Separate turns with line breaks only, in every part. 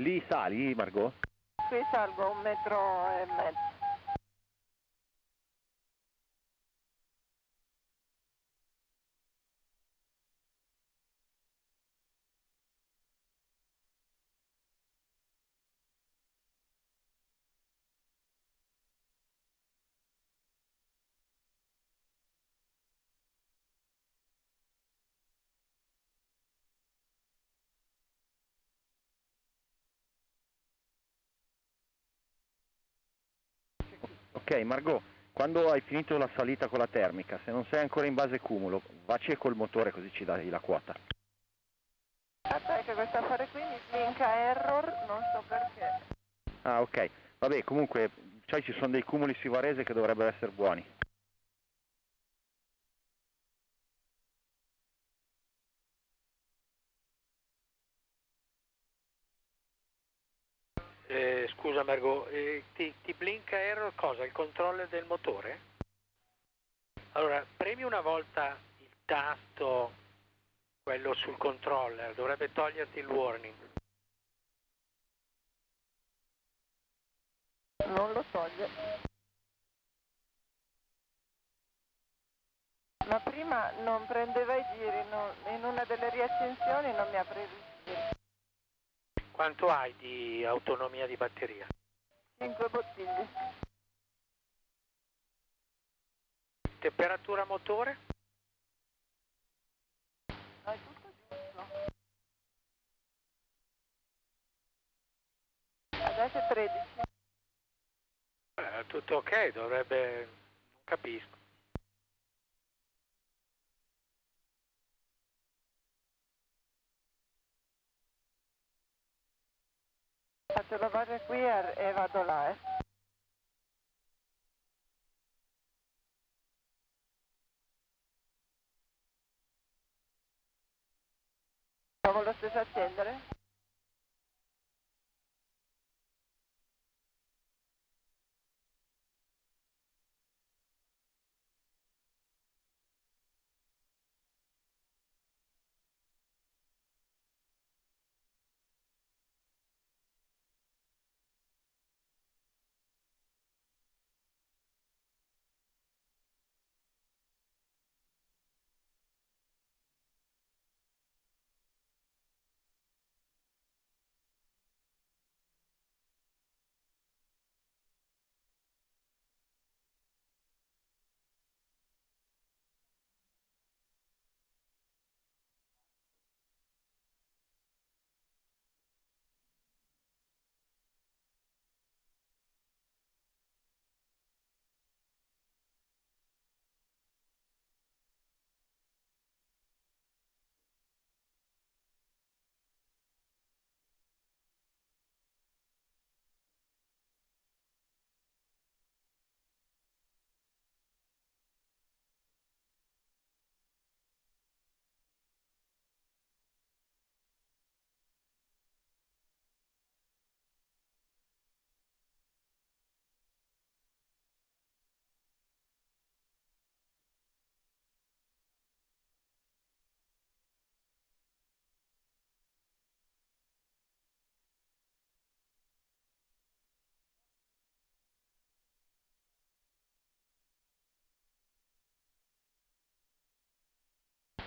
Lì sali, Margot?
Qui salgo 1,5 metri.
Ok, Margot, quando hai finito la salita con la termica, se non sei ancora in base cumulo, vacci col motore così ci dai la quota.
Aspetta che questo affare qui mi blinka error, non so perché.
Ah, ok. Vabbè, comunque, sai, ci sono dei cumuli sui Varese che dovrebbero essere buoni.
Scusa Margot, ti blinka error cosa? Il controller del motore? Allora, premi una volta il tasto, quello sul controller, dovrebbe toglierti il warning.
Non lo toglie. Ma prima non prendeva i giri, in una delle riaccensioni non mi ha preso i giri.
Quanto hai di autonomia di batteria?
5 bottiglie.
Temperatura motore?
È tutto giusto. Adesso è 13.
Tutto ok, dovrebbe... non capisco.
Faccio lavare qui e vado là, Provo lo stesso a accendere?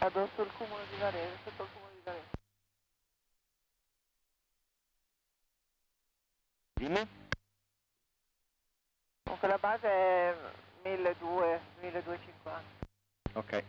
Vado sul cumulo di Varese, sotto il cumulo di Varese.
Dimmi?
Comunque la base è 1200, 1250.
Ok.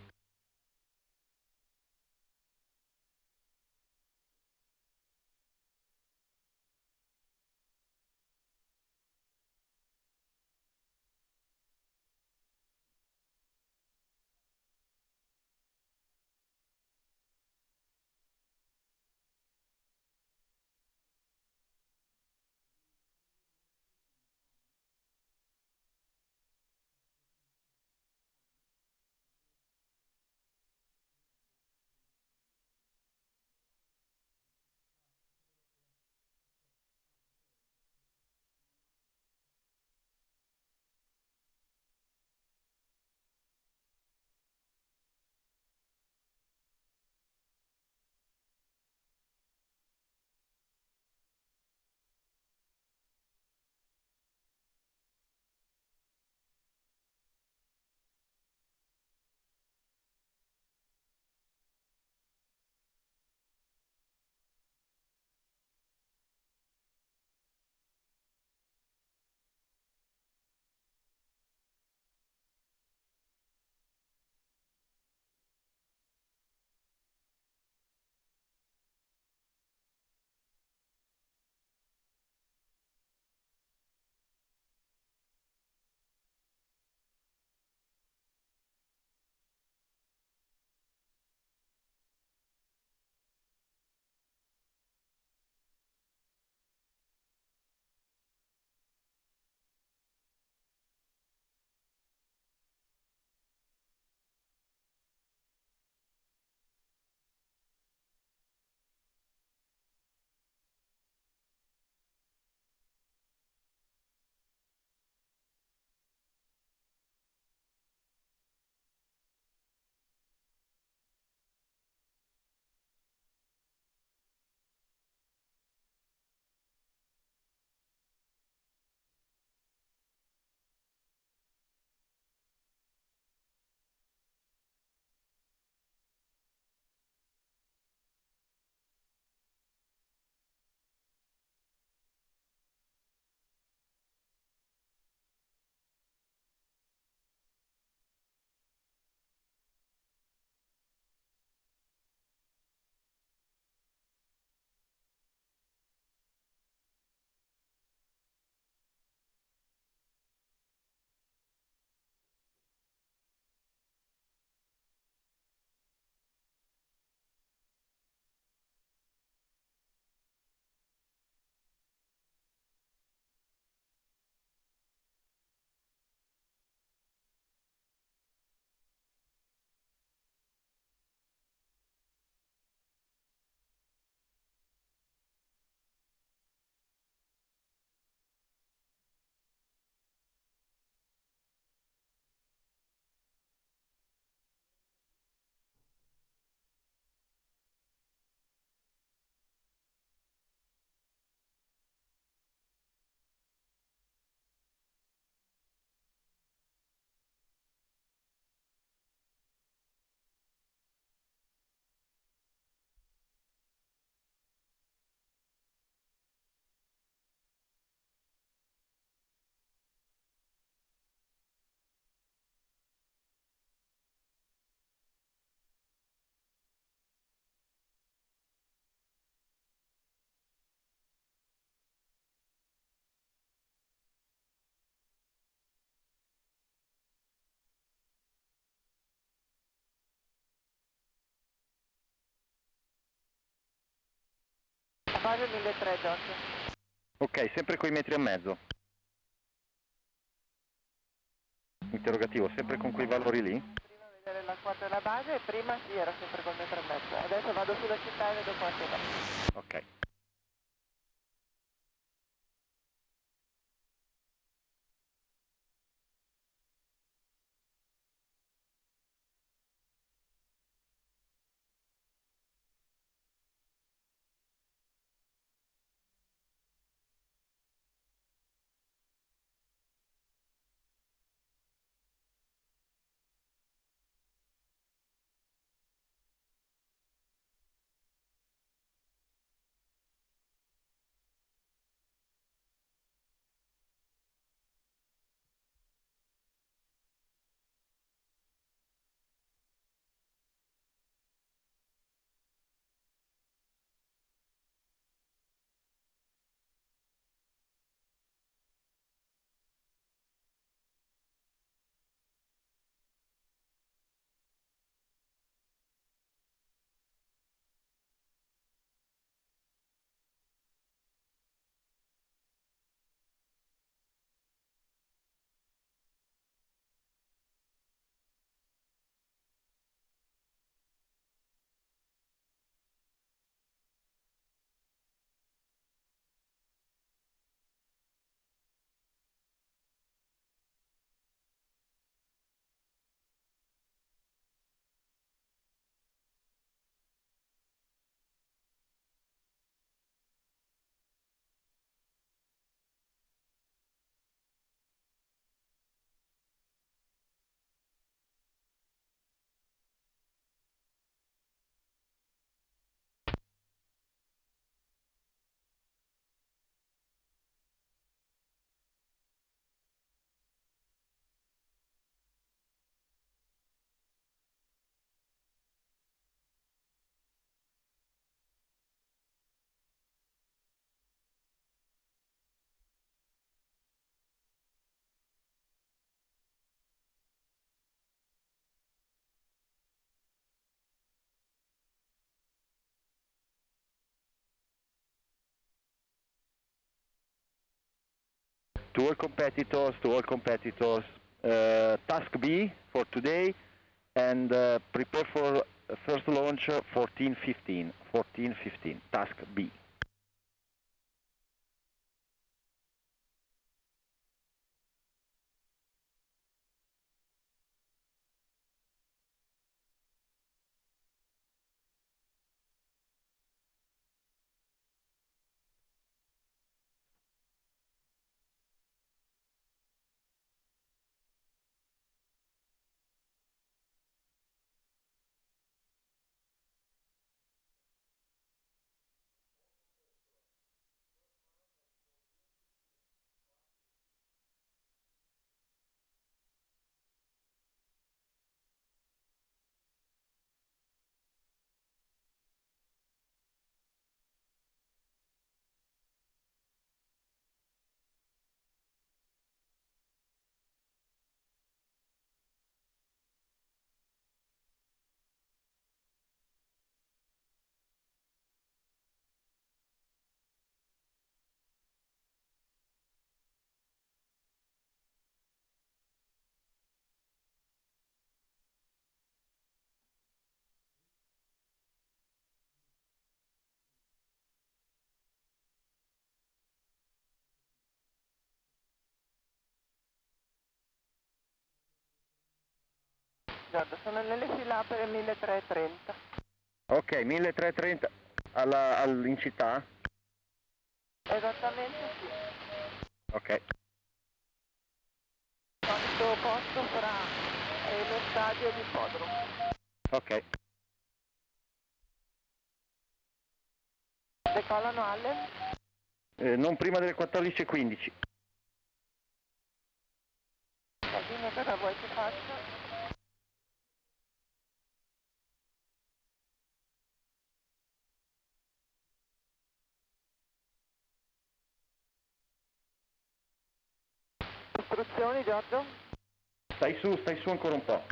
base 1300 Giorgio.
Ok, sempre coi metri e mezzo. Interrogativo, sempre con quei valori lì?
Prima vedere la quota della base e prima sì, era sempre col metro e mezzo. Adesso vado sulla città e vedo quanto va.
Ok. To all competitors, task B for today, and prepare for first launch 14:15. 14:15. Task B.
Giorgio, sono nelle fila per il 1330.
Ok, 1330 in città?
Esattamente sì.
Ok.
Quanto posto fra lo stadio e l'ippodromo.
Ok.
Decollano alle?
Non prima delle 14:15.
Dimmi cosa vuoi che faccia. Istruzioni Giorgio?
Stai su ancora un po'.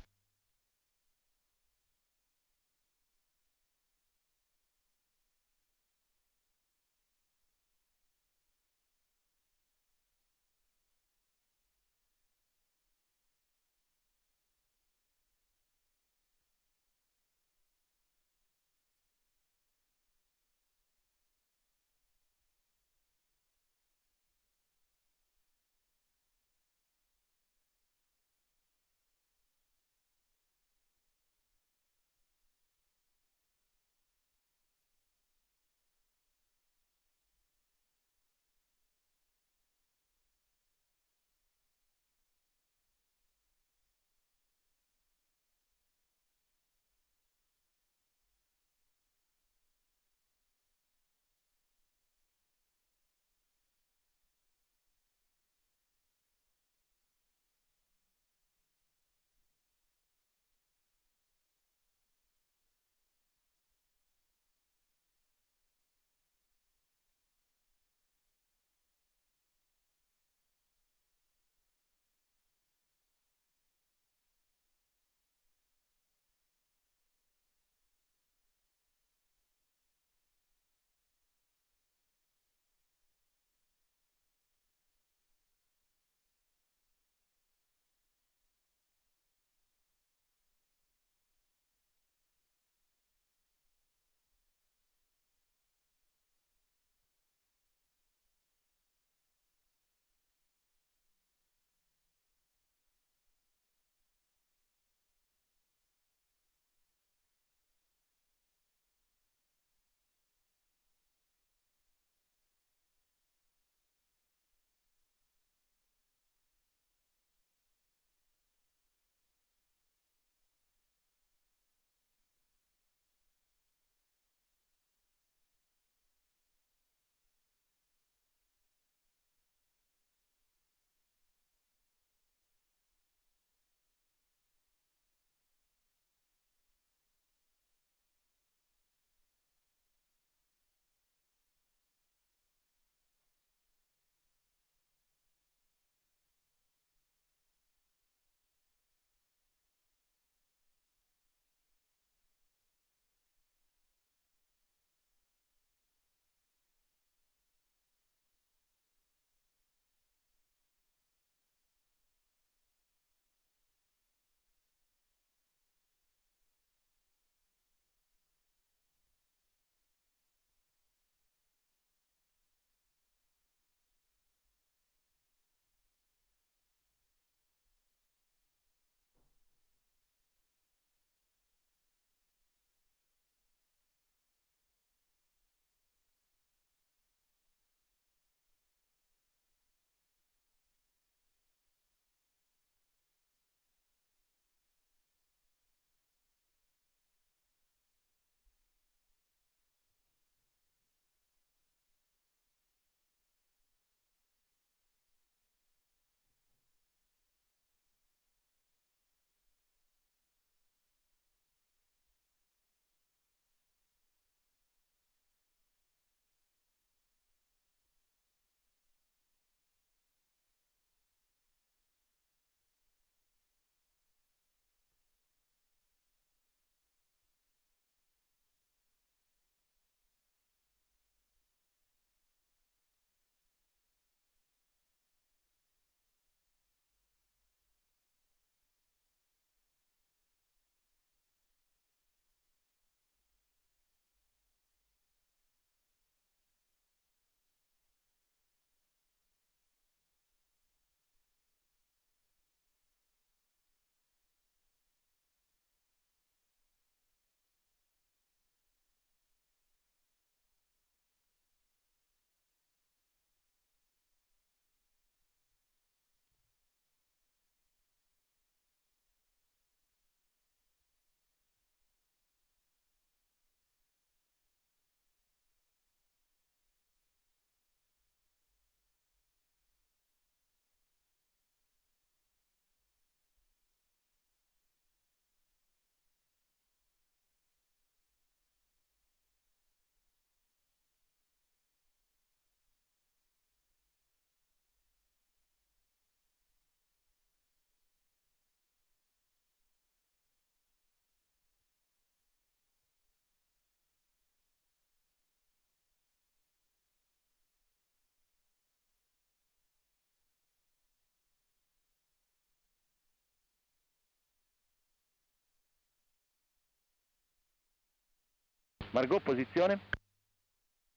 Margot, posizione?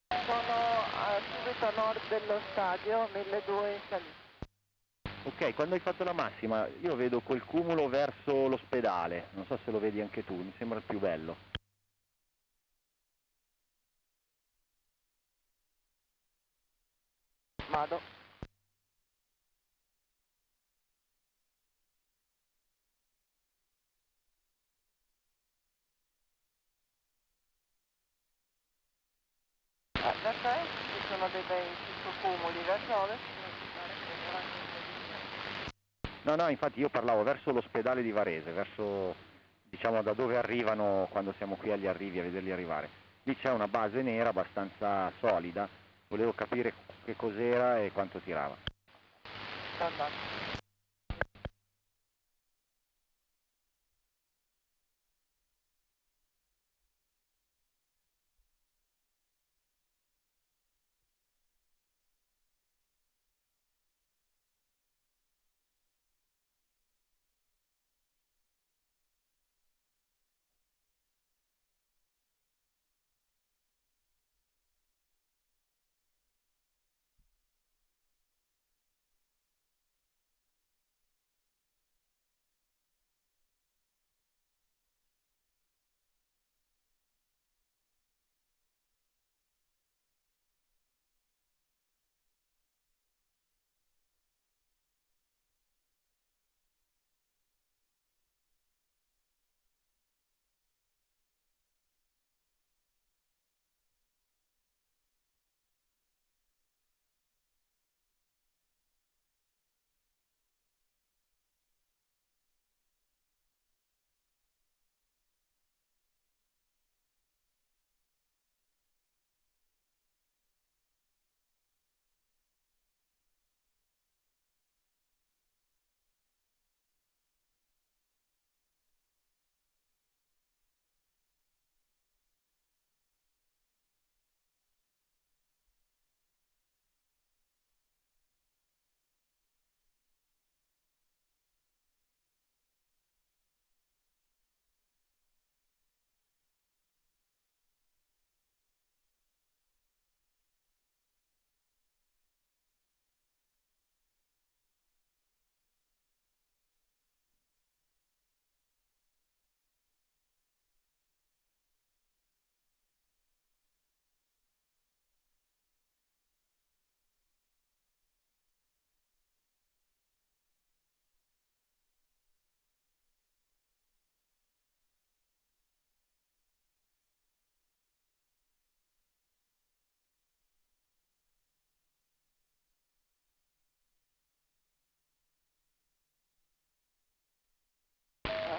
Sono subito a nord dello stadio, 1200 in salita.
Ok, quando hai fatto la massima io vedo quel cumulo verso l'ospedale, non so se lo vedi anche tu, mi sembra il più bello.
Vado. Verso est ci sono dei bei cumuli, verso ovest?
No, infatti io parlavo verso l'ospedale di Varese, verso, diciamo, da dove arrivano quando siamo qui agli arrivi a vederli arrivare. Lì c'è una base nera abbastanza solida, volevo capire che cos'era e quanto tirava.
Sto andando.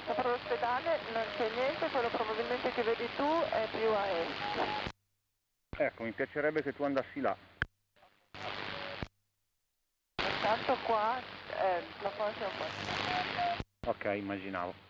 Sopra l'ospedale non c'è niente, quello probabilmente che vedi tu è più a est.
Ecco, mi piacerebbe che tu andassi là.
Intanto qua la forza è un po'.
Ok, immaginavo.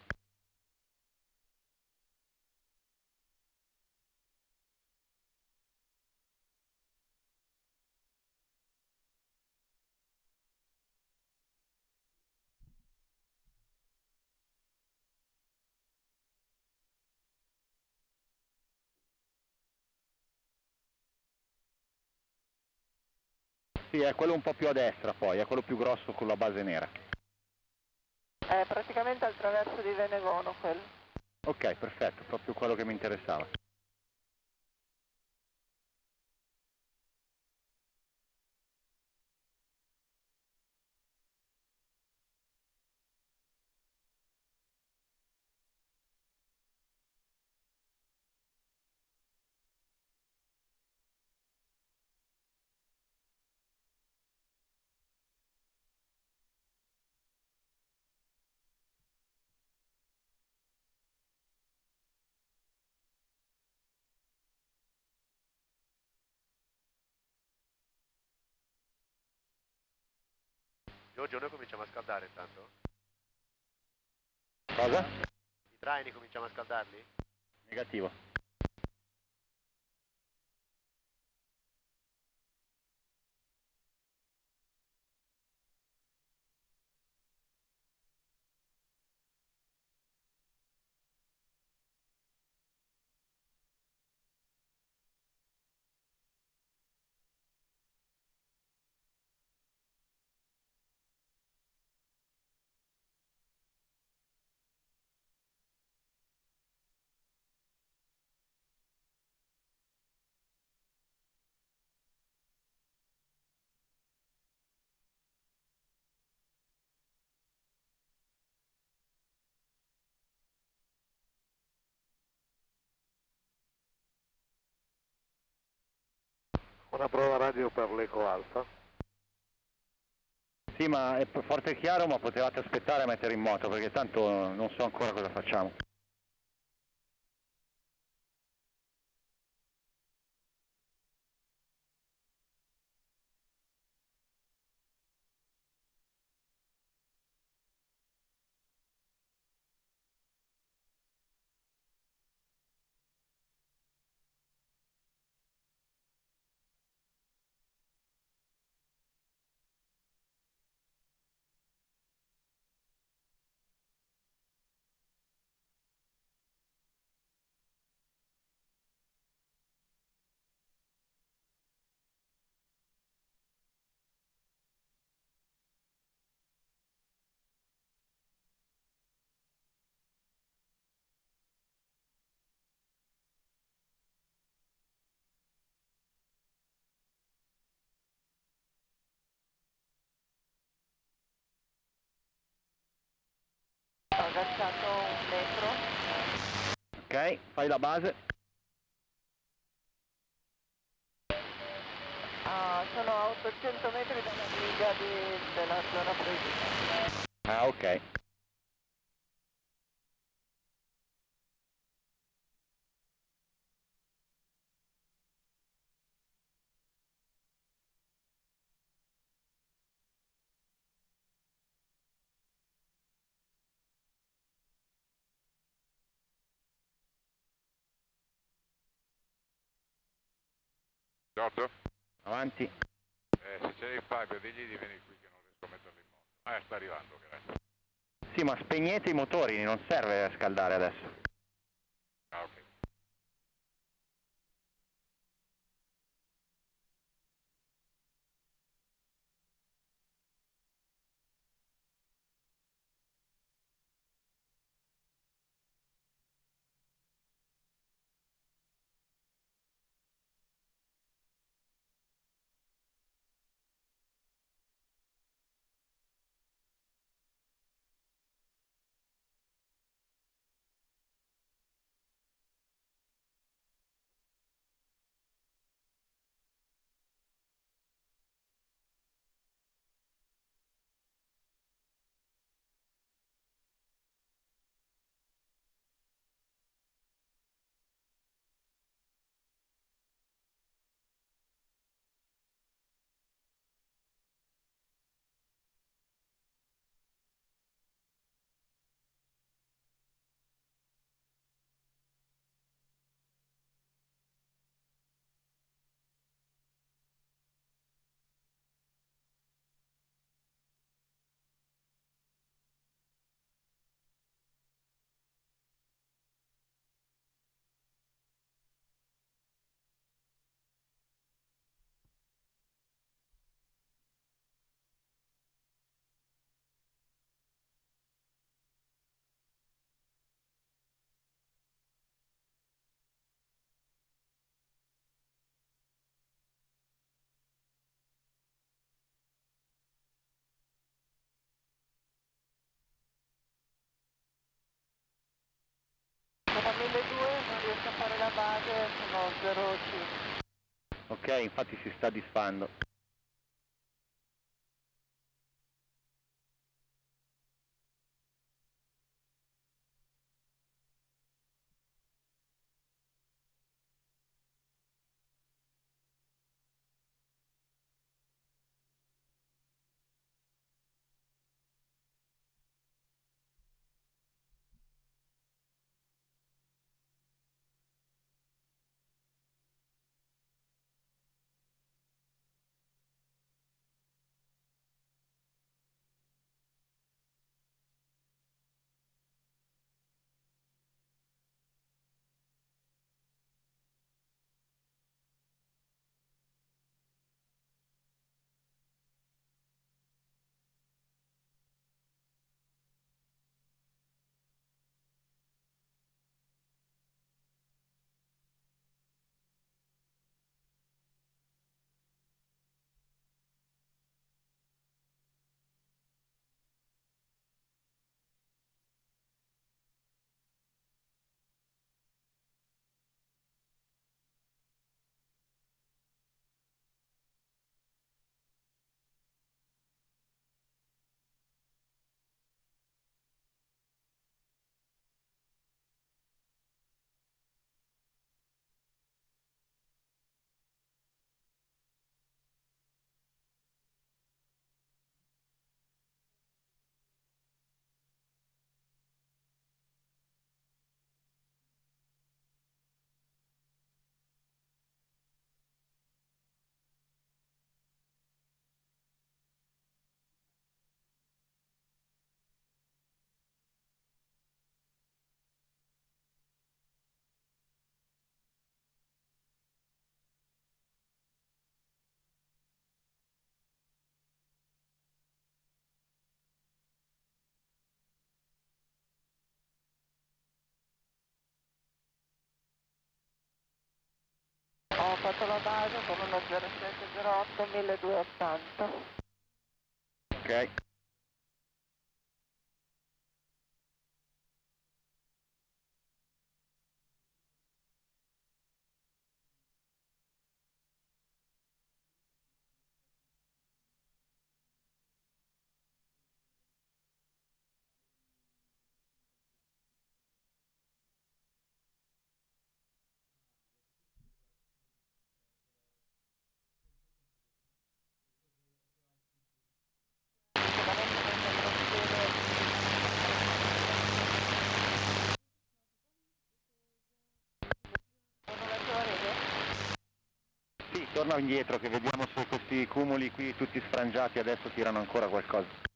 Sì, è quello un po' più a destra poi, è quello più grosso con la base nera.
È praticamente al traverso di Venegono quello.
Ok, perfetto, proprio quello che mi interessava.
Giorgio, noi cominciamo a scaldare intanto?
Cosa?
I traini cominciamo a scaldarli?
Negativo.
Una prova radio per l'Eco Alfa.
Sì, ma è forte e chiaro, ma potevate aspettare a mettere in moto, perché tanto non so ancora cosa facciamo.
Ho agganciato 1 metro.
Ok, fai la base.
Sono a 800 metri dalla riga della zona Prix.
Ah, ok.
Giorgio?
Avanti.
Se c'è il Fabio, digli di venire qui che non riesco a metterlo in moto. Sta arrivando, grazie.
Sì, ma spegnete i motori, non serve scaldare adesso.
Ah, ok.
Sono a 1200, non riesco a fare la base, sono 0,5.
Ok, infatti si sta disfando.
fatto la base con uno 0708 1280.
Ok. Sì, torna indietro che vediamo se questi cumuli qui tutti sfrangiati adesso tirano ancora qualcosa.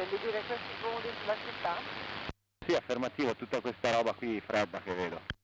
Intendi dire questi cumuli sulla città?
Sì, affermativo, tutta questa roba qui fredda che vedo.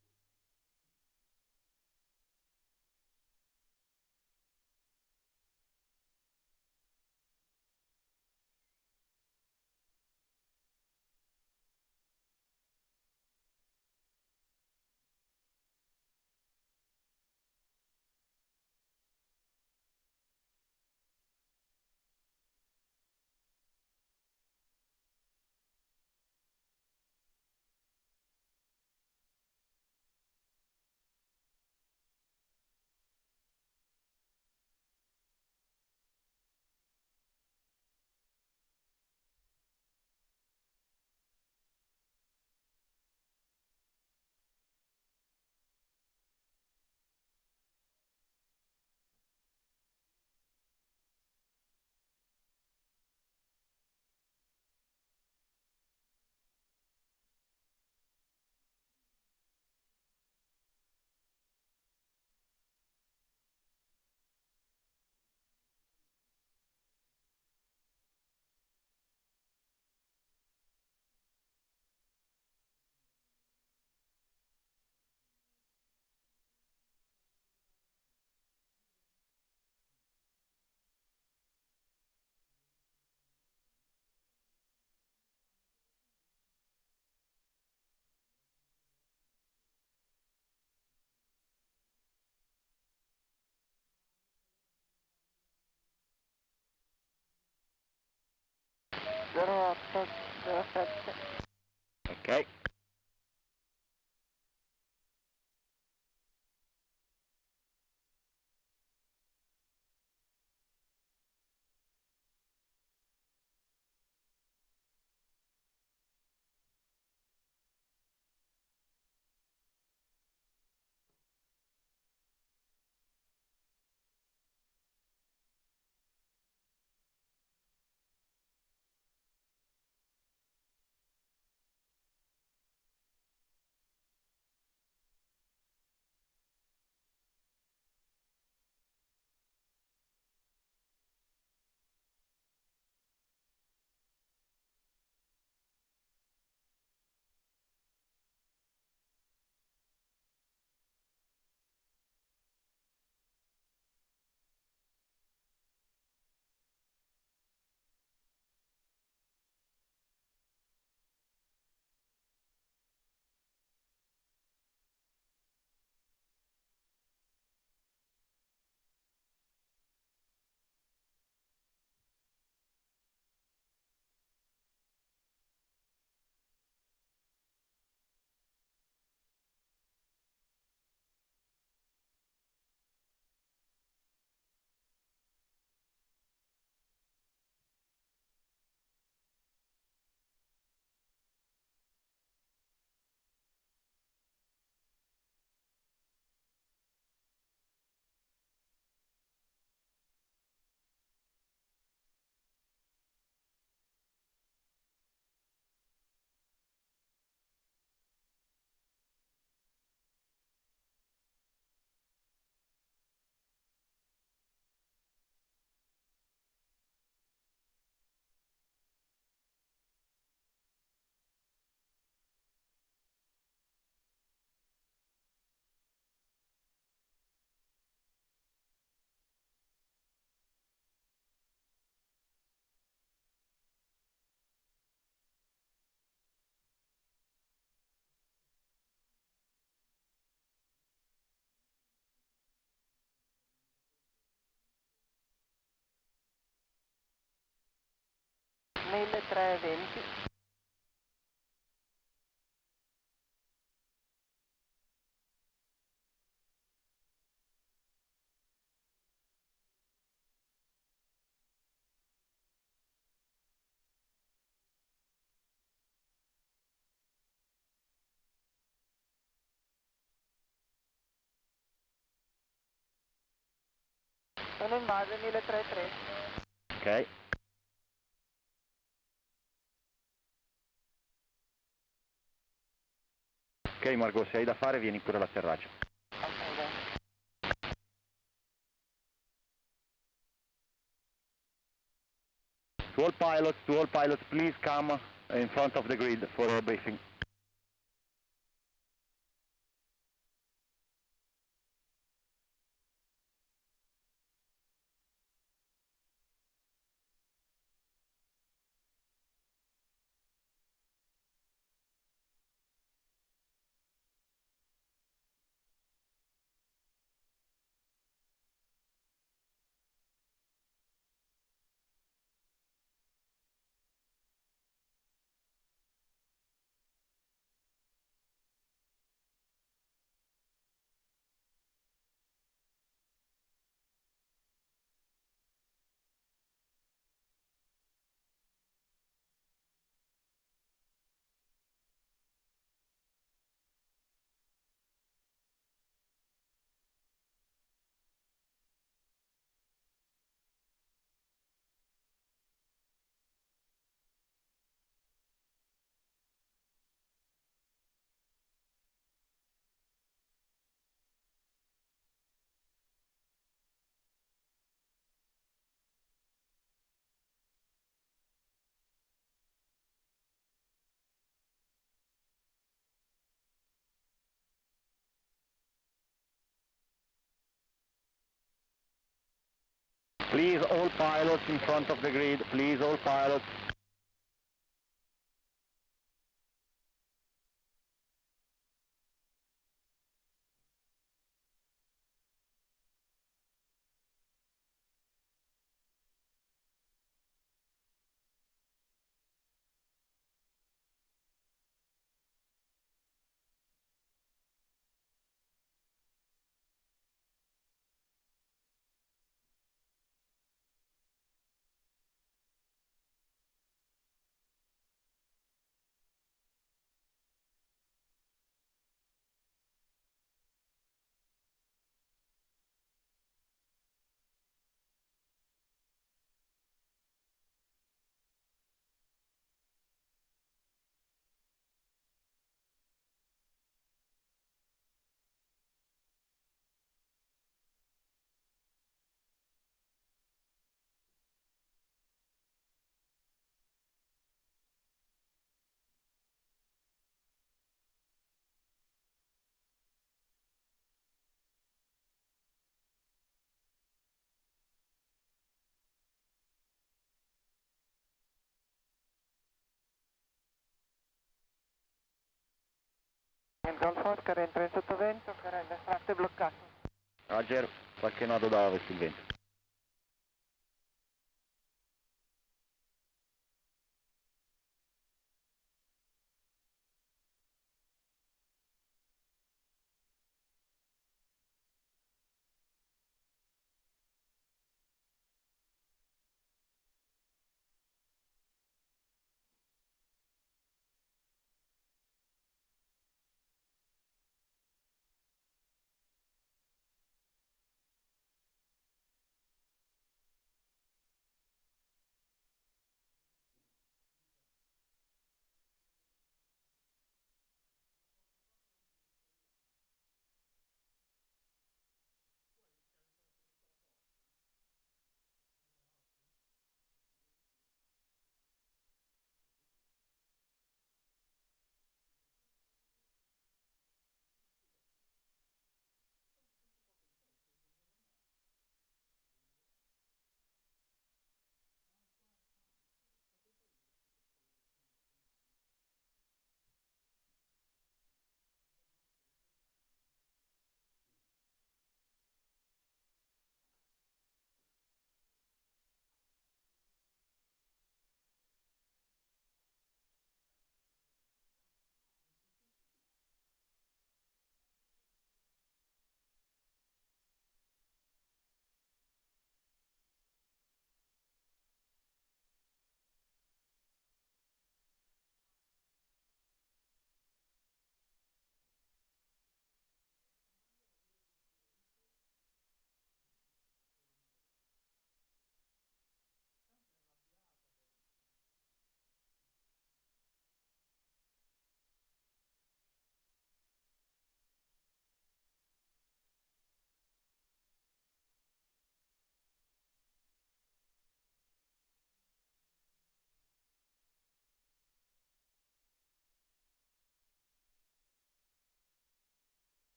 Zero 08 07.
Ok.
1320. Sono in base 1330.
Ok. Ok Margot, se hai da fare vieni pure all'atterraggio.
Ok, dai.
To all pilots, please come in front of the grid for a briefing. Please all pilots in front of the grid, please all pilots.
Il Golf Oscar entra in sottovento, carrello estratto e bloccato.
Roger, qualche nodo da ovest il vento.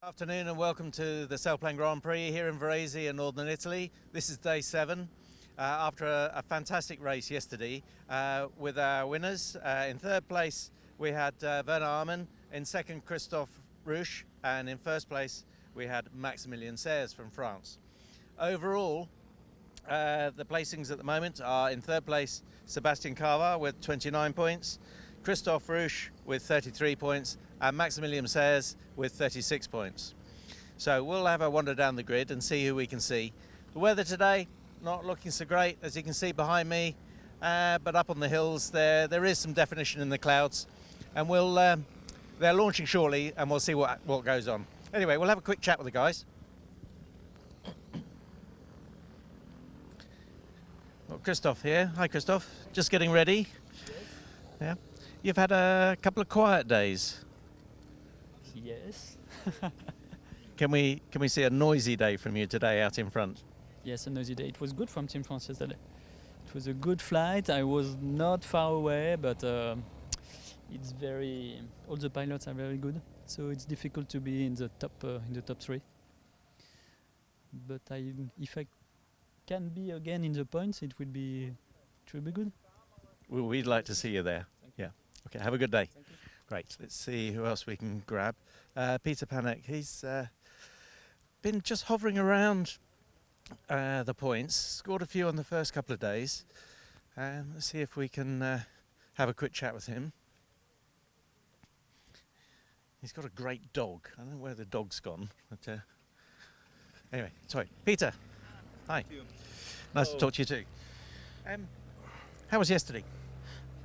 Afternoon and welcome to the Sailplane Grand Prix here in Varese in northern Italy. This is day 7 after a fantastic race yesterday with our winners. In third place we had Werner Arman, in second Christophe Rouche, and in first place we had Maximilien Serres from France. Overall, the placings at the moment are: in third place Sebastian Carvar with 29 points, Christophe Rouche with 33 points, and Maximilien Serres with 36 points. So we'll have a wander down the grid and see who we can see. The weather today, not looking so great, as you can see behind me, but up on the hills there is some definition in the clouds, and they're launching shortly and we'll see what goes on. Anyway, we'll have a quick chat with the guys. Well, Christophe here. Hi Christophe, just getting ready.
Yes.
Yeah. You've had a couple of quiet days.
Yes.
Can we see a noisy day from you today out in front?
Yes, a noisy day. It was good from Team France yesterday. It was a good flight. I was not far away, but it's all the pilots are very good, so it's difficult to be in the top 3. But if I can be again in the points, it will be good.
Well, we'd like to see you there. Yeah. Okay. Have a good day.
Thank you.
Great. Let's see who else we can grab. Peter Panek. He's been just hovering around the points. Scored a few on the first couple of days. Let's see if we can have a quick chat with him. He's got a great dog. I don't know where the dog's gone. But, anyway, sorry. Peter. Hi. Nice to talk to you too. How was yesterday?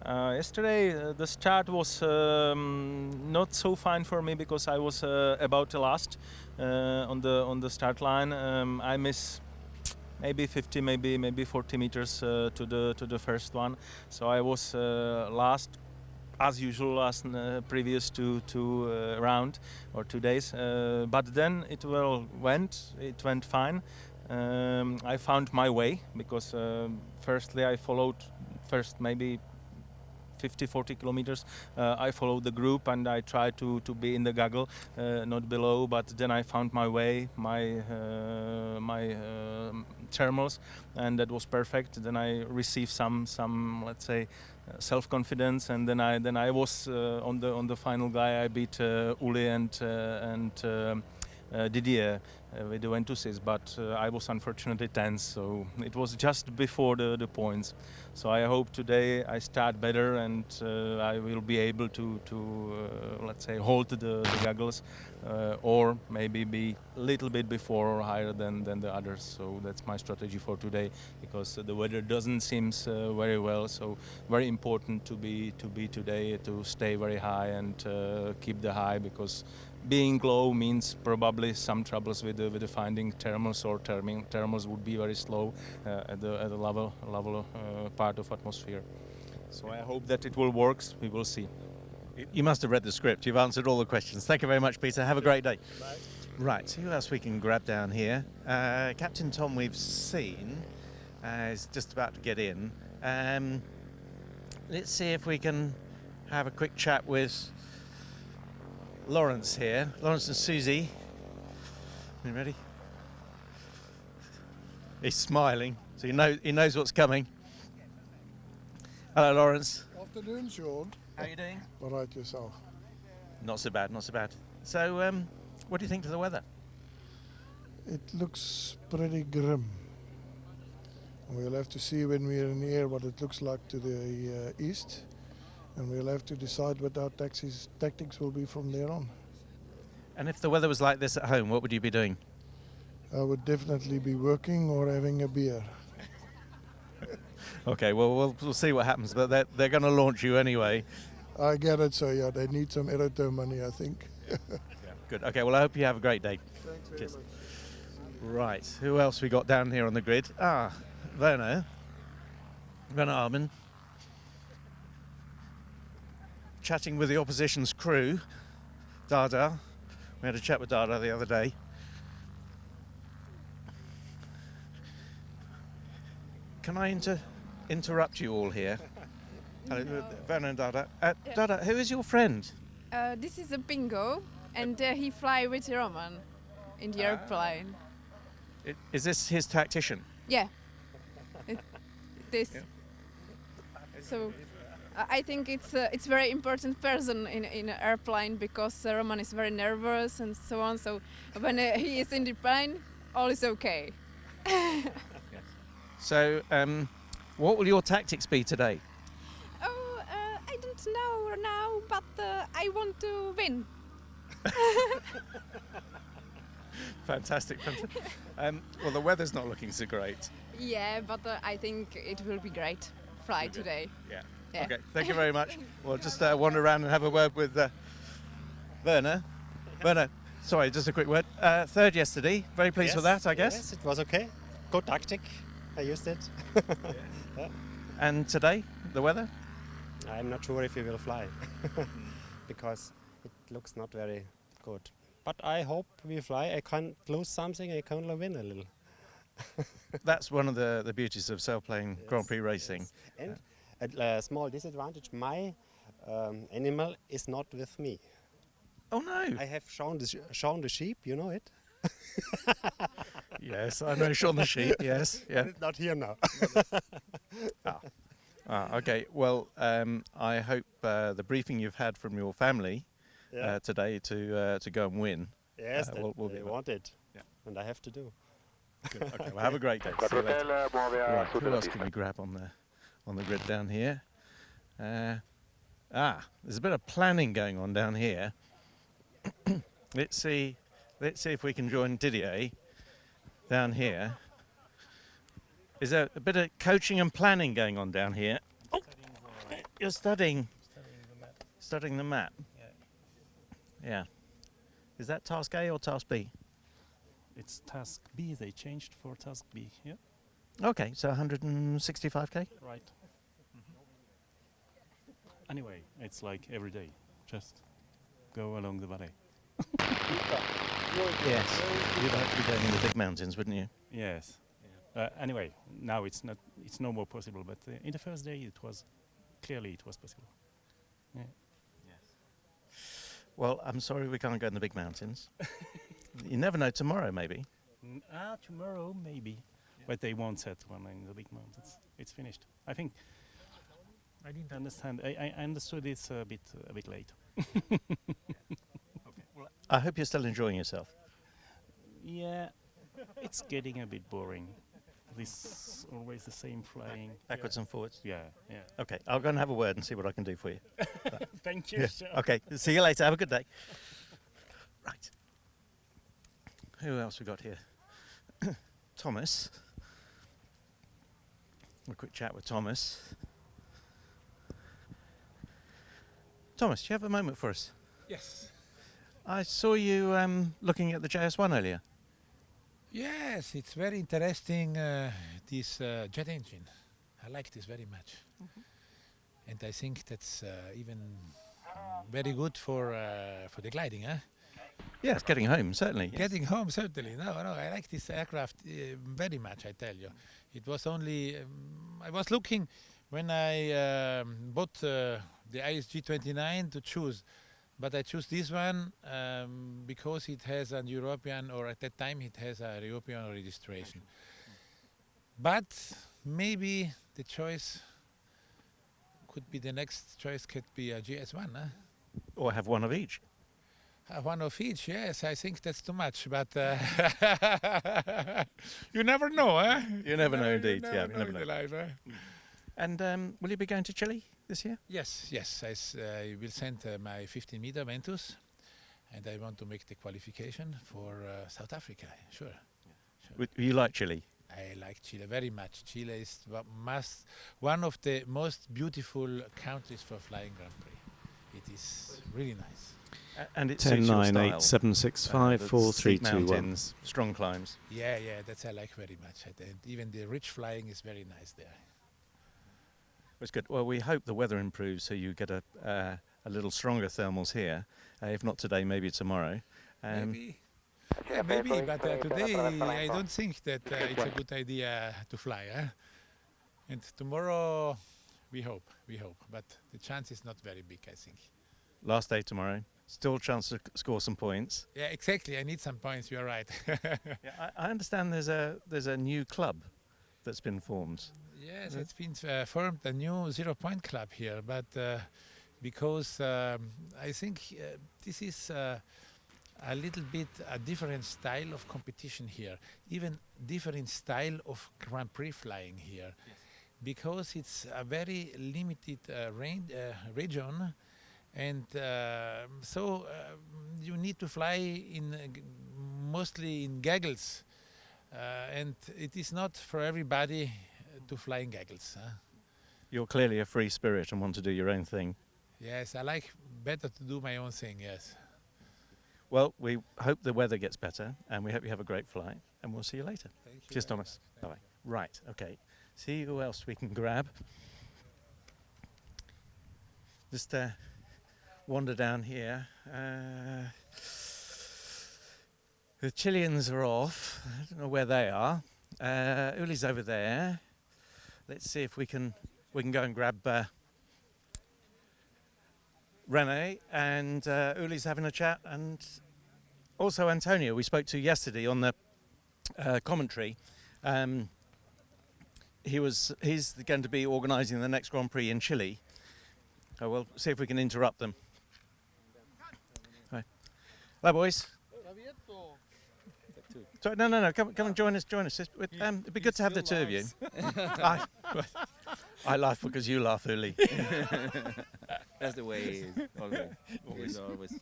Yesterday the start was not so fine for me because I was about to last on the start line. I miss maybe 50, maybe 40 meters to the first one. So I was last, as usual, last previous two round or 2 days. But then it went fine. I found my way because firstly I followed maybe 50-40 kilometers. I followed the group and I tried to be in the gaggle, not below. But then I found my way, my thermals, and that was perfect. Then I received some let's say self-confidence, and then I was on the final guy. I beat Uli and Didier with the Ventusis, but I was unfortunately 10th, so it was just before the points. So I hope today I start better and I will be able to let's say hold the goggles or maybe be a little bit before or higher than the others. So that's my strategy for today, because the weather doesn't seem very well. So very important to be today, to stay very high and keep the high, because being low means probably some troubles with the finding thermals, or thermals would be very slow at the level part of atmosphere. So I hope that it will work. We will see.
You must have read the script. You've answered all the questions. Thank you very much, Peter. Have a great day.
Bye.
Right, so who else we can grab down here? Captain Tom we've seen is just about to get in. Let's see if we can have a quick chat with Lawrence here. Lawrence and Susie. You ready? He's smiling, so he knows what's coming. Hello, Lawrence.
Afternoon, Sean.
How are you doing?
All right, yourself?
Not so bad, not so bad. So, what do you think of the weather?
It looks pretty grim. We'll have to see when we're in the air what it looks like to the east, and we'll have to decide what our tactics will be from there on.
And if the weather was like this at home, what would you be doing?
I would definitely be working or having a beer.
Okay, well, we'll see what happens, but they're going to launch you anyway.
I get it, so yeah, they need some editor money, I think.
Yeah, good. Okay, well, I hope you have a great day.
Thanks very
Cheers.
much.
Right, who else we got down here on the grid? Werner Arman, chatting with the opposition's crew, Dada. We had a chat with Dada the other day. Can I interrupt you all here? Hello, Werner and Dada. Dada, who is your friend?
This is a Pingo. And he fly with Roman in the airplane.
Is this his tactician?
Yeah. This. Yeah. So I think it's very important person in an airplane because Roman is very nervous and so on. So when he is in the plane, all is okay.
Yes. So what will your tactics be today?
Oh, I don't know now, but I want to win.
Fantastic. Well, the weather's not looking so great.
Yeah, but I think it will be great fly today.
Yeah.
Yeah.
Okay, thank you very much. We'll just wander around and have a word with Werner. Werner, sorry, just a quick word. Third yesterday, very pleased with that, I guess.
Yes, it was okay. Good tactic, I used it. Yeah.
And today, the weather?
I'm not sure if we will fly, because it looks not very good. But I hope we fly. I can't lose something, I can win a little.
That's one of the beauties of Sailplane Grand Prix racing.
Yes. And a small disadvantage, my animal is not with me.
Oh no!
I have shown the sheep, you know it?
Yes, I know Sean the sheep, yes. Yeah.
But it's not here now.
Okay, well, I hope the briefing you've had from your family today to go and win.
Yes,
will
they
be
want it,
yeah.
And I have to do.
Good. Okay, well, have a great day. See you later. Right, who else can we grab on the grid down here? There's a bit of planning going on down here. Let's see if we can join Didier down here. Is there a bit of coaching and planning going on down here? Oh, you're studying the map. Yeah. Is that task A or task B?
It's task B. They changed for task B. Yeah.
Okay, so 165k.
Right. Anyway, it's like every day. Just go along the valley.
Yes. You'd like to be going in the big mountains, wouldn't you?
Yes. Anyway, now it's no more possible. But in the first day, it was possible. Yeah.
Yes. Well, I'm sorry we can't go in the big mountains. You never know. Tomorrow, maybe.
Tomorrow maybe, but they won't set one in the big mountains. It's finished. I think. I didn't understand. I understood it's a bit late.
Okay. Well, I hope you're still enjoying yourself.
Yeah, it's getting a bit boring. This always the same flying.
Backwards and forwards.
Yeah.
Okay, I'll go and have a word and see what I can do for you.
Thank you.
Yeah.
Sir.
Okay, see you later. Have a good day. Right. Who else we got here? Thomas. A quick chat with Thomas. Thomas, do you have a moment for us?
Yes.
I saw you looking at the JS1 earlier.
Yes, it's very interesting, this jet engine. I like this very much. And I think that's even very good for the gliding, huh?
Yes, getting home, certainly. Yes.
Getting home, certainly. No, I like this aircraft very much, I tell you. It was only, I was looking when I bought the ISG29 to choose, but I choose this one because it has an European, or at that time it has a European registration. But maybe the choice could be, the next choice could be a GS1, huh?
Or have one of each.
One of each, yes. I think that's too much, but you never know, huh?
You never know, indeed.
You
Yeah,
never know in life, huh?
And will you be going to Chile this year?
Yes. I will send my 15-meter Ventus, and I want to make the qualification for South Africa. Sure.
You like Chile?
I like Chile very much. Chile is one of the most beautiful countries for flying Grand Prix. It is really nice.
And it
10,
suits your
9,
style.
8, 7, 6, 5, 4, 3, 2, 1.
Mountains, strong climbs.
Yeah, that's I like very much. And even the rich flying is very nice there.
That's good. Well, we hope the weather improves so you get a little stronger thermals here. If not today, maybe tomorrow.
Maybe. Yeah, maybe, but today I don't think that it's a good idea to fly. Huh? And tomorrow we hope. But the chance is not very big, I think.
Last day tomorrow. Still chance to score some points.
Yeah, exactly. I need some points. You're right.
Yeah, I understand there's a new club that's been formed.
Yes, it's been formed a new 0 Point club here, but because I think this is a little bit a different style of competition here, even different style of Grand Prix flying here, yes. Because it's a very limited region, and so you need to fly in mostly in goggles, and it is not for everybody to fly in goggles.
You're clearly a free spirit and want to do your own thing.
Yes, I like better to do my own thing, yes.
Well, we hope the weather gets better, and we hope you have a great flight, and we'll see you later.
Thank you.
Cheers, Thomas. Bye-bye. Right, okay. See who else we can grab. Just wander down here. The Chileans are off. I don't know where they are. Uli's over there. Let's see if we can go and grab Rene, and Uli's having a chat, and also Antonio we spoke to yesterday on the commentary. He's going to be organising the next Grand Prix in Chile. So we'll see if we can interrupt them. Right. Hello, boys. Sorry, no, come and join us. It'd be good to have the two of you. I laugh because you laugh, Uli.
That's the way it is, always.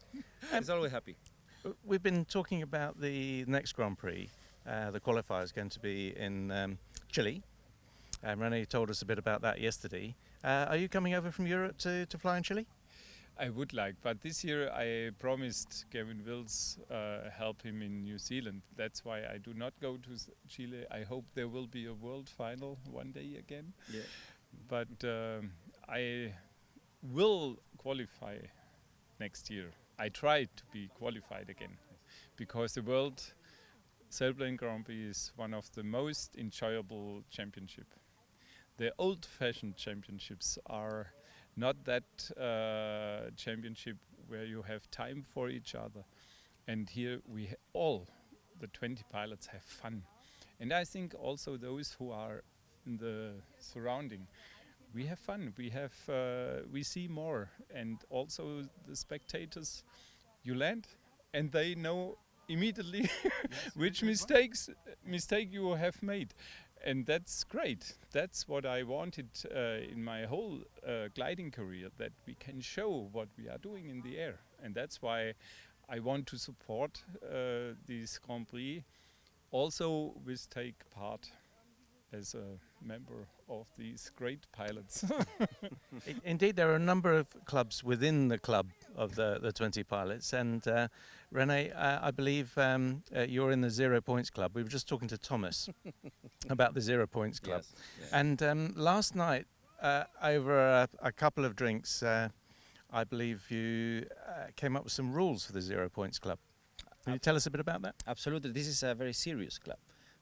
He's always happy.
We've been talking about the next Grand Prix. The qualifier is going to be in Chile. Rene told us a bit about that yesterday. Are you coming over from Europe to fly in Chile?
I would like, but this year I promised Gavin Wills help him in New Zealand. That's why I do not go to Chile. I hope there will be a world final one day again. Yeah. But I will qualify next year. I try to be qualified again, because the World Sailplane Grand Prix is one of the most enjoyable championships. The old-fashioned championships are not that championship where you have time for each other. And here we all, the 20 pilots, have fun. And I think also those who are in the surrounding, we have fun. We see more. And also the spectators, you land and they know immediately which mistake you have made. And that's great. That's what I wanted in my whole gliding career, that we can show what we are doing in the air. And that's why I want to support this Grand Prix, also with take part as a member of these great pilots.
Indeed, there are a number of clubs within the club of the 20 pilots, and Rene, I believe you're in the 0 Points Club. We were just talking to Thomas about the 0 Points Club. Yes, yes. And last night, over a couple of drinks, I believe you came up with some rules for the 0 Points Club. Can you tell us a bit about that?
Absolutely. This is a very serious club.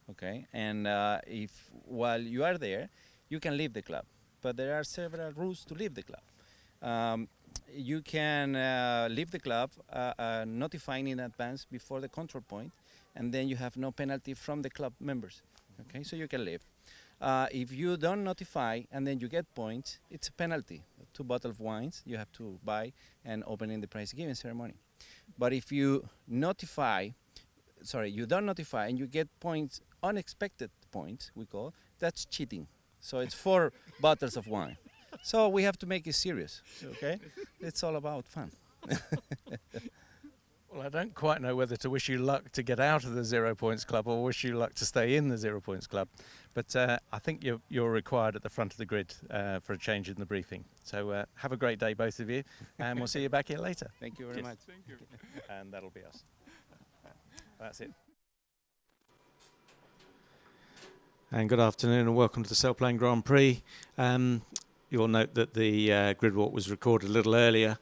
Okay, and if while you are there, you can leave the club, but there are several rules to leave the club. You can leave the club notifying in advance before the control point, and then you have no penalty from the club members. Okay, so you can leave. If you don't notify and then you get points, it's a penalty. 2 bottles of wines you have to buy and open in the prize giving ceremony. But if you notify, you don't notify and you get points, unexpected points, we call, that's cheating. So it's 4 bottles of wine. So we have to make it serious, okay? It's all about fun.
Well, I don't quite know whether to wish you luck to get out of the 0 Points Club or wish you luck to stay in the 0 Points Club. But I think you're required at the front of the grid for a change in the briefing. So have a great day, both of you, and we'll see you back here later.
Thank you very much.
Thank you.
And that'll be us. That's it.
And good afternoon and welcome to the Sailplane Grand Prix. You'll note that the grid walk was recorded a little earlier.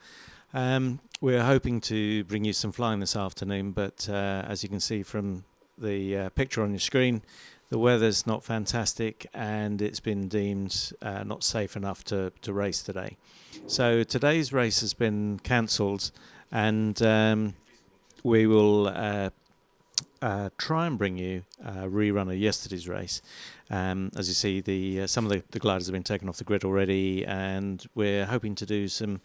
We're hoping to bring you some flying this afternoon, but as you can see from the picture on your screen, the weather's not fantastic and it's been deemed not safe enough to race today. So today's race has been cancelled and we will try and bring you a rerun of yesterday's race. As you see, some of the gliders have been taken off the grid already, and we're hoping to do some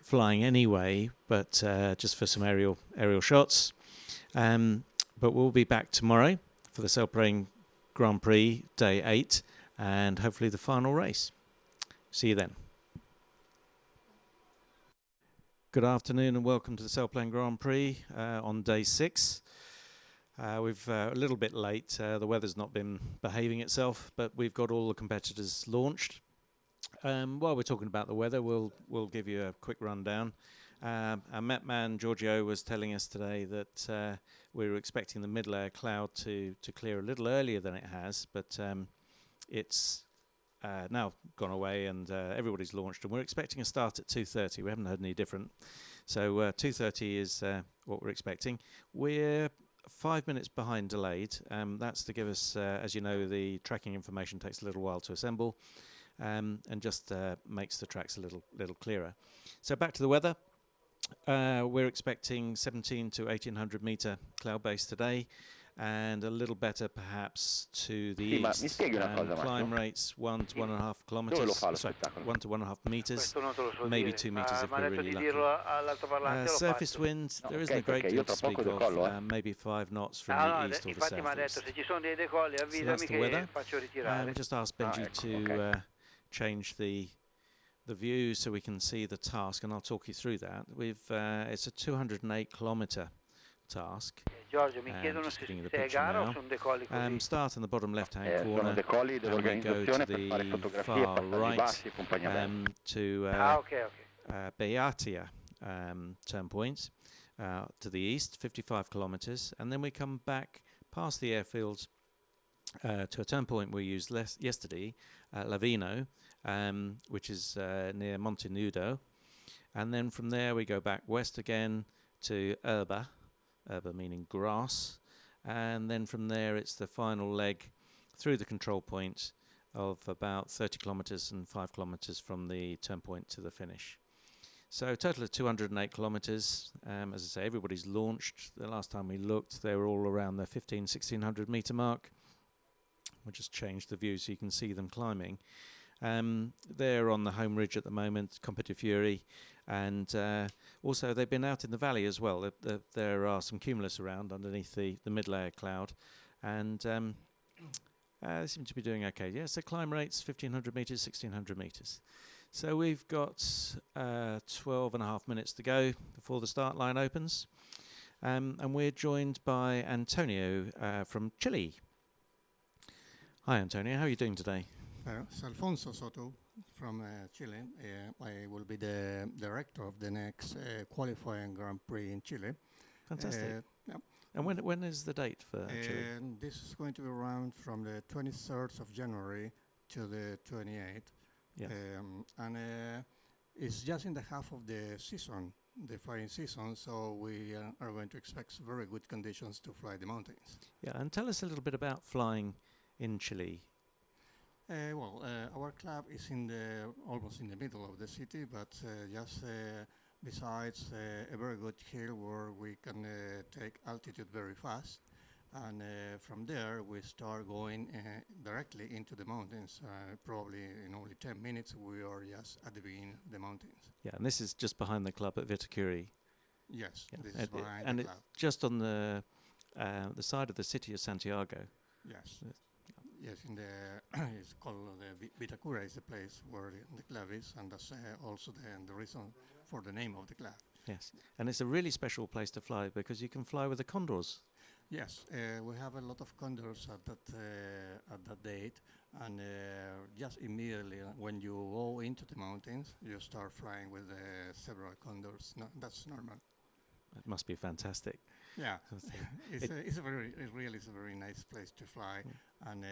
flying anyway, but just for some aerial shots. But we'll be back tomorrow for the Sailplane Grand Prix Day 8, and hopefully the final race. See you then. Good afternoon and welcome to the Sailplane Grand Prix on Day 6. We've a little bit late. The weather's not been behaving itself, but we've got all the competitors launched. While we're talking about the weather, we'll give you a quick rundown. Our Met man Giorgio was telling us today that we were expecting the middle-air cloud to clear a little earlier than it has, but it's now gone away and everybody's launched, and we're expecting a start at 2:30. We haven't heard any different. So 2:30 is what we're expecting. We're 5 minutes behind delayed. That's to give us, as you know, the tracking information takes a little while to assemble, and just makes the tracks a little clearer. So back to the weather. We're expecting 17 to 1800 meter cloud base today, and a little better perhaps to the east. Climb rates 1 to 1.5 kilometers, 1 to 1.5 meters, maybe 2 meters if we're really lucky. Surface wind, there isn't a great deal to speak of, maybe 5 knots from the east or the southeast. So that's the weather. We just asked Benji to change the view so we can see the task, and I'll talk you through that. It's a 208 kilometer task. Just giving you the picture now. Start in the bottom left-hand corner, and we go to the far right to Beatia turn point to the east, 55 kilometers, and then we come back past the airfield to a turn point we used yesterday, Lavino, which is near Montenudo, and then from there we go back west again to Erba meaning grass, and then from there it's the final leg through the control point of about 30 kilometers and 5 kilometers from the turn point to the finish. So a total of 208 kilometers. As I say, everybody's launched. The last time we looked, they were all around the 1600 meter mark. We'll just change the view so you can see them climbing. They're on the home ridge at the moment, Competitive Fury, and also they've been out in the valley as well. There are some cumulus around underneath the middle-air cloud, and they seem to be doing okay. Yeah, so climb rates 1500 meters, 1600 meters. So we've got 12.5 minutes to go before the start line opens, and we're joined by Antonio from Chile. Hi Antonio, how are you doing today?
Alfonso Soto from Chile. I will be the director of the next qualifying Grand Prix in Chile.
Fantastic.
Yeah.
And when is the date for Chile?
This is going to be around from the 23rd of January to the 28th.
Yeah.
And it's just in the half of the season, the flying season, so we are going to expect very good conditions to fly the mountains.
Yeah, and tell us a little bit about flying in Chile.
Our club is almost in the middle of the city, but just besides a very good hill where we can take altitude very fast. And from there, we start going directly into the mountains. Probably in only 10 minutes, we are just at the beginning of the mountains.
Yeah, and this is just behind the club at Vitacuri.
Yes,
yeah.
This is behind
and
the club.
It's just on the side of the city of Santiago.
Yes. Yes, it's called Vitacura is the place where the club is, and that's also the reason for the name of the club.
Yes, and it's a really special place to fly because you can fly with the condors.
Yes, we have a lot of condors at that date, and just immediately when you go into the mountains, you start flying with several condors. No, that's normal.
It must be fantastic.
Yeah, it's a very nice place to fly, and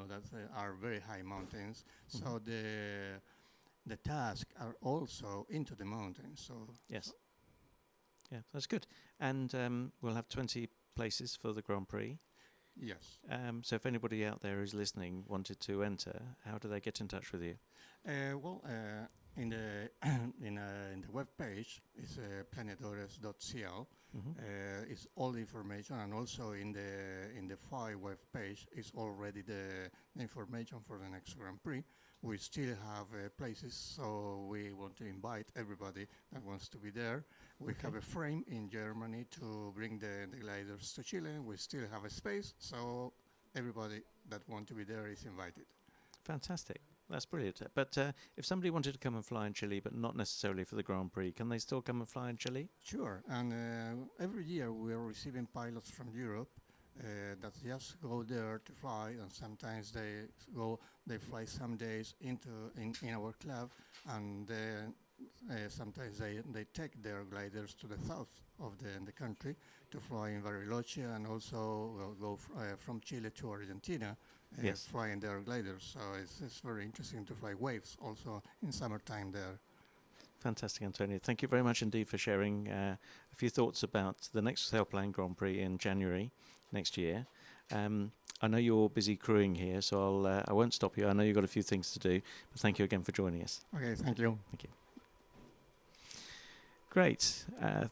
that are very high mountains. So the tasks are also into the mountains. So
yes, yeah, that's good. And we'll have 20 places for the Grand Prix.
Yes.
So if anybody out there who's listening wanted to enter, how do they get in touch with you?
in the in the web page is planetores.cl. It's all the information, and also in the FAI web page is already the information for the next Grand Prix. We still have places, so we want to invite everybody that wants to be there. We have a frame in Germany to bring the gliders to Chile. We still have a space, so everybody that wants to be there is invited.
Fantastic. That's brilliant. But if somebody wanted to come and fly in Chile, but not necessarily for the Grand Prix, can they still come and fly in Chile?
Sure. And every year we are receiving pilots from Europe that just go there to fly, and sometimes they fly some days in our club, and sometimes they take their gliders to the south of the country to fly in Bariloche, and also go from Chile to Argentina, flying their gliders. So it's very interesting to fly waves also in summertime there.
Fantastic, Antonio. Thank you very much indeed for sharing a few thoughts about the next Sailplane Grand Prix in January next year. I know you're busy crewing here, so I won't stop you. I know you've got a few things to do, but thank you again for joining us.
Okay, thank you.
Thank you. Great.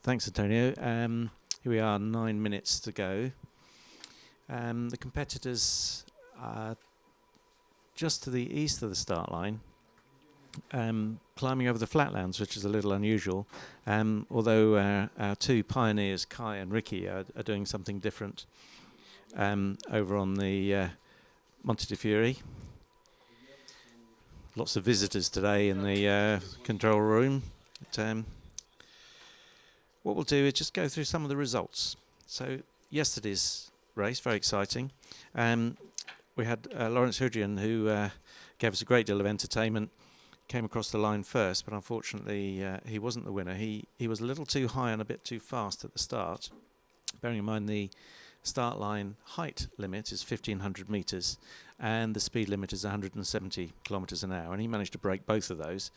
Thanks, Antonio. Here we are, 9 minutes to go. The competitors are just to the east of the start line, climbing over the flatlands, which is a little unusual, although our two pioneers, Kai and Ricky, are doing something different over on the Monte de Fiori. Lots of visitors today in the control room. But, what we'll do is just go through some of the results. So yesterday's race, very exciting. We had Lawrence Hudrian, who gave us a great deal of entertainment, came across the line first, but unfortunately he wasn't the winner. He was a little too high and a bit too fast at the start. Bearing in mind the start line height limit is 1,500 metres and the speed limit is 170 kilometres an hour, and he managed to break both of those.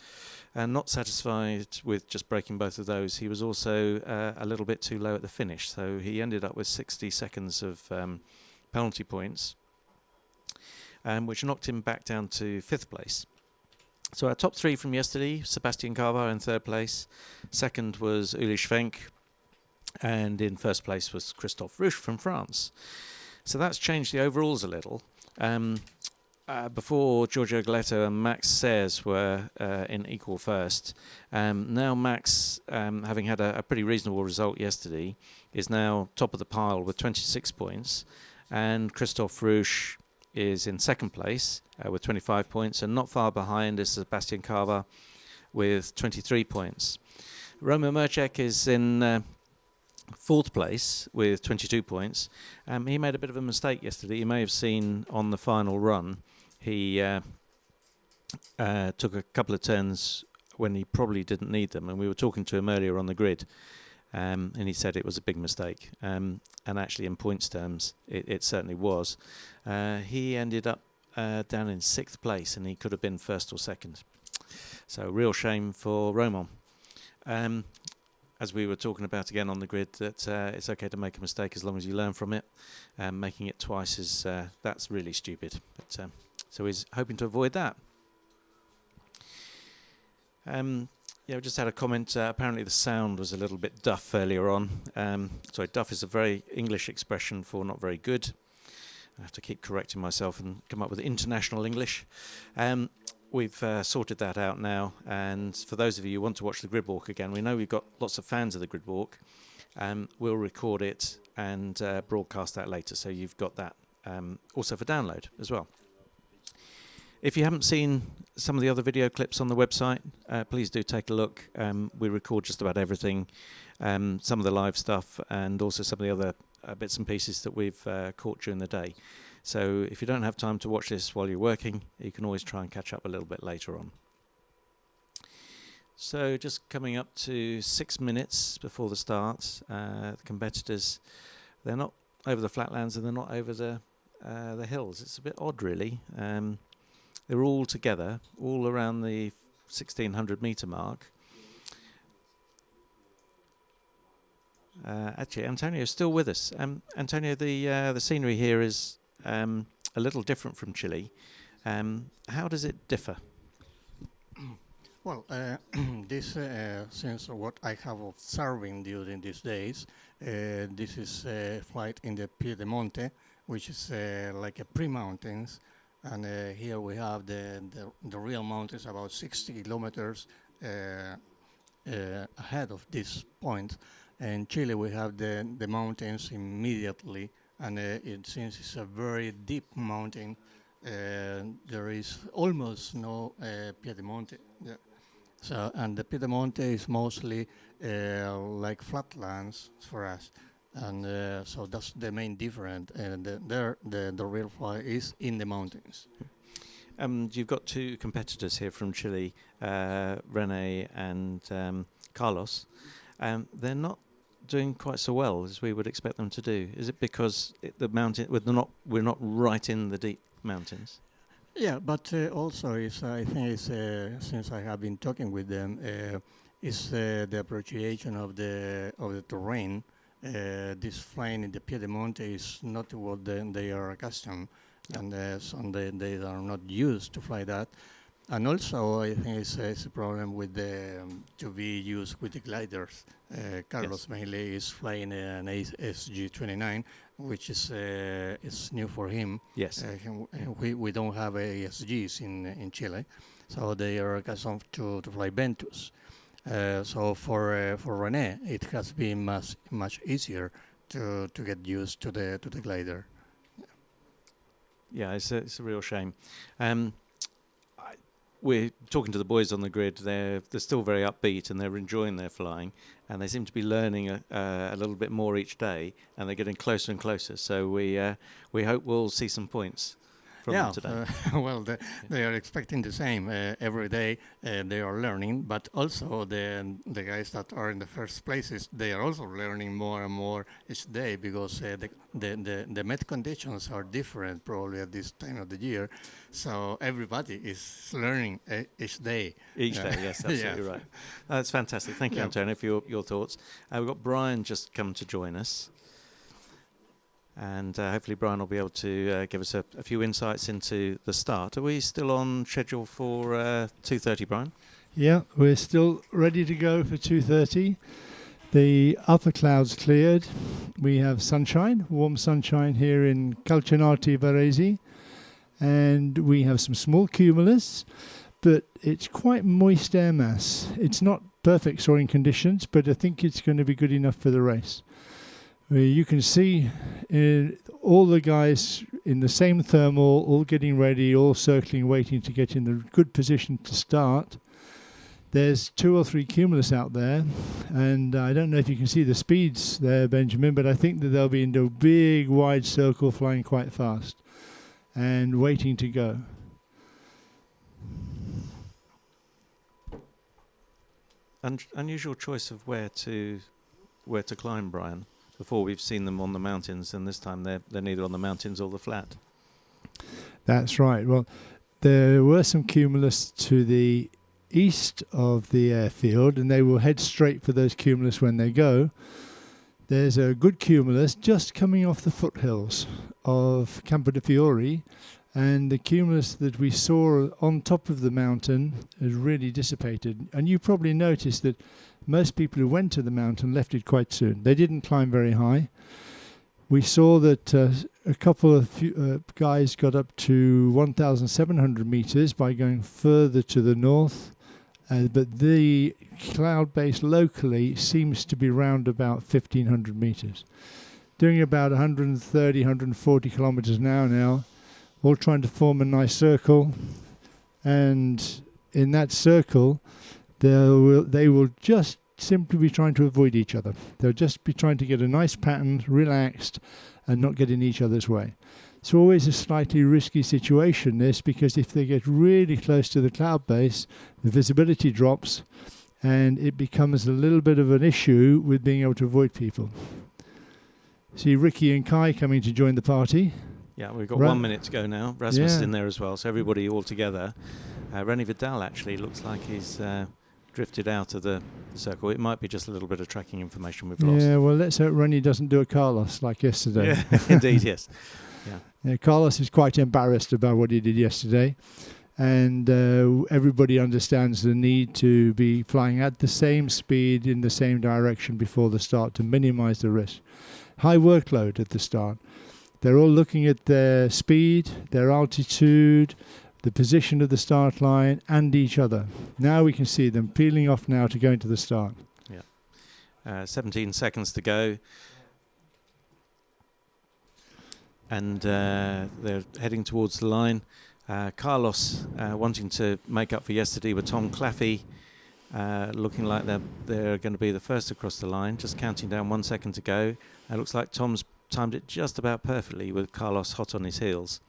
And not satisfied with just breaking both of those, he was also a little bit too low at the finish, so he ended up with 60 seconds of penalty points, which knocked him back down to 5th place. So our top three from yesterday: Sebastian Carvalho in 3rd place, 2nd was Uli Schwenk, and in 1st place was Christophe Rouche from France. So that's changed the overalls a little. Before Giorgio Galetto and Max Sayers were in equal first. Now Max, having had a pretty reasonable result yesterday, is now top of the pile with 26 points, and Christophe Rouche is in 2nd place with 25 points, and not far behind is Sebastian Carva with 23 points. Roman Mercek is in 4th place with 22 points. He made a bit of a mistake yesterday. You may have seen on the final run, he took a couple of turns when he probably didn't need them, and we were talking to him earlier on the grid, and he said it was a big mistake, and actually in points terms it certainly was. He ended up down in 6th place, and he could have been 1st or 2nd, so real shame for Roman. As we were talking about again on the grid, that it's okay to make a mistake as long as you learn from it. Making it twice is that's really stupid. But so he's hoping to avoid that. Yeah, we just had a comment. Apparently the sound was a little bit duff earlier on. Sorry, duff is a very English expression for not very good. I have to keep correcting myself and come up with international English. We've sorted that out now, and for those of you who want to watch the grid walk again, we know we've got lots of fans of the grid walk. We'll record it and broadcast that later, so you've got that also for download as well. If you haven't seen some of the other video clips on the website, please do take a look. We record just about everything, some of the live stuff, and also some of the other bits and pieces that we've caught during the day. So if you don't have time to watch this while you're working, you can always try and catch up a little bit later on. So just coming up to 6 minutes before the start, the competitors, they're not over the flatlands and they're not over the hills. It's a bit odd, really. They're all together, all around the 1,600 metre mark. Actually, Antonio's still with us. Antonio, the scenery here is a little different from Chile. How does it differ?
Well, this, since what I have observing during these days, this is a flight in the Piedemonte, which is like a pre-mountains, and here we have the real mountains about 60 kilometers ahead of this point. In Chile, we have the mountains immediately, and since it's a very deep mountain, there is almost no Piedemonte. Yeah. So, and the Piedemonte is mostly like flatlands for us, and so that's the main difference. And the real fire is in the mountains.
You've got two competitors here from Chile, Rene and Carlos. They're not doing quite so well as we would expect them to do. Is it because we're not right in the deep mountains?
Yeah, but also I think it's since I have been talking with them, is the appreciation of the terrain. This flying in the Piedemonte is not what they are accustomed, and so they are not used to fly that. And also, I think it's a problem with to be used with the gliders. Carlos mainly is flying an SG-29, which is new for him.
Yes.
We don't have ASGs in Chile, so they are accustomed to fly Ventus. So for René, it has been much easier to get used to the glider.
Yeah, it's a real shame. We're talking to the boys on the grid. They're still very upbeat and they're enjoying their flying, and they seem to be learning a little bit more each day, and they're getting closer and closer. So we hope we'll see some points from them today.
Well, they are expecting the same every day. They are learning, but also the guys that are in the first places, they are also learning more and more each day, because the met conditions are different probably at this time of the year. So everybody is learning each day.
Each day, yes, absolutely right. That's fantastic. Thank you, Antonio, for your thoughts. We've got Brian just come to join us. And hopefully Brian will be able to give us a few insights into the start. Are we still on schedule for 2:30, Brian?
Yeah, we're still ready to go for 2:30. The upper clouds cleared. We have sunshine, warm sunshine here in Calcinati Varese. And we have some small cumulus, but it's quite moist air mass. It's not perfect soaring conditions, but I think it's going to be good enough for the race. You can see all the guys in the same thermal, all getting ready, all circling, waiting to get in the good position to start. There's 2 or 3 cumulus out there, and I don't know if you can see the speeds there, Benjamin, but I think that they'll be in a big, wide circle, flying quite fast and waiting to go.
Unusual choice of where to climb, Brian. Before we've seen them on the mountains, and this time they're neither on the mountains or the flat.
That's right. Well, there were some cumulus to the east of the airfield, and they will head straight for those cumulus when they go. There's a good cumulus just coming off the foothills of Campo de Fiori, and the cumulus that we saw on top of the mountain has really dissipated. And you probably noticed that most people who went to the mountain left it quite soon. They didn't climb very high. We saw that a couple of guys got up to 1,700 meters by going further to the north, but the cloud base locally seems to be round about 1,500 meters. Doing about 130, 140 kilometers an hour now, all trying to form a nice circle, and in that circle they will just simply be trying to avoid each other. They'll just be trying to get a nice pattern, relaxed, and not get in each other's way. It's always a slightly risky situation, this, because if they get really close to the cloud base, the visibility drops, and it becomes a little bit of an issue with being able to avoid people. See Ricky and Kai coming to join the party.
Yeah, we've got 1 minute to go now. Rasmus is in there as well, so everybody all together. René Vidal actually looks like he's drifted out of the circle. It might be just a little bit of tracking information we've lost.
Yeah, well, let's hope René doesn't do a Carlos like yesterday.
Yeah, indeed, yes.
Yeah, Carlos is quite embarrassed about what he did yesterday. and everybody understands the need to be flying at the same speed in the same direction before the start to minimize the risk. High workload at the start. They're all looking at their speed, their altitude, the position of the start line, and each other. Now we can see them peeling off now to go into the start.
Yeah. 17 seconds to go. And they're heading towards the line. Carlos wanting to make up for yesterday with Tom Claffey, looking like they're going to be the first across the line, just counting down 1 second to go. It looks like Tom's timed it just about perfectly with Carlos hot on his heels.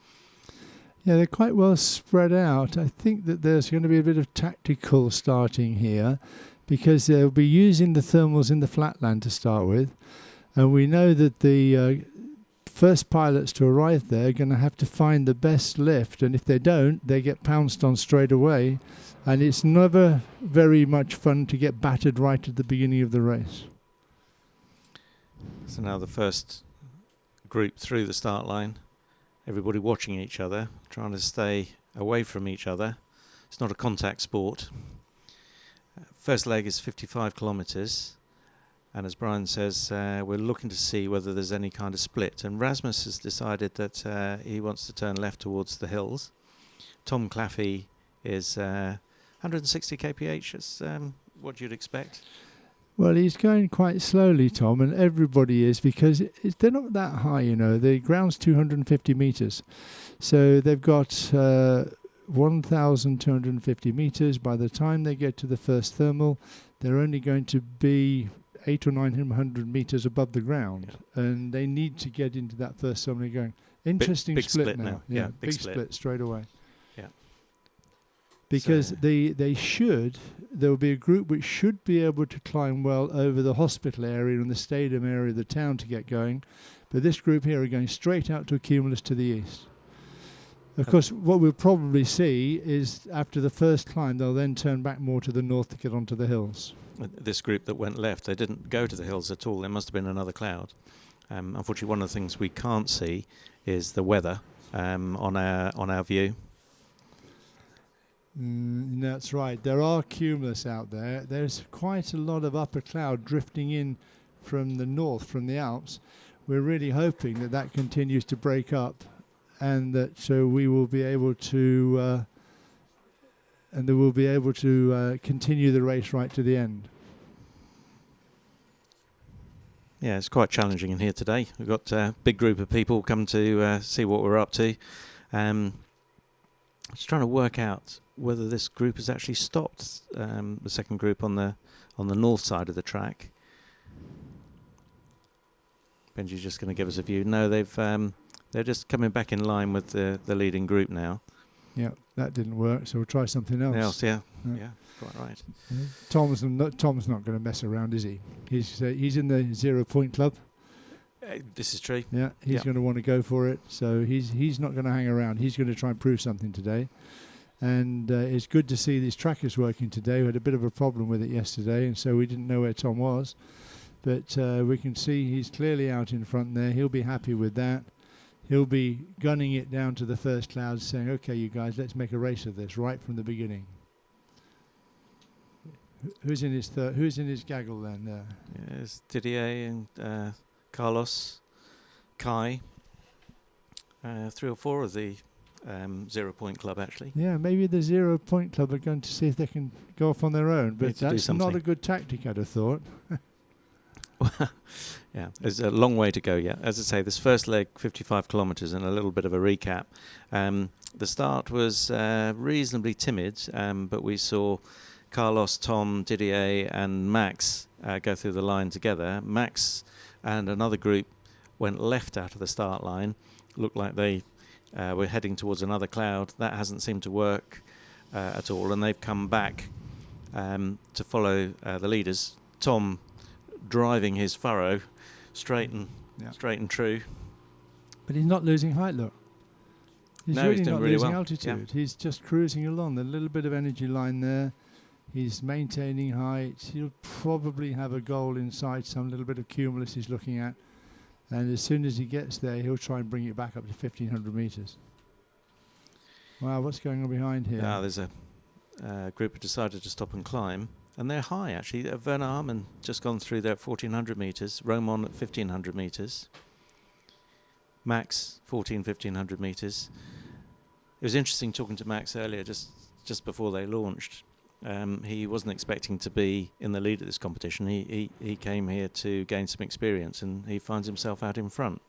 Yeah, they're quite well spread out. I think that there's going to be a bit of tactical starting here, because they'll be using the thermals in the flatland to start with, and we know that the first pilots to arrive there are going to have to find the best lift, and if they don't, they get pounced on straight away, and it's never very much fun to get battered right at the beginning of the race.
So now the first group through the start line, everybody watching each other, trying to stay away from each other. It's not a contact sport. First leg is 55 kilometres, and as Brian says, we're looking to see whether there's any kind of split, and Rasmus has decided that he wants to turn left towards the hills. Tom Claffey is 160 kph, is what you'd expect.
Well, he's going quite slowly, Tom, and everybody is, because they're not that high, you know. The ground's 250 metres. So they've got 1,250 metres. By the time they get to the first thermal, they're only going to be 800 or 900 metres above the ground. Yeah. And they need to get into that first thermal going. Interesting
big
split now.
Yeah,
big split straight away.
Yeah.
Because there will be a group which should be able to climb well over the hospital area and the stadium area of the town to get going, but this group here are going straight out to Cumulus to the east. Of course, what we'll probably see is after the first climb, they'll then turn back more to the north to get onto the hills.
This group that went left, they didn't go to the hills at all. There must have been another cloud. Unfortunately, one of the things we can't see is the weather on our view.
That's right. There are cumulus out there. There's quite a lot of upper cloud drifting in from the north, from the Alps. We're really hoping that that continues to break up, and that so we will be able to continue the race right to the end.
Yeah, it's quite challenging in here today. We've got a big group of people come to see what we're up to. Just trying to work out whether this group has actually stopped the second group on the north side of the track. Benji's just going to give us a view. No, they're just coming back in line with the leading group now.
Yeah, that didn't work, so we'll try something else.
Yeah, quite right.
Tom's not going to mess around, is he? He's in the 0 Point Club.
This is true.
Yeah, he's going to want to go for it. So he's not going to hang around. He's going to try and prove something today. And it's good to see this track is working today. We had a bit of a problem with it yesterday, and so we didn't know where Tom was. But we can see he's clearly out in front there. He'll be happy with that. He'll be gunning it down to the first clouds, saying, "Okay, you guys, let's make a race of this right from the beginning." Who's in his gaggle then?
Yeah, it's Didier and Carlos, Kai, 3 or 4 of the 0 Point Club, actually.
Yeah, maybe the 0 Point Club are going to see if they can go off on their own, but that's not a good tactic, I'd have thought.
Yeah, there's a long way to go yet. As I say, this first leg, 55 kilometres, and a little bit of a recap. The start was reasonably timid, but we saw Carlos, Tom, Didier and Max go through the line together. Max and another group went left out of the start line. Looked like they were heading towards another cloud. That hasn't seemed to work at all, and they've come back to follow the leaders. Tom driving his furrow straight and true.
But he's not losing height, look. He's really not losing altitude.
Yeah.
He's just cruising along. A little bit of energy line there. He's maintaining height. He'll probably have a goal in sight, some little bit of cumulus he's looking at. And as soon as he gets there, he'll try and bring it back up to 1,500 metres. Wow, what's going on behind here?
There's a group who decided to stop and climb, and they're high actually. Werner Hartmann just gone through there at 1400 metres, Roman at 1500 metres, Max 1500 metres. It was interesting talking to Max earlier, just before they launched. He wasn't expecting to be in the lead at this competition. He came here to gain some experience, and he finds himself out in front.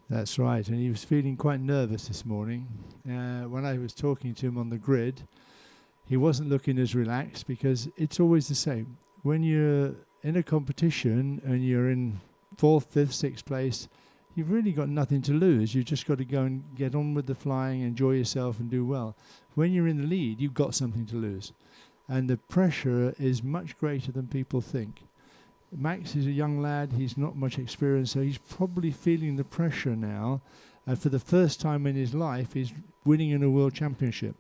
That's right, and he was feeling quite nervous this morning. When I was talking to him on the grid, he wasn't looking as relaxed, because it's always the same. When you're in a competition and you're in 4th, 5th, 6th place, you've really got nothing to lose. You've just got to go and get on with the flying, enjoy yourself and do well. When you're in the lead, you've got something to lose. And the pressure is much greater than people think. Max is a young lad, he's not much experience, so he's probably feeling the pressure now. And for the first time in his life, he's winning in a world championship.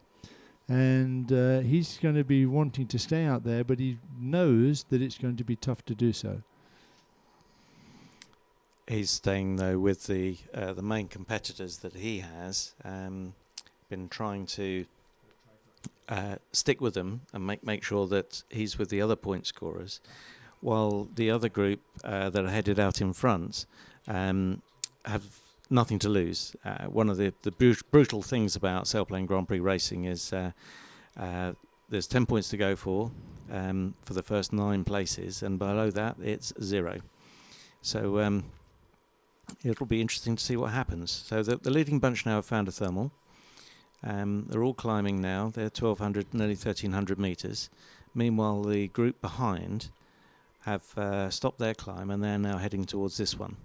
And he's going to be wanting to stay out there, but he knows that it's going to be tough to do so.
He's staying though with the main competitors that he has. Been trying to stick with them and make sure that he's with the other point scorers, while the other group that are headed out in front have nothing to lose. One of the brutal things about Sailplane Grand Prix racing is there's 10 points to go for the first 9 places, and below that it's 0. So it'll be interesting to see what happens. So the leading bunch now have found a thermal. They're all climbing now. They're 1,200, nearly 1,300 metres. Meanwhile, the group behind have stopped their climb, and they're now heading towards this one.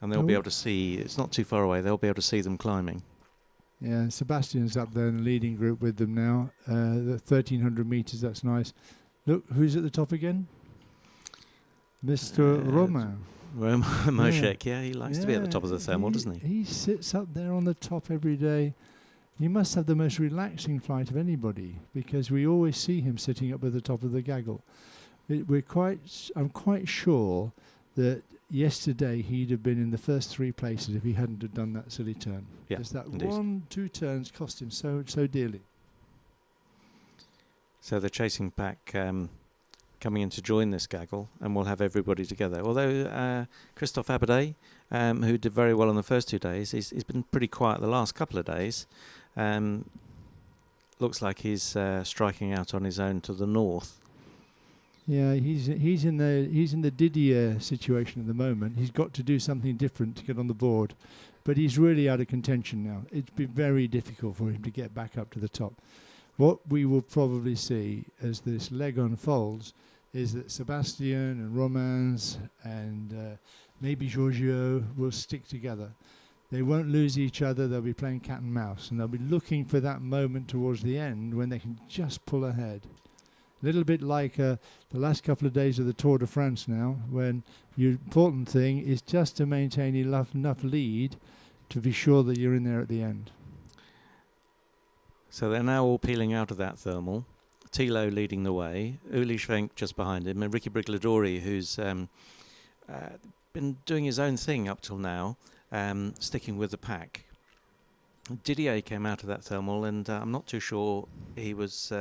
And they'll be able to see, it's not too far away, they'll be able to see them climbing.
Yeah, Sebastian's up there in the leading group with them now. The 1,300 metres, that's nice. Look, who's at the top again? Mr. Romain.
Moshek, yeah, he likes to be at the top of the thermal, doesn't he?
He sits up there on the top every day. He must have the most relaxing flight of anybody, because we always see him sitting up at the top of the gaggle. I'm quite sure that yesterday he'd have been in the first 3 places if he hadn't have done that silly turn.
Yeah,
because that
indeed.
1-2 turns cost him so dearly.
So the chasing pack coming in to join this gaggle, and we'll have everybody together. Although Christophe Abadet, who did very well on the first 2 days, he's been pretty quiet the last couple of days. Looks like he's striking out on his own to the north.
Yeah, he's in the Didier situation at the moment. He's got to do something different to get on the board, but he's really out of contention now. It's been very difficult for him to get back up to the top. What we will probably see as this leg unfolds is that Sebastian and Romans and maybe Giorgio will stick together. They won't lose each other. They'll be playing cat and mouse, and they'll be looking for that moment towards the end when they can just pull ahead. A little bit like the last couple of days of the Tour de France now, when the important thing is just to maintain enough lead to be sure that you're in there at the end.
So they're now all peeling out of that thermal. Thilo leading the way, Uli Schwenk just behind him, and Ricky Brigliadori, who's been doing his own thing up till now, sticking with the pack. Didier came out of that thermal, and I'm not too sure he was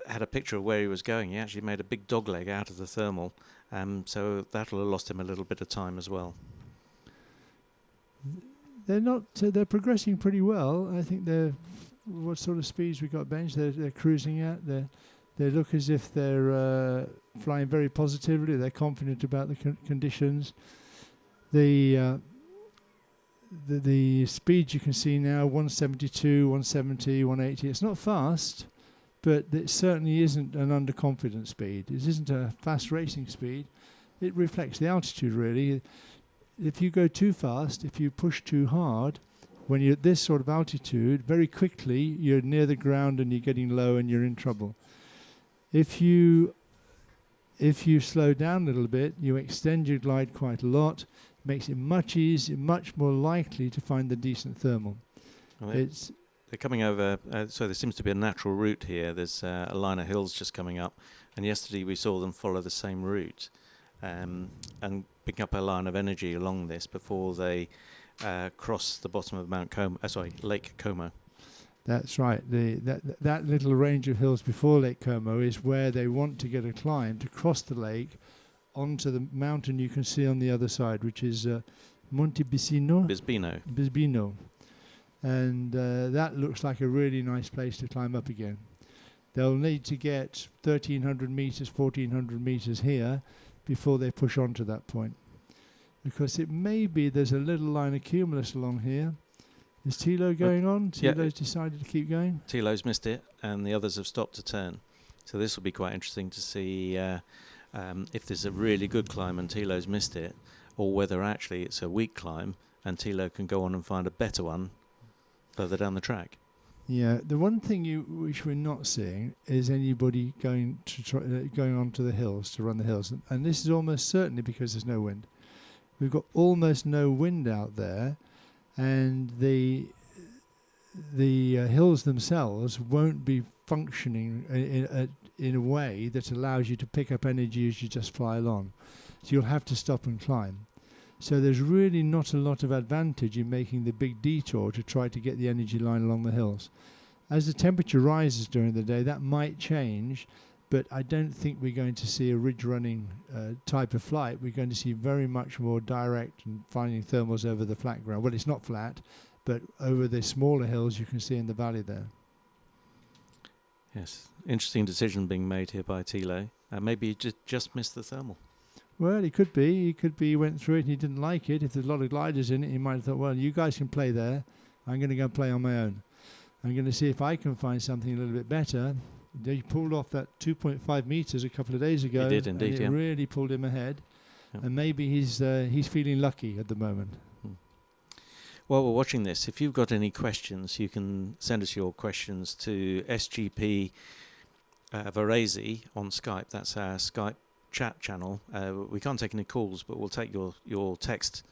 had a picture of where he was going. He actually made a big dogleg out of the thermal, so that'll have lost him a little bit of time as well.
They're progressing pretty well. I think what sort of speeds we got bench they're cruising at. They look as if they're flying very positively. They're confident about the conditions. The speed you can see now, 172, 170, 180. It's not fast, but it certainly isn't an underconfident speed. It isn't a fast racing speed. It reflects the altitude, really. If you go too fast, if you push too hard, when you're at this sort of altitude, very quickly you're near the ground and you're getting low and you're in trouble. If you slow down a little bit, you extend your glide quite a lot, makes it much easier, much more likely to find the decent thermal.
Well, they're coming over, so there seems to be a natural route here. There's a line of hills just coming up, and yesterday we saw them follow the same route and pick up a line of energy along this before they across the bottom of Mount Como, Lake Como.
That's right. That little range of hills before Lake Como is where they want to get a climb to cross the lake onto the mountain you can see on the other side, which is Monte Bisbino. And that looks like a really nice place to climb up again. They'll need to get 1,300 meters, 1,400 meters here before they push on to that point. Because it may be there's a little line of cumulus along here. Is Thilo going on? Thilo's decided to keep going?
Thilo's missed it, and the others have stopped to turn. So this will be quite interesting to see if there's a really good climb and Thilo's missed it, or whether actually it's a weak climb and Thilo can go on and find a better one further down the track.
Yeah, the one thing which we're not seeing is anybody going onto the hills to run the hills, and this is almost certainly because there's no wind. We've got almost no wind out there, and the hills themselves won't be functioning in a way that allows you to pick up energy as you just fly along. So you'll have to stop and climb. So there's really not a lot of advantage in making the big detour to try to get the energy line along the hills. As the temperature rises during the day, that might change, but I don't think we're going to see a ridge running type of flight. We're going to see very much more direct and finding thermals over the flat ground. Well, it's not flat, but over the smaller hills you can see in the valley there.
Yes, interesting decision being made here by Thilo. Maybe he just missed the thermal.
Well, he could be. He went through it and he didn't like it. If there's a lot of gliders in it, he might have thought, well, you guys can play there. I'm going to go play on my own. I'm going to see if I can find something a little bit better. He pulled off that 2.5 meters a couple of days ago.
He did indeed,
and it really pulled him ahead. Yep. And maybe he's feeling lucky at the moment.
While we're watching this, if you've got any questions, you can send us your questions to SGP Varese on Skype. That's our Skype chat channel. We can't take any calls, but we'll take your text,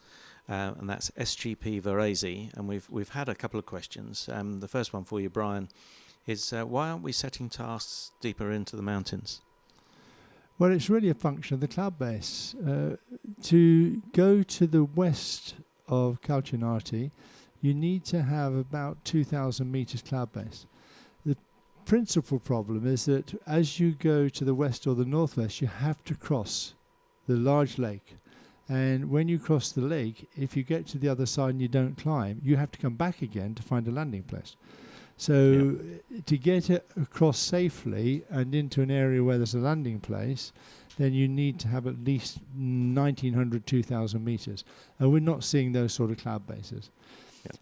and that's SGP Varese. And we've had a couple of questions. The first one for you, Brian, is why aren't we setting tasks deeper into the mountains?
Well, it's really a function of the cloud base. To go to the west of Calcinati, you need to have about 2,000 meters cloud base. The principal problem is that as you go to the west or the northwest, you have to cross the large lake. And when you cross the lake, if you get to the other side and you don't climb, you have to come back again to find a landing place. So to get it across safely and into an area where there's a landing place, then you need to have at least 1,900, 2,000 meters. And we're not seeing those sort of cloud bases.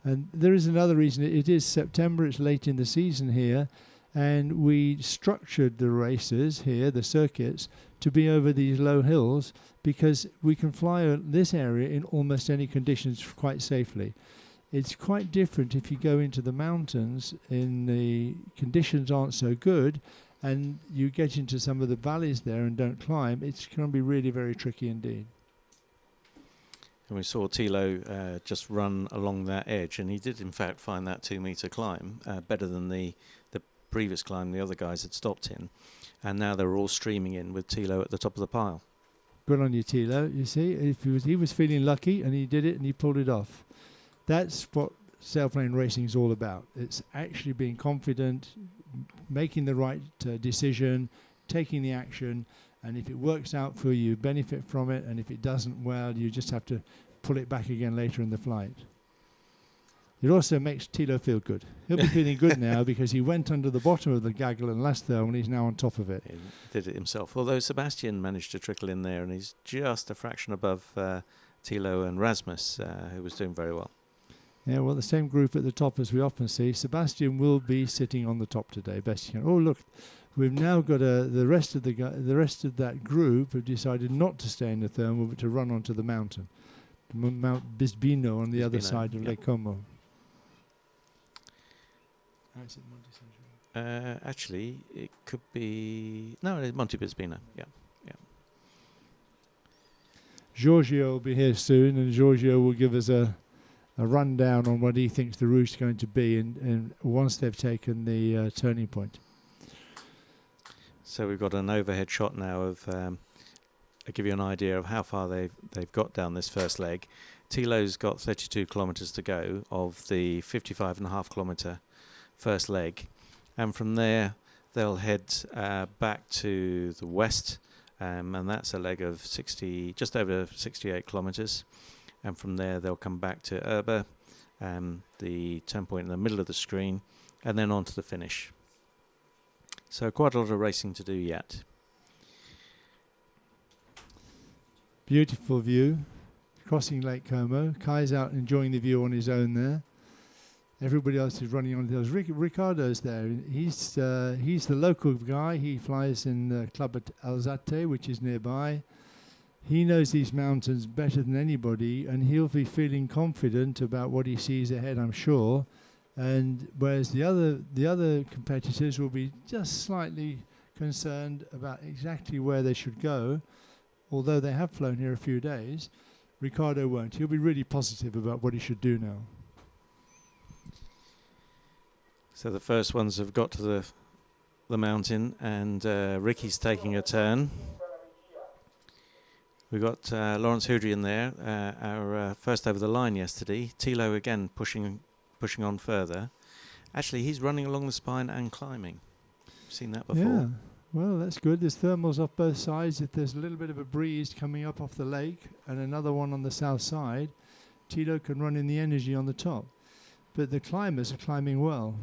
And there is another reason. It is September, it's late in the season here, and we structured the races here, the circuits, to be over these low hills because we can fly this area in almost any conditions quite safely. It's quite different if you go into the mountains and the conditions aren't so good and you get into some of the valleys there and don't climb. It's going to be really very tricky indeed.
And we saw Thilo just run along that edge, and he did in fact find that 2 meter climb better than the previous climb the other guys had stopped in, and now they're all streaming in with Thilo at the top of the pile.
Good on you, Thilo. You see, if he was feeling lucky and he did it and he pulled it off. That's what sailplane racing is all about. It's actually being confident, making the right decision, taking the action, and if it works out for you, benefit from it, and if it doesn't, well, you just have to pull it back again later in the flight. It also makes Thilo feel good. He'll be feeling good now because he went under the bottom of the gaggle and last thermal and he's now on top of it.
He did it himself, although Sebastian managed to trickle in there, and he's just a fraction above Thilo and Rasmus, who was doing very well.
Yeah, well, the same group at the top as we often see. Sebastian will be sitting on the top today, best you can. Oh, look, we've now got the rest of that group have decided not to stay in the thermal, but to run onto the mountain, Mount Bisbino on the other side of Lake Como.
Actually, it could be Monte Bisbino. Yeah.
Giorgio will be here soon, and Giorgio will give us a rundown on what he thinks the route's going to be, and once they've taken the turning point.
So we've got an overhead shot now of. I'll give you an idea of how far they've got down this first leg. Thilo's got 32 kilometres to go of the 55.5 kilometre first leg, and from there they'll head back to the west, and that's a leg of just over 68 kilometres, and from there they'll come back to Erba, the turn point in the middle of the screen, and then on to the finish. So quite a lot of racing to do yet.
Beautiful view, crossing Lake Como. Kai's out enjoying the view on his own there. Everybody else is running on the hills. Ricardo's there. He's the local guy. He flies in the club at Alzate, which is nearby. He knows these mountains better than anybody, and he'll be feeling confident about what he sees ahead, I'm sure. And whereas the other competitors will be just slightly concerned about exactly where they should go, although they have flown here a few days, Ricardo won't. He'll be really positive about what he should do now.
So the first ones have got to the mountain, and Ricky's taking a turn. We've got Lawrence Houdry there, our first over the line yesterday. Thilo again pushing on further. Actually, he's running along the spine and climbing. I've seen that before.
Yeah, well, that's good. There's thermals off both sides. If there's a little bit of a breeze coming up off the lake and another one on the south side, Thilo can run in the energy on the top. But the climbers are climbing well.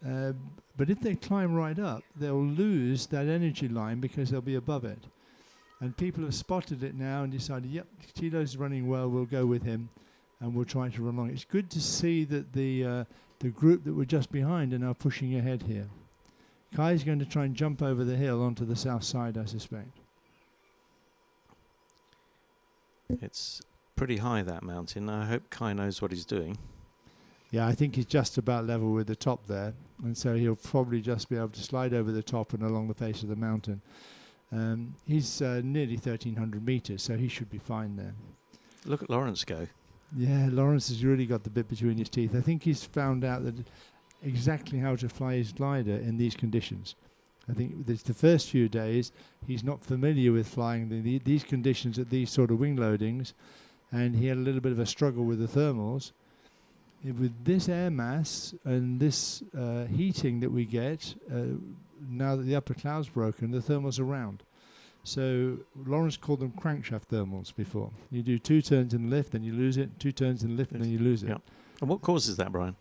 But if they climb right up, they'll lose that energy line because they'll be above it. And people have spotted it now and decided, yep, Thilo's running well, we'll go with him, and we'll try to run along. It's good to see that the group that were just behind are now pushing ahead here. Kai's going to try and jump over the hill onto the south side, I suspect.
It's pretty high, that mountain. I hope Kai knows what he's doing.
Yeah, I think he's just about level with the top there, and so he'll probably just be able to slide over the top and along the face of the mountain. He's nearly 1,300 meters, so he should be fine there.
Look at Lawrence go.
Yeah, Lawrence has really got the bit between his teeth. I think he's found out that exactly how to fly his glider in these conditions. I think the first few days he's not familiar with flying these conditions at these sort of wing loadings, and he had a little bit of a struggle with the thermals. With this air mass and this heating that we get, now that the upper cloud's broken, the thermals are round. So Lawrence called them crankshaft thermals before. You do 2 turns in the lift, then you lose it, 2 turns in the lift, and then you lose it.
Yeah. And what causes that, Brian?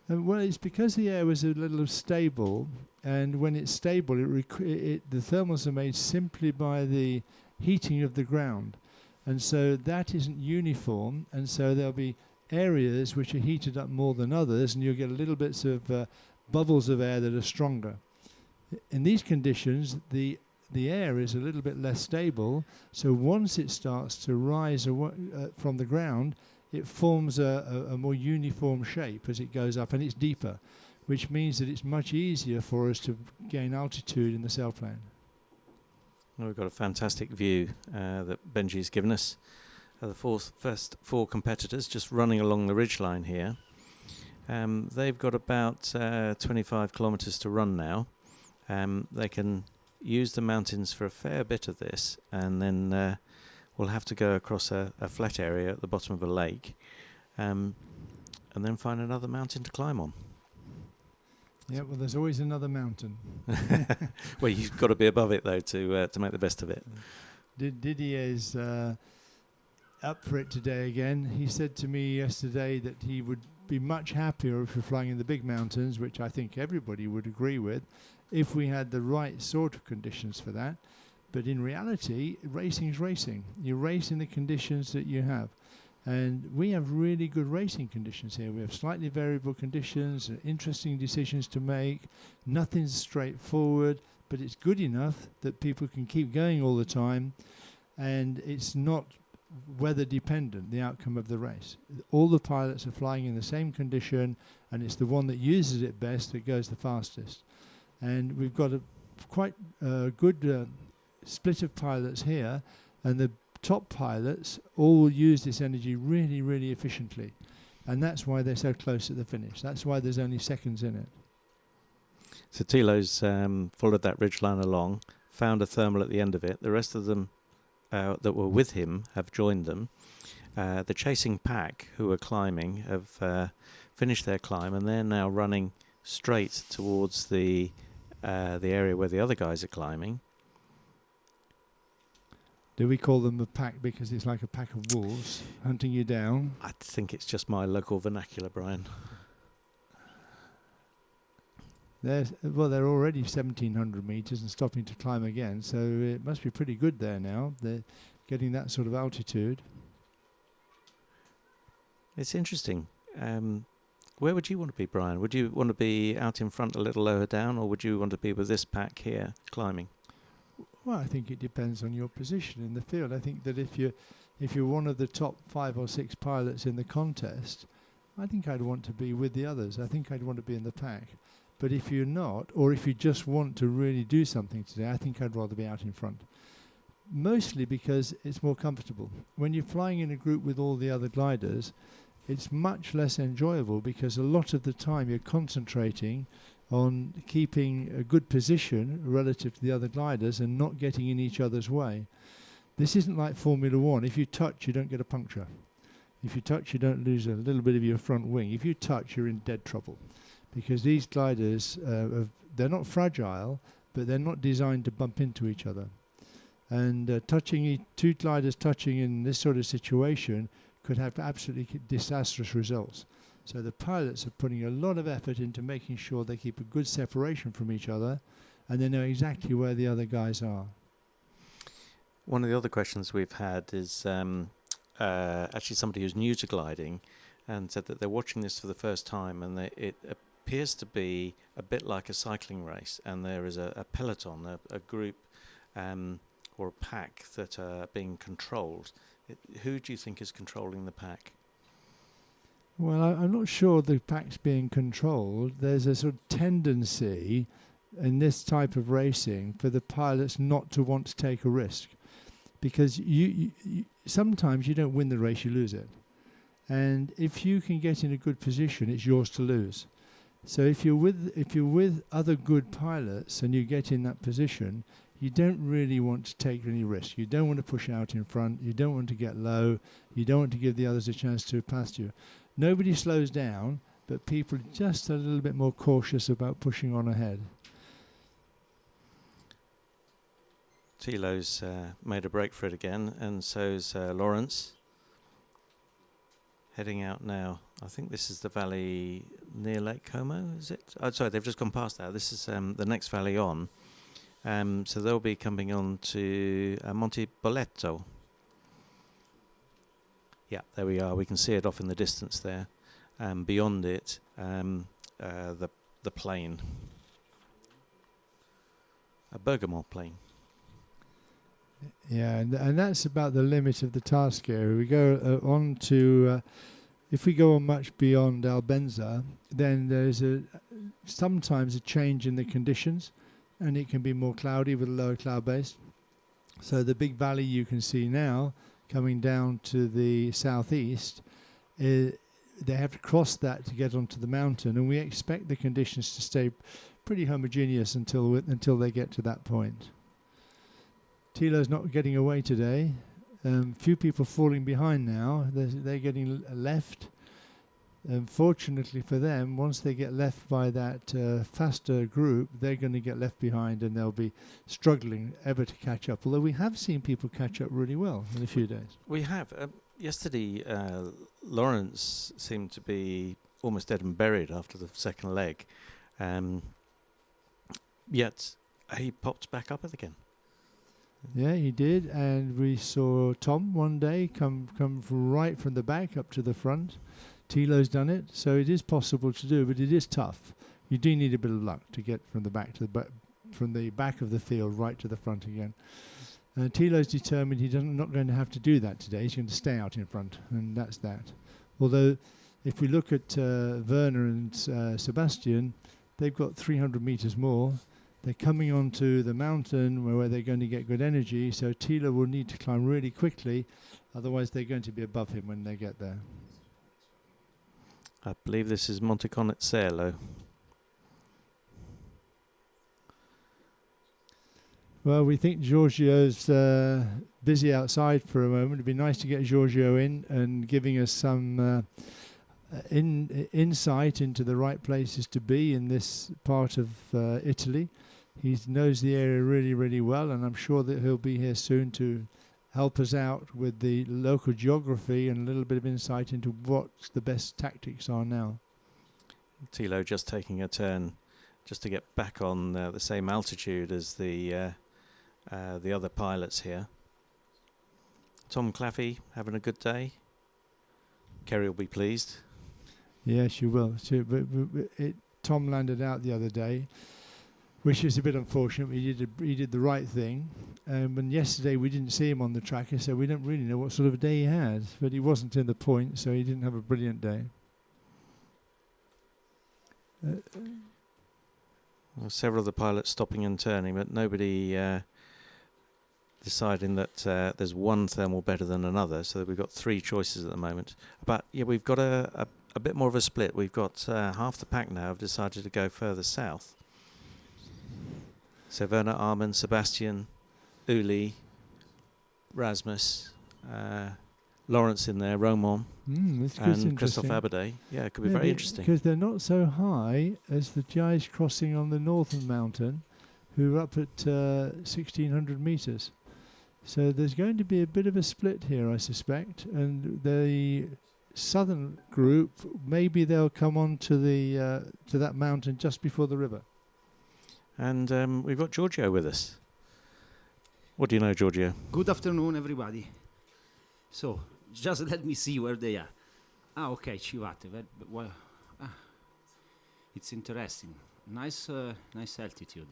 Well, it's because the air was a little stable, and when it's stable, the thermals are made simply by the heating of the ground. And so that isn't uniform, and so there'll be areas which are heated up more than others, and you'll get little bits of bubbles of air that are stronger. In these conditions, the air is a little bit less stable, so once it starts to rise from the ground, it forms a more uniform shape as it goes up, and it's deeper, which means that it's much easier for us to gain altitude in the sailplane.
Well, we've got a fantastic view that Benji's given us. The first 4 competitors just running along the ridgeline here. They've got about 25 kilometres to run now. They can use the mountains for a fair bit of this, and then we'll have to go across a flat area at the bottom of a lake, and then find another mountain to climb on.
Yeah, well, there's always another mountain.
Well, you've got to be above it, though, to make the best of it.
Didier's up for it today again. He said to me yesterday that he would be much happier if we're flying in the big mountains, which I think everybody would agree with, if we had the right sort of conditions for that. But in reality, racing is racing. You race in the conditions that you have. And we have really good racing conditions here. We have slightly variable conditions, interesting decisions to make. Nothing's straightforward, but it's good enough that people can keep going all the time. And it's not weather dependent, the outcome of the race. All the pilots are flying in the same condition, and it's the one that uses it best that goes the fastest. And we've got a quite good split of pilots here, and the top pilots all use this energy really, really efficiently. And that's why they're so close at the finish. That's why there's only seconds in it.
So Thilo's followed that ridgeline along, found a thermal at the end of it. The rest of them that were with him have joined them. the chasing pack who are climbing have finished their climb, and they're now running straight towards the area where the other guys are climbing.
Do we call them a pack because it's like a pack of wolves hunting you down?
I think it's just my local vernacular, Brian.
They're already 1,700 meters and stopping to climb again, so it must be pretty good there now. They're getting that sort of altitude.
It's interesting. Where would you want to be, Brian? Would you want to be out in front a little lower down, or would you want to be with this pack here climbing?
Well, I think it depends on your position in the field. I think that if you're one of the top 5 or 6 pilots in the contest, I think I'd want to be with the others. I think I'd want to be in the pack. But if you're not, or if you just want to really do something today, I think I'd rather be out in front. Mostly because it's more comfortable. When you're flying in a group with all the other gliders, it's much less enjoyable because a lot of the time you're concentrating on keeping a good position relative to the other gliders and not getting in each other's way. This isn't like Formula 1. If you touch, you don't get a puncture. If you touch, you don't lose a little bit of your front wing. If you touch, you're in dead trouble. Because these gliders, they're not fragile, but they're not designed to bump into each other. And two gliders touching in this sort of situation could have absolutely disastrous results. So the pilots are putting a lot of effort into making sure they keep a good separation from each other, and they know exactly where the other guys are.
One of the other questions we've had is actually somebody who's new to gliding, and said that they're watching this for the first time, and it appears to be a bit like a cycling race, and there is a peloton, a group or a pack that are being controlled. Who do you think is controlling the pack?
Well, I'm not sure the pack's being controlled. There's a sort of tendency in this type of racing for the pilots not to want to take a risk, because you sometimes you don't win the race, you lose it. And if you can get in a good position, it's yours to lose. So if you're with other good pilots and you get in that position, you don't really want to take any risk. You don't want to push out in front. You don't want to get low. You don't want to give the others a chance to pass you. Nobody slows down, but people are just a little bit more cautious about pushing on ahead.
Thilo's made a break for it again, and so's Lawrence. Heading out now. I think this is the valley near Lake Como, is it? Oh, sorry, they've just gone past that. This is the next valley on. So they'll be coming on to Monte Boleto. Yeah, there we are. We can see it off in the distance there. Beyond it, the plain. A Bergamo plain.
Yeah, and that's about the limit of the task area. We go on to, if we go on much beyond Albenza, then there's sometimes a change in the conditions, and it can be more cloudy with a lower cloud base. So the big valley you can see now, coming down to the southeast, they have to cross that to get onto the mountain, and we expect the conditions to stay pretty homogeneous until they get to that point. Thilo's not getting away today. Few people falling behind now. They're getting left. Fortunately for them, once they get left by that faster group, they're going to get left behind, and they'll be struggling ever to catch up. Although we have seen people catch up really well in a few days.
We have. Yesterday, Lawrence seemed to be almost dead and buried after the second leg. Yet he popped back up again.
Yeah, he did, and we saw Tom one day come right from the back up to the front. Thilo's done it, so it is possible to do, but it is tough. You do need a bit of luck to get from the back to from the back of the field right to the front again. Thilo's determined he's not going to have to do that today. He's going to stay out in front, and that's that. Although, if we look at Werner and Sebastian, they've got 300 meters more. They're coming onto the mountain where they're going to get good energy, so Thilo will need to climb really quickly, otherwise they're going to be above him when they get there.
I believe this is Monte Connezzello.
Well, we think Giorgio's busy outside for a moment. It'd be nice to get Giorgio in and giving us some insight into the right places to be in this part of Italy. He knows the area really, really well, and I'm sure that he'll be here soon to help us out with the local geography and a little bit of insight into what the best tactics are now.
Thilo just taking a turn just to get back on the same altitude as the other pilots here. Tom Claffey having a good day. Kerry will be pleased.
Yes, you will. So, Tom landed out the other day, which is a bit unfortunate. He did the right thing. And yesterday we didn't see him on the tracker, so we don't really know what sort of a day he had. But he wasn't in the point, so he didn't have a brilliant day.
Well, several of the pilots stopping and turning, but nobody deciding that there's one thermal better than another. So we've got three choices at the moment. But yeah, we've got a bit more of a split. We've got half the pack now have decided to go further south. So Werner, Armin, Sebastian, Uli, Rasmus, Lawrence in there, Roman, and Christophe Aberday. Yeah, it could be very interesting.
Because they're not so high as the guys crossing on the northern mountain, who are up at 1,600 meters. So there's going to be a bit of a split here, I suspect. And the southern group, maybe they'll come on to the to that mountain just before the river.
And we've got Giorgio with us. What do you know, Giorgio?
Good afternoon, everybody. So, just let me see where they are. Okay, Civate. Well, it's interesting. Nice altitude.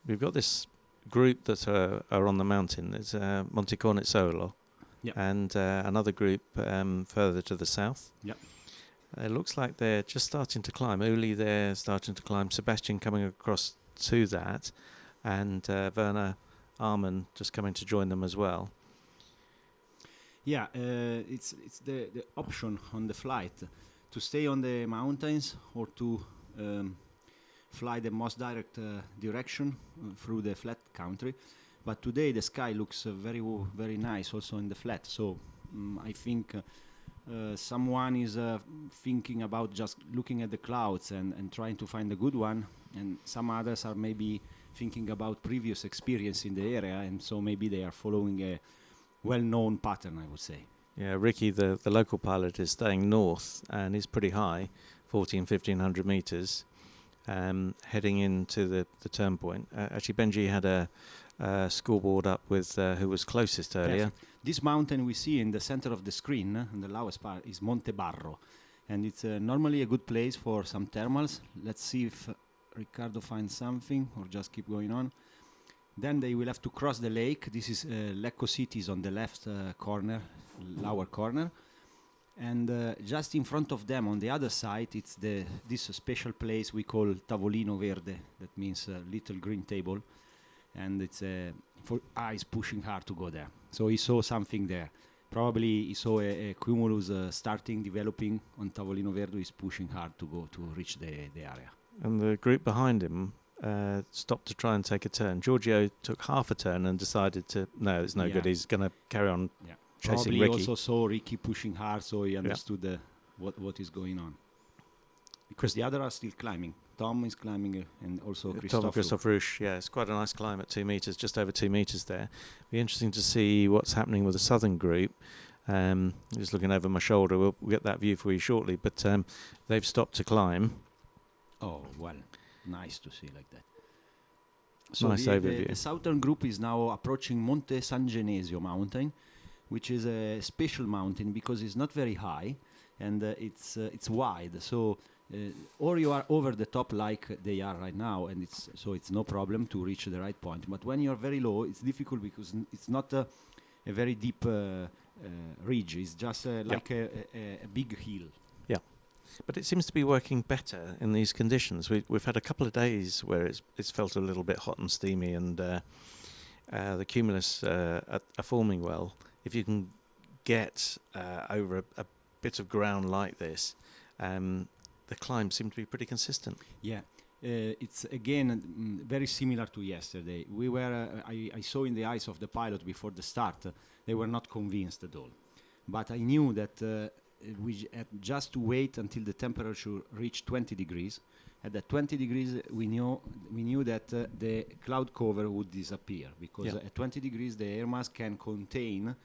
We've got this group that are on the mountain. It's Monte Cornizzolo.
Yep.
And another group further to the south.
Yep.
It looks like they're just starting to climb. Uli there starting to climb. Sebastian coming across to that. And Werner Armin just coming to join them as well.
Yeah, it's the option on the flight to stay on the mountains or to fly the most direct direction through the flat country. But today the sky looks very nice also in the flat. So I think someone is thinking about just looking at the clouds and trying to find a good one, and some others are maybe thinking about previous experience in the area, and so maybe they are following a well-known pattern, I would say.
Yeah, Ricky, the local pilot, is staying north, and he's pretty high, 1,500 meters, heading into the turn point. Actually, Benji had a scoreboard up with who was closest earlier.
Perfect. This mountain we see in the center of the screen, in the lowest part, is Monte Barro, and it's normally a good place for some thermals. Let's see if Riccardo finds something, or just keep going on. Then they will have to cross the lake. This is Lecco City is on the left corner, lower corner. And just in front of them, on the other side, it's this special place we call Tavolino Verde. That means little green table. And it's for eyes pushing hard to go there. So he saw something there. Probably he saw a cumulus developing on Tavolino Verde. He's pushing hard to go to reach the area.
And the group behind him stopped to try and take a turn. Giorgio took half a turn and decided no, it's no good. He's going to carry on chasing
Probably
Ricky.
Also saw Ricky pushing hard, so he understood what is going on. Because the others are still climbing. Tom is climbing, and also
Christophe Rouche. Yeah, it's quite a nice climb at 2 meters, just over 2 meters there. Be interesting to see what's happening with the southern group. Just looking over my shoulder, we'll get that view for you shortly. But they've stopped to climb.
Oh, well, nice to see like that. So
nice overview.
The southern group is now approaching Monte San Genesio mountain, which is a special mountain because it's not very high and it's wide. So or you are over the top like they are right now, and it's no problem to reach the right point. But when you are very low, it's difficult because it's not a very deep ridge. It's just like a big hill.
Yeah. But it seems to be working better in these conditions. We've had a couple of days where it's felt a little bit hot and steamy, and the cumulus are forming well. If you can get over a bit of ground like this, the climbs seem to be pretty consistent.
Yeah. it's again very similar to yesterday. We were, I saw in the eyes of the pilot before the start, they were not convinced at all. But I knew that we had just to wait until the temperature reached 20 degrees. At that 20 degrees, we knew that the cloud cover would disappear, because at 20 degrees the air mass can contain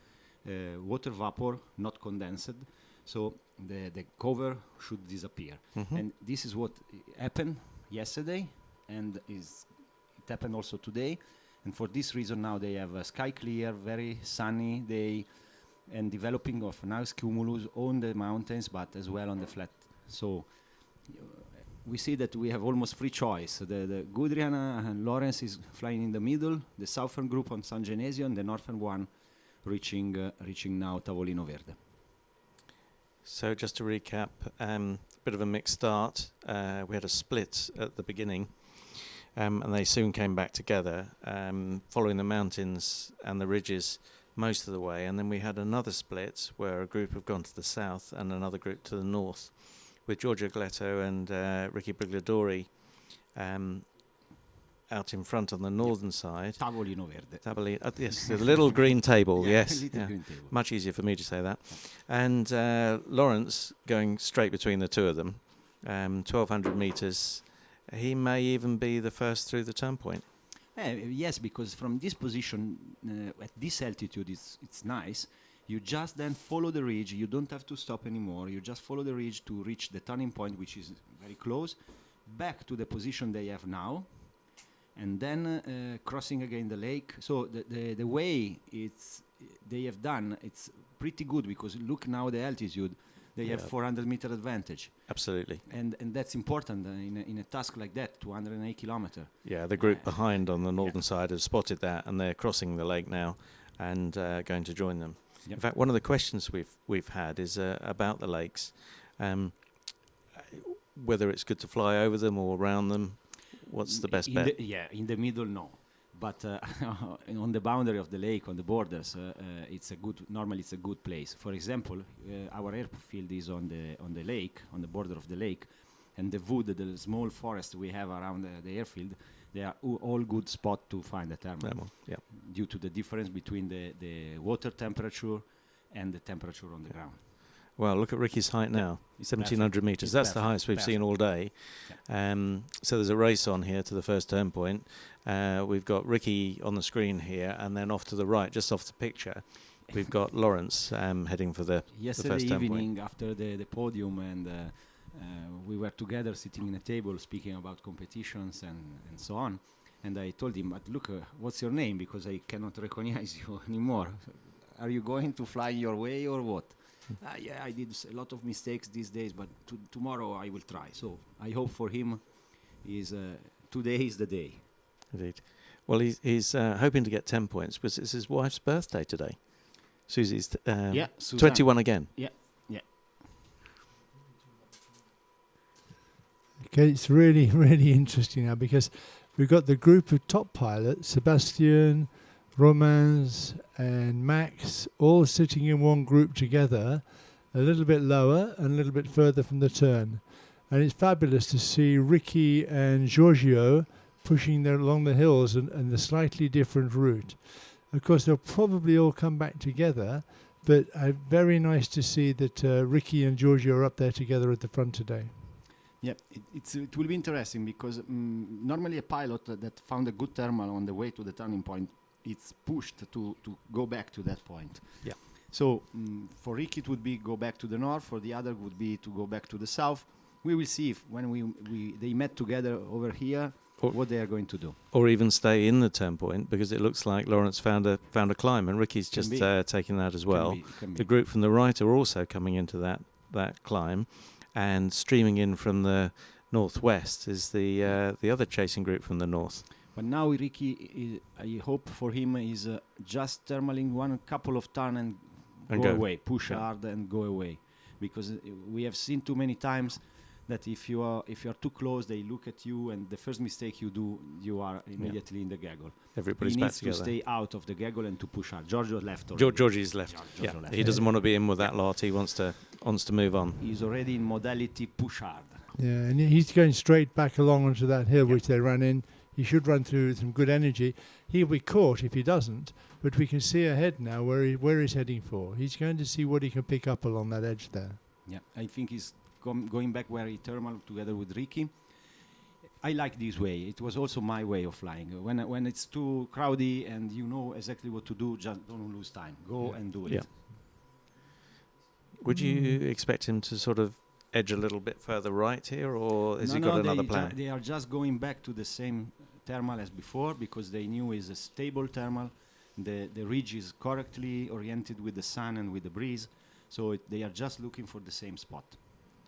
water vapor, not condensed. So the cover should disappear. And this is what happened yesterday, and it happened also today. And for this reason now they have a sky clear, very sunny day, and developing of nice cumulus on the mountains, but as well on the flat. So we see that we have almost free choice. The Gudrian and Lawrence is flying in the middle, the southern group on San Genesio, and the northern one reaching now Tavolino Verde.
So just to recap, a bit of a mixed start. We had a split at the beginning, and they soon came back together, following the mountains and the ridges most of the way. And then we had another split where a group have gone to the south and another group to the north, with Giorgio Gletto and Ricky Brigliadori out in front on the northern side.
Tavolino Verde.
Yes, the little green table, yes.
Green table.
Much easier for me to say that. And Lawrence going straight between the two of them, 1,200 metres. He may even be the first through the turn point.
Yes, because from this position, at this altitude, it's nice. You just then follow the ridge. You don't have to stop anymore. You just follow the ridge to reach the turning point, which is very close, back to the position they have now, and then crossing again the lake. So the way they have done, it's pretty good, because look now the altitude. They have 400-meter advantage.
Absolutely.
And that's important in a task like that, 208 kilometer.
Yeah, the group behind on the northern side have spotted that, and they're crossing the lake now and going to join them. Yep. In fact, one of the questions we've had is about the lakes, whether it's good to fly over them or around them. What's the best bet?
In the middle, no. But on the boundary of the lake, on the borders, normally it's a good place. For example, our airfield is on the lake, on the border of the lake, and the wood, the small forest we have around the airfield, they are all good spot to find a thermal. Due to the difference between the water temperature and the temperature on the ground.
Well, look at Ricky's height now, 1,700 metres. That's the highest we've seen all day. So there's a race on here to the first turn point. We've got Ricky on the screen here, and then off to the right, just off the picture, we've got Lawrence heading for the first turn point.
Yesterday evening, after the podium, and we were together sitting in a table speaking about competitions and so on. And I told him, but look, what's your name? Because I cannot recognize you anymore. Are you going to fly your way or what? Yeah, I did a lot of mistakes these days, but tomorrow I will try. So I hope for him today is the day.
Indeed. Well, he's hoping to get 10 points because it's his wife's birthday today. Susie's 21 again.
Yeah.
Okay, it's really, really interesting now, because we've got the group of top pilots, Sebastian, Romans and Max, all sitting in one group together, a little bit lower and a little bit further from the turn. And it's fabulous to see Ricky and Giorgio pushing along the hills and the slightly different route. Of course, they'll probably all come back together, but very nice to see that Ricky and Giorgio are up there together at the front today.
Yeah, it will be interesting, because normally a pilot that found a good thermal on the way to the turning point, it's pushed to go back to that point.
Yeah.
So for Ricky it would be go back to the north, for the other would be to go back to the south. We will see if when they met together over here, what they are going to do.
Or even stay in the turn point, because it looks like Lawrence found a climb, and Ricky's just taking that as well. The group from the right are also coming into that climb, and streaming in from the northwest is the other chasing group from the north.
But now Ricky, I hope for him, is just thermaling one couple of turns and go away, push hard and go away, because we have seen too many times that if you are too close, they look at you, and the first mistake you do, you are immediately in the gaggle.
Everybody's
he
back
needs
together.
to stay out of the gaggle and to push hard. Giorgio left already.
Giorgio's left.
Giorgio left.
He doesn't want to be in with that lot. He wants to move on.
He's already in modality push hard.
Yeah, and he's going straight back along onto that hill which they ran in. He should run through with some good energy. He'll be caught if he doesn't, but we can see ahead now where he's heading for. He's going to see what he can pick up along that edge there.
Yeah, I think he's going back very thermal together with Ricky. I like this way. It was also my way of flying. When it's too crowded and you know exactly what to do, just don't lose time. Go and do it.
Yeah. Would you expect him to sort of edge a little bit further right here, or has he got another plan?
They are just going back to the same thermal as before because they knew it's a stable thermal. The ridge is correctly oriented with the sun and with the breeze, so they are just looking for the same spot.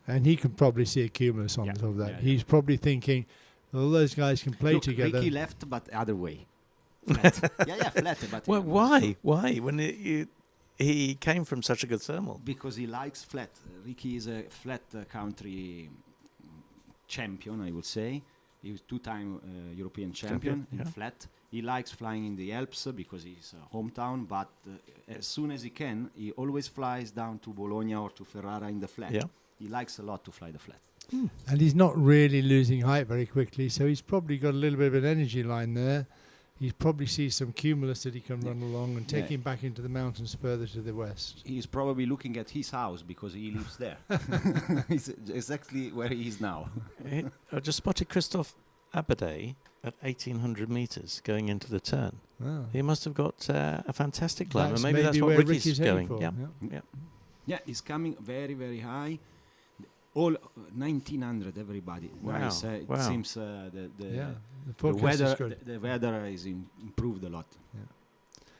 And he can probably see a cumulus on top of that. He's probably thinking, all those guys can play together.
Ricky left, but other way. Flat. Flat. But
well, why? Why? When he came from such a good thermal?
Because he likes flat. Ricky is a flat country champion, I would say. He was two-time European champion in flat. He likes flying in the Alps because he's hometown, but as soon as he can, he always flies down to Bologna or to Ferrara in the flat.
Yeah.
He likes a lot to fly the flat.
And he's not really losing height very quickly, so he's probably got a little bit of an energy line there. He probably sees some cumulus that he can run along and take him back into the mountains further to the west.
He's probably looking at his house because he lives there. He's exactly where he is now.
I just spotted Christophe Abadé at 1,800 meters going into the turn.
Wow.
He must have got a fantastic climb, and
maybe
that's what
where
Ricky's going.
Yeah, he's coming very, very high. All 1900, everybody.
Wow.
Nice. It seems the weather is improved a lot.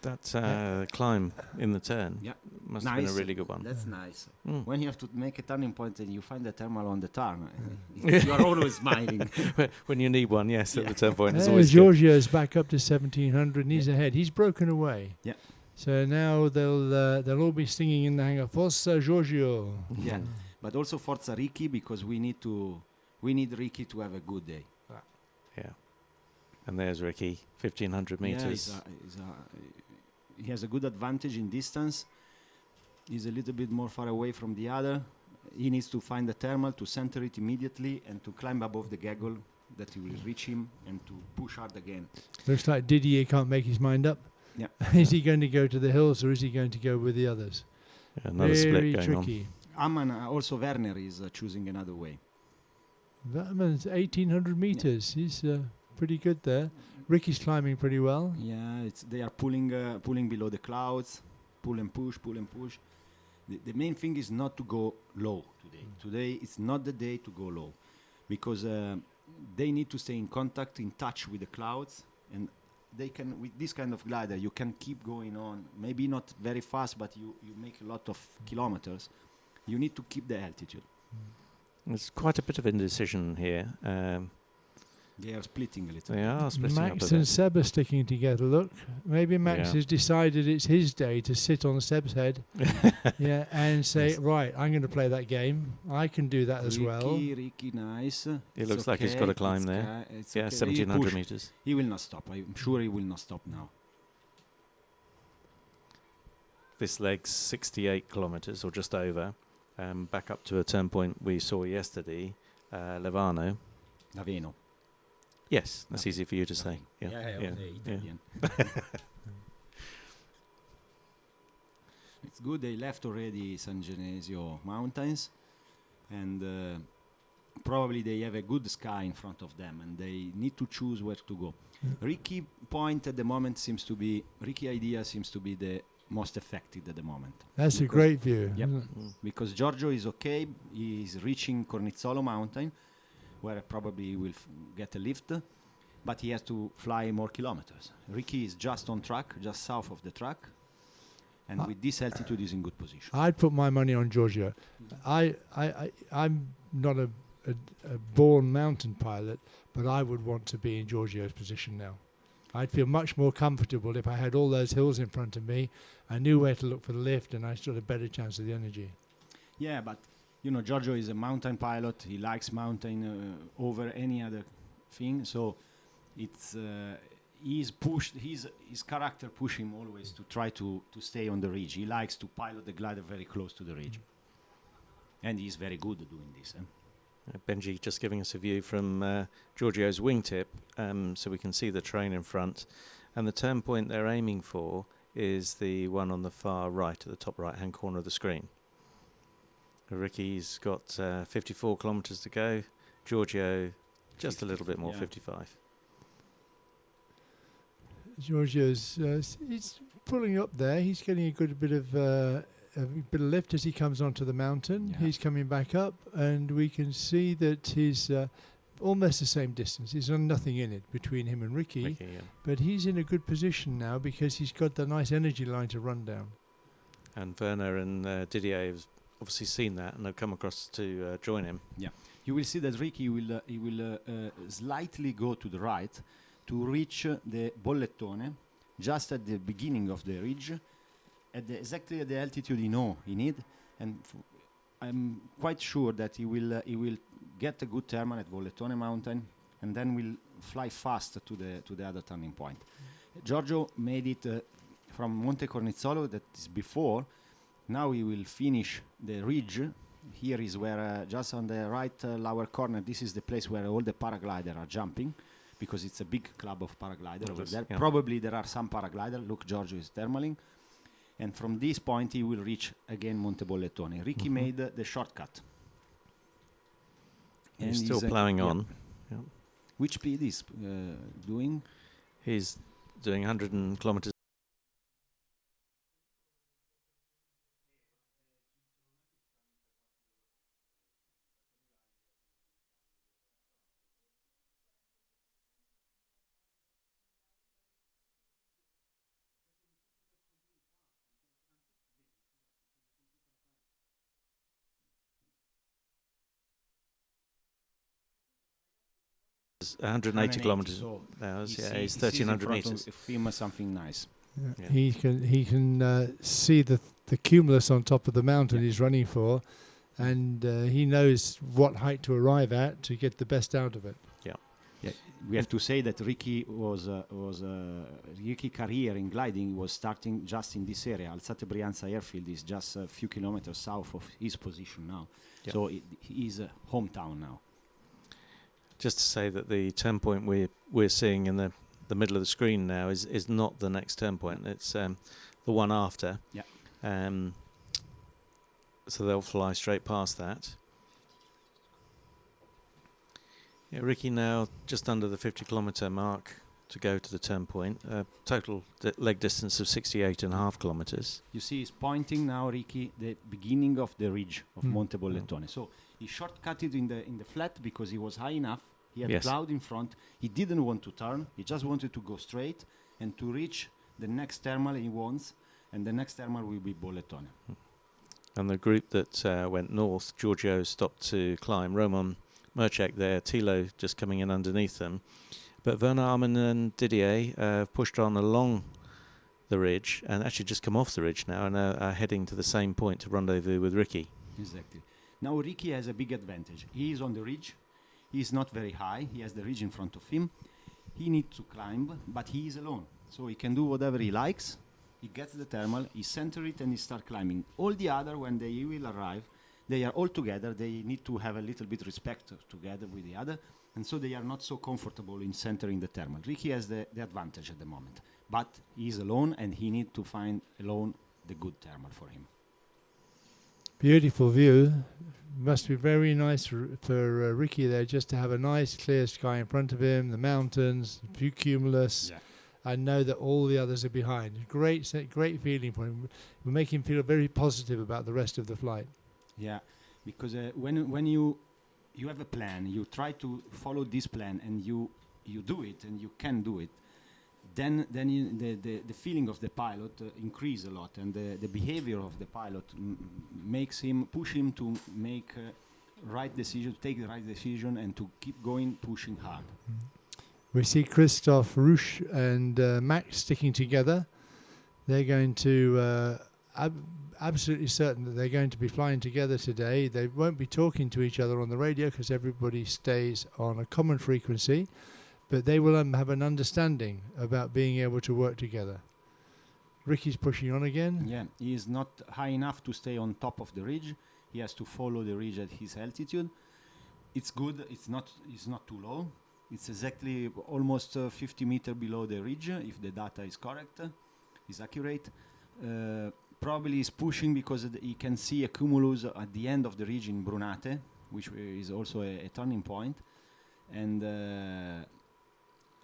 That climb in the turn must have been a really good one.
That's nice. When you have to make a turning point and you find the thermal on the turn, you are always smiling.
When you need one, yes, at the turn point. It's always
Giorgio's back up to 1700 and he's ahead. He's broken away.
Yeah.
So now they'll all be singing in the hangar, Forza Giorgio.
Yeah. But also Forza Ricky, because we need Ricky to have a good day.
Yeah. And there's Ricky, 1,500 meters.
He has a good advantage in distance. He's a little bit more far away from the other. He needs to find the thermal to center it immediately and to climb above the gaggle that he will reach him and to push hard again.
Looks like Didier can't make his mind up.
Yeah.
Is he going to go to the hills or is he going to go with the others?
Yeah, another split going
tricky.
Amman, also Werner is choosing another way.
Werner's 1,800 meters. He's pretty good there. Ricky's climbing pretty well.
Yeah, they are pulling below the clouds, pull and push. The main thing is not to go low today. Today it's not the day to go low, because they need to stay in contact, in touch with the clouds, and they can, with this kind of glider, you can keep going on. Maybe not very fast, but you make a lot of kilometers. You need to keep the altitude.
There's quite a bit of indecision here.
They are splitting a little.
They are splitting up a
Max
bit.
and Seb are sticking together. Look, maybe Max has decided it's his day to sit on Seb's head, and say, right, I'm going to play that game. I can do that as well.
Ricky, nice.
It looks like he's got a climb there. Yeah, 1,700 meters.
He will not stop. I'm sure he will not stop now.
This leg's 68 kilometers, or just over, back up to a turn point we saw yesterday, Laveno. Yes, that's easy for you to say. Yeah.
It's good they left already San Genesio Mountains, and probably they have a good sky in front of them, and they need to choose where to go. Ricky point at the moment seems to be, Ricky idea seems to be the most effective at the moment.
That's a great view.
Yep. Because Giorgio is okay, he is reaching Cornizzolo Mountain, where probably he will get a lift, but he has to fly more kilometers. Ricky is just on track, just south of the track, and with this altitude is in good position.
I'd put my money on Giorgio. I'm not a born mountain pilot, but I would want to be in Giorgio's position now. I'd feel much more comfortable if I had all those hills in front of me. I knew where to look for the lift, and I stood a better chance of the energy.
Yeah, but you know, Giorgio is a mountain pilot. He likes mountain over any other thing. So it's he's pushed. His character push him always to try to stay on the ridge. He likes to pilot the glider very close to the ridge, and he's very good at doing this.
Benji just giving us a view from Giorgio's wingtip, so we can see the train in front. And the turn point they're aiming for is the one on the far right, at the top right-hand corner of the screen. Ricky's got 54 kilometres to go. Giorgio just a little bit more, 55.
Giorgio's he's pulling up there. He's getting a good bit of lift as he comes onto the mountain. He's coming back up, and we can see that he's almost the same distance. There's nothing in it between him and Ricky, but he's in a good position now because he's got the nice energy line to run down.
And Werner and Didier have obviously seen that and have come across to join him.
Yeah, you will see that Ricky will slightly go to the right to reach the Bollettone just at the beginning of the ridge, at exactly at the altitude he need, and I'm quite sure that he will get a good thermal at Bollettone mountain, and then will fly fast to the other turning point. Giorgio made it from Monte Cornizzolo, that is before. Now he will finish the ridge. Here is where just on the right lower corner, this is the place where all the paragliders are jumping, because it's a big club of paragliders over there. Yeah. Probably there are some paragliders. Look, Giorgio is thermaling. And from this point, he will reach again Monte Bollettone. Ricky made the shortcut.
And he's still ploughing on.
Yeah. Which speed is doing?
He's doing 100 kilometers. It's 180 kilometers.
So
he's 1,300 meters.
Something nice.
Yeah. He can see the cumulus on top of the mountain he's running for, and he knows what height to arrive at to get the best out of it.
Yeah, we have to say that Ricky Ricky career in gliding was starting just in this area. Alzate Brianza airfield is just a few kilometers south of his position now, so he is hometown now.
Just to say that the turn point we're seeing in the middle of the screen now is not the next turn point. It's the one after.
Yeah.
So they'll fly straight past that. Yeah, Ricky now just under the 50-kilometer mark to go to the turn point. Total leg distance of 68.5 kilometers.
You see, he's pointing now, Ricky, the beginning of the ridge of Monte Bollettone. So he shortcutted in the flat because he was high enough. He had a cloud in front. He didn't want to turn. He just wanted to go straight and to reach the next thermal he wants, and the next thermal will be Bollettone.
And the group that went north, Giorgio stopped to climb. Roman Merchek there, Thilo just coming in underneath them. But Werner, Armin and Didier pushed on along the ridge and actually just come off the ridge now and are heading to the same point to rendezvous with Ricky.
Exactly. Now Ricky has a big advantage. He is on the ridge. He is not very high. He has the ridge in front of him. He needs to climb, but he is alone. So he can do whatever he likes. He gets the thermal, he center it, and he start climbing. All the other, when they will arrive, they are all together. They need to have a little bit respect together with the other, and so they are not so comfortable in centering the thermal. Ricky has the advantage at the moment, but he is alone, and he needs to find alone the good thermal for him.
Beautiful view. Must be very nice for Ricky there, just to have a nice clear sky in front of him, the mountains, a few cumulus, and know that all the others are behind. Great feeling for him. We make him feel very positive about the rest of the flight.
Yeah, because when you have a plan, you try to follow this plan, and you do it, and you can do it. Then the feeling of the pilot increase a lot, and the behavior of the pilot push him to make right decision, take the right decision, and to keep going, pushing hard.
We see Christoph Rusch and Max sticking together. They're going to absolutely certain that they're going to be flying together today. They won't be talking to each other on the radio because everybody stays on a common frequency. But they will have an understanding about being able to work together. Ricky's pushing on again.
Yeah, he is not high enough to stay on top of the ridge. He has to follow the ridge at his altitude. it's good. It's not too low. It's exactly almost 50 meters below the ridge, if the data is correct, is accurate. Probably is pushing because you can see a cumulus at the end of the ridge in Brunate, which is also a turning point. And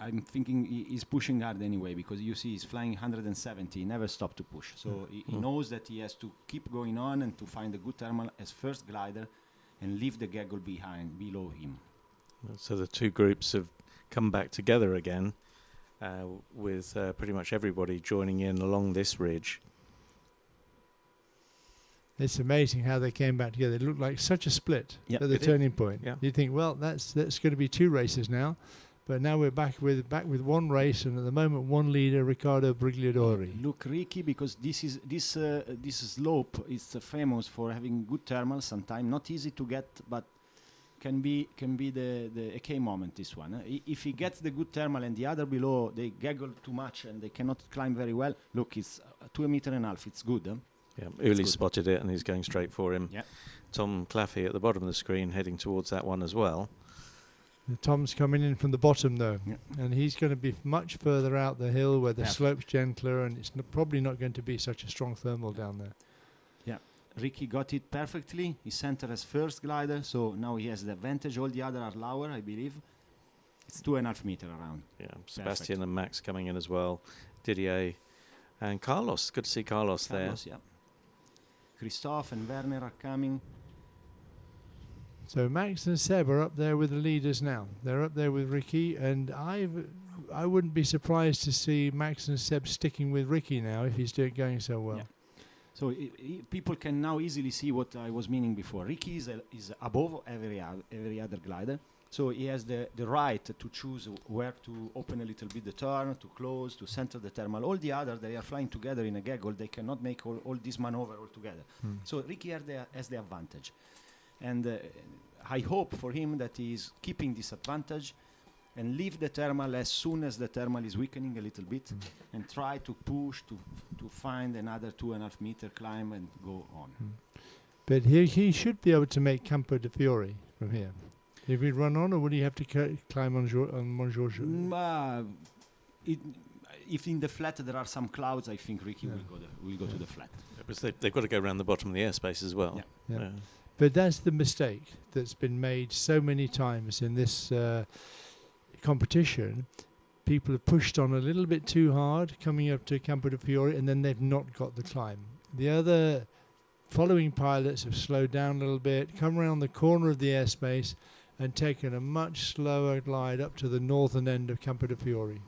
I'm thinking he's pushing hard anyway, because you see he's flying 170, he never stopped to push. So he knows that he has to keep going on and to find a good thermal as first glider and leave the gaggle below him.
So the two groups have come back together again, with pretty much everybody joining in along this ridge.
It's amazing how they came back together. It looked like such a split at the turning point.
Yeah.
You think, well, that's going to be two races now, but now we're back with one race, and at the moment one leader, Riccardo Brigliadori.
Look, Ricky, because this slope is famous for having good thermals. Sometimes not easy to get, but can be the key moment. This one, if he gets the good thermal and the other below, they gaggle too much and they cannot climb very well. Look, it's 2.5 meters. It's good. Huh?
Yeah, Uli spotted it and he's going straight for him.
Yeah.
Tom Claffey at the bottom of the screen heading towards that one as well.
Tom's coming in from the bottom though, and he's going to be much further out the hill where the slope's gentler, and it's probably not going to be such a strong thermal down there.
Yeah, Ricky got it perfectly. He centered as first glider, so now he has the advantage. All the other are lower, I believe. It's 2.5 meters around.
Yeah, Sebastian and Max coming in as well. Didier and Carlos. Good to see Carlos there.
Yeah. Christophe and Werner are coming.
So Max and Seb are up there with the leaders now. They're up there with Ricky, and I wouldn't be surprised to see Max and Seb sticking with Ricky now if he's going so well.
Yeah. So people can now easily see what I was meaning before. Ricky is above every other glider, so he has the right to choose where to open a little bit the turn, to close, to center the thermal. All the others, they are flying together in a gaggle. They cannot make all this maneuver all together. So Ricky has the advantage. And I hope for him that he is keeping this advantage and leave the thermal as soon as the thermal is weakening a little bit and try to push to find another 2.5 meter climb and go on.
But he should be able to make Campo de Fiore from here. If he run on, or would he have to climb on Mont Giorgio?
If in the flat there are some clouds, I think Ricky will go to the flat.
Yeah, but they've got to go around the bottom of the airspace as well.
Yeah. But that's the mistake that's been made so many times in this competition. People have pushed on a little bit too hard coming up to Campo de Fiore, and then they've not got the climb. The other following pilots have slowed down a little bit, come around the corner of the airspace and taken a much slower glide up to the northern end of Campo de Fiore.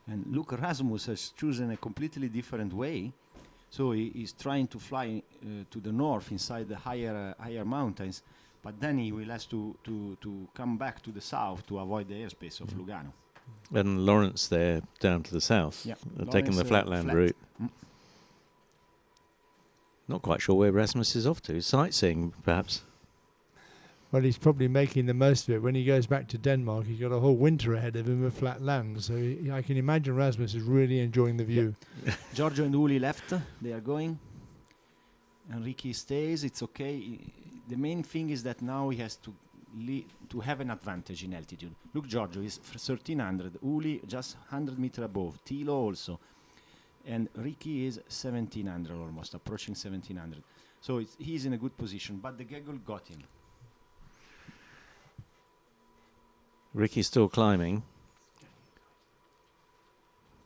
And look, Rasmus has chosen a completely different way. So he is trying to fly to the north inside the higher mountains, but then he will have to come back to the south to avoid the airspace of Lugano.
And Lawrence there down to the south, taking the flatland route. Not quite sure where Rasmus is off to. Sightseeing, perhaps.
Well, he's probably making the most of it. When he goes back to Denmark, he's got a whole winter ahead of him of flat land. So I can imagine Rasmus is really enjoying the view.
Giorgio and Uli left. They are going. And Ricky stays. It's okay. The main thing is that now he has to have an advantage in altitude. Look, Giorgio is 1,300. Uli just 100 meters above. Tilo also. And Ricky is 1,700 almost, approaching 1,700. So he's in a good position. But the gaggle got him.
Ricky's still climbing.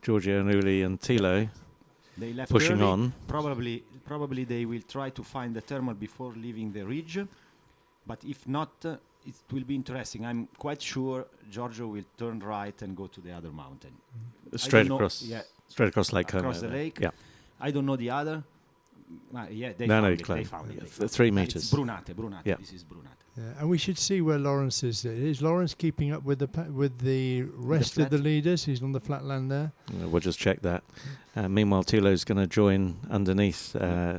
Giorgio and Uli and Tilo
they left
pushing
early.
on.
Probably they will try to find the thermal before leaving the ridge. But if not, it will be interesting. I'm quite sure Giorgio will turn right and go to the other mountain.
Straight across Lake Como.
Across the lake.
Yeah.
I don't know the other. They found it.
3 meters.
It's Brunate.
Yeah.
This is Brunate.
And we should see where Lawrence is. Is Lawrence keeping up with the rest of the leaders? He's on the flatland there.
We'll just check that. Meanwhile, Tilo's going to join underneath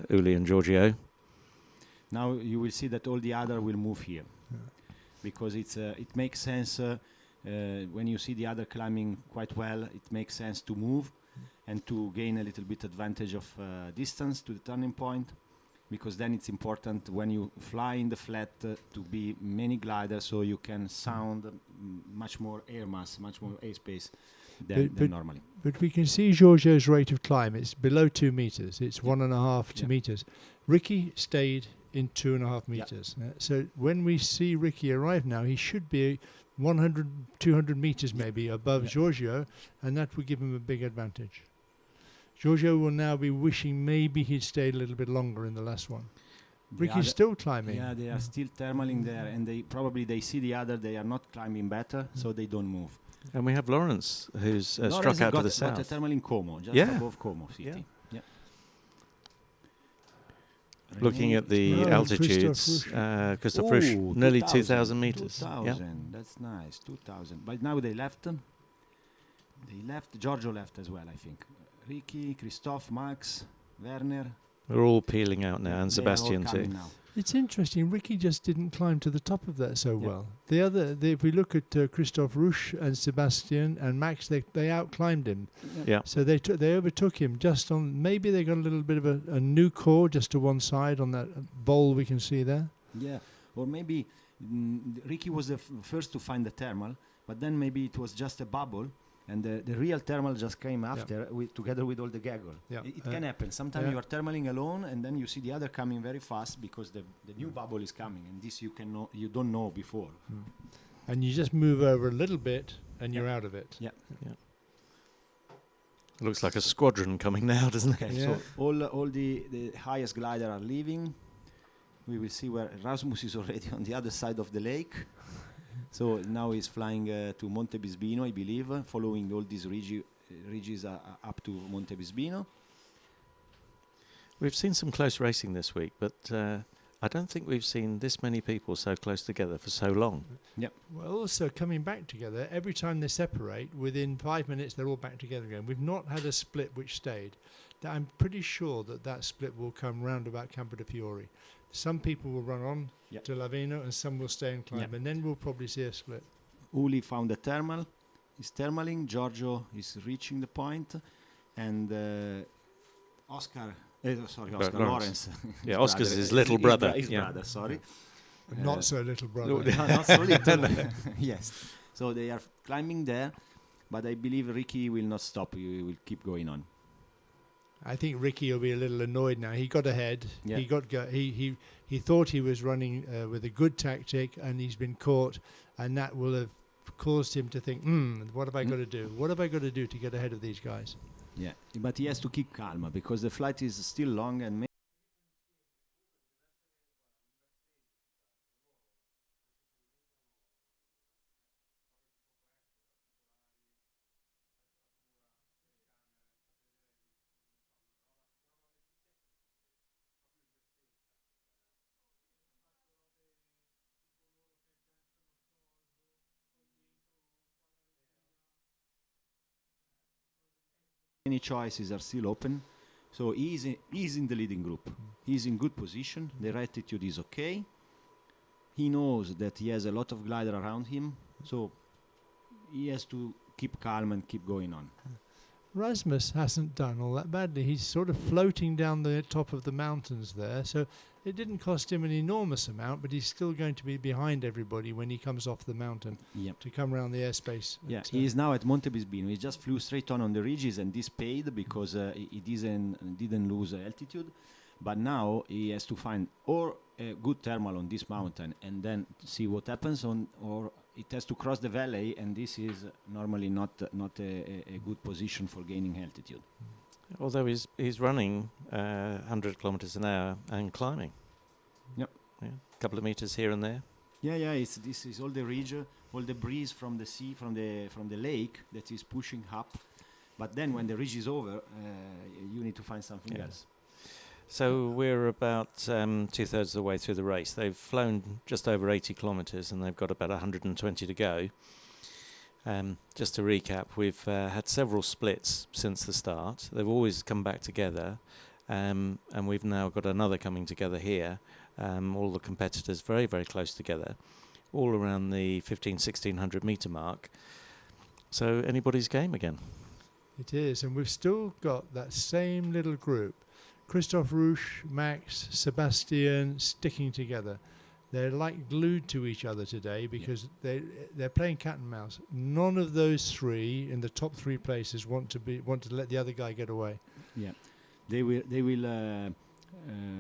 Uli and Giorgio.
Now you will see that all the other will move here, because it makes sense when you see the other climbing quite well. It makes sense to move and to gain a little bit advantage of distance to the turning point. because then it's important when you fly in the flat to be many gliders, so you can sound much more air mass, much more airspace than normally.
But we can see Giorgio's rate of climb. It's below 2 meters. It's 1.5 2 meters. Ricky stayed in 2.5 meters. So when we see Ricky arrive now, he should be 100, 200 meters maybe above Giorgio, and that would give him a big advantage. Giorgio will now be wishing maybe he'd stayed a little bit longer in the last one. Ricky's still climbing.
Yeah, they are still thermaling there, and they see the other, they are not climbing better, so they don't move.
And we have Lawrence, who's struck out to the south.
Got a thermal in Como, just above Como City. Yeah.
Looking at the altitudes, Christophe Ruche, nearly 2,000 meters.
2,000, that's nice, 2,000. But now they left. Giorgio left as well, I think. Ricky, Christophe, Max, Werner.
We're all peeling out now, and Sebastian too.
It's interesting. Ricky just didn't climb to the top of that so well. If we look at Christophe Ruche and Sebastian and Max, they outclimbed him.
Yeah.
So they overtook him just on. Maybe they got a little bit of a new core just to one side on that bowl we can see there.
Yeah, or maybe Ricky was the first to find the thermal, but then maybe it was just a bubble. And the real thermal just came after, together with all the gaggle. Yeah. It can happen. Sometimes you are thermaling alone, and then you see the other coming very fast because the new bubble is coming, and this you don't know before.
And you just move over a little bit, and you're out of it.
Yeah.
It looks like a squadron coming now, doesn't it?
So all the highest glider are leaving. We will see where Rasmus is already on the other side of the lake. So now he's flying to Monte Bisbino, I believe, following all these ridges up to Monte Bisbino.
We've seen some close racing this week, but I don't think we've seen this many people so close together for so long.
Yep.
Well, also coming back together, every time they separate, within 5 minutes they're all back together again. We've not had a split which stayed. I'm pretty sure that split will come round about Campo de Fiori. Some people will run on to Laveno and some will stay and climb, and then we'll probably see a split.
Uli found the thermal, he's thermaling, Giorgio is reaching the point, and Oscar Lawrence.
Yeah, Oscar's his little brother.
His brother, sorry.
Not so little brother.
Not so little. Yes. So they are climbing there, but I believe Ricky will not stop, he will keep going on.
I think Ricky will be a little annoyed now. He got ahead.
Yeah.
He thought he was running with a good tactic, and he's been caught, and that will have caused him to think, what have I got to do? What have I got to do to get ahead of these guys?
Yeah, but he has to keep calm because the flight is still long and many choices are still open. So he's in the leading group. He's in good position. Their attitude is okay. He knows that he has a lot of glider around him. So he has to keep calm and keep going on.
Rasmus hasn't done all that badly. He's sort of floating down the top of the mountains there. So it didn't cost him an enormous amount, but he's still going to be behind everybody when he comes off the mountain to come around the airspace.
Yeah, he is now at Monte Bisbino. He just flew straight on the ridges, and this paid because he didn't lose altitude. But now he has to find or a good thermal on this mountain and then see what happens or it has to cross the valley, and this is normally not a good position for gaining altitude.
Although he's running 100 kilometers an hour and climbing.
Yep.
Yeah, a couple of meters here and there.
Yeah. This is all the ridge, all the breeze from the sea, from the lake that is pushing up. But then when the ridge is over, you need to find something else.
So we're about 2/3 of the way through the race. They've flown just over 80 kilometres and they've got about 120 to go. Just to recap, we've had several splits since the start. They've always come back together, and we've now got another coming together here. All the competitors very, very close together, all around the 1,500-1,600 metre mark. So anybody's game again.
It is, and we've still got that same little group. Christophe Rouche, Max, Sebastian sticking together. They're like glued to each other today because they're playing cat and mouse. None of those three in the top 3 places want to let the other guy get away.
Yeah, they will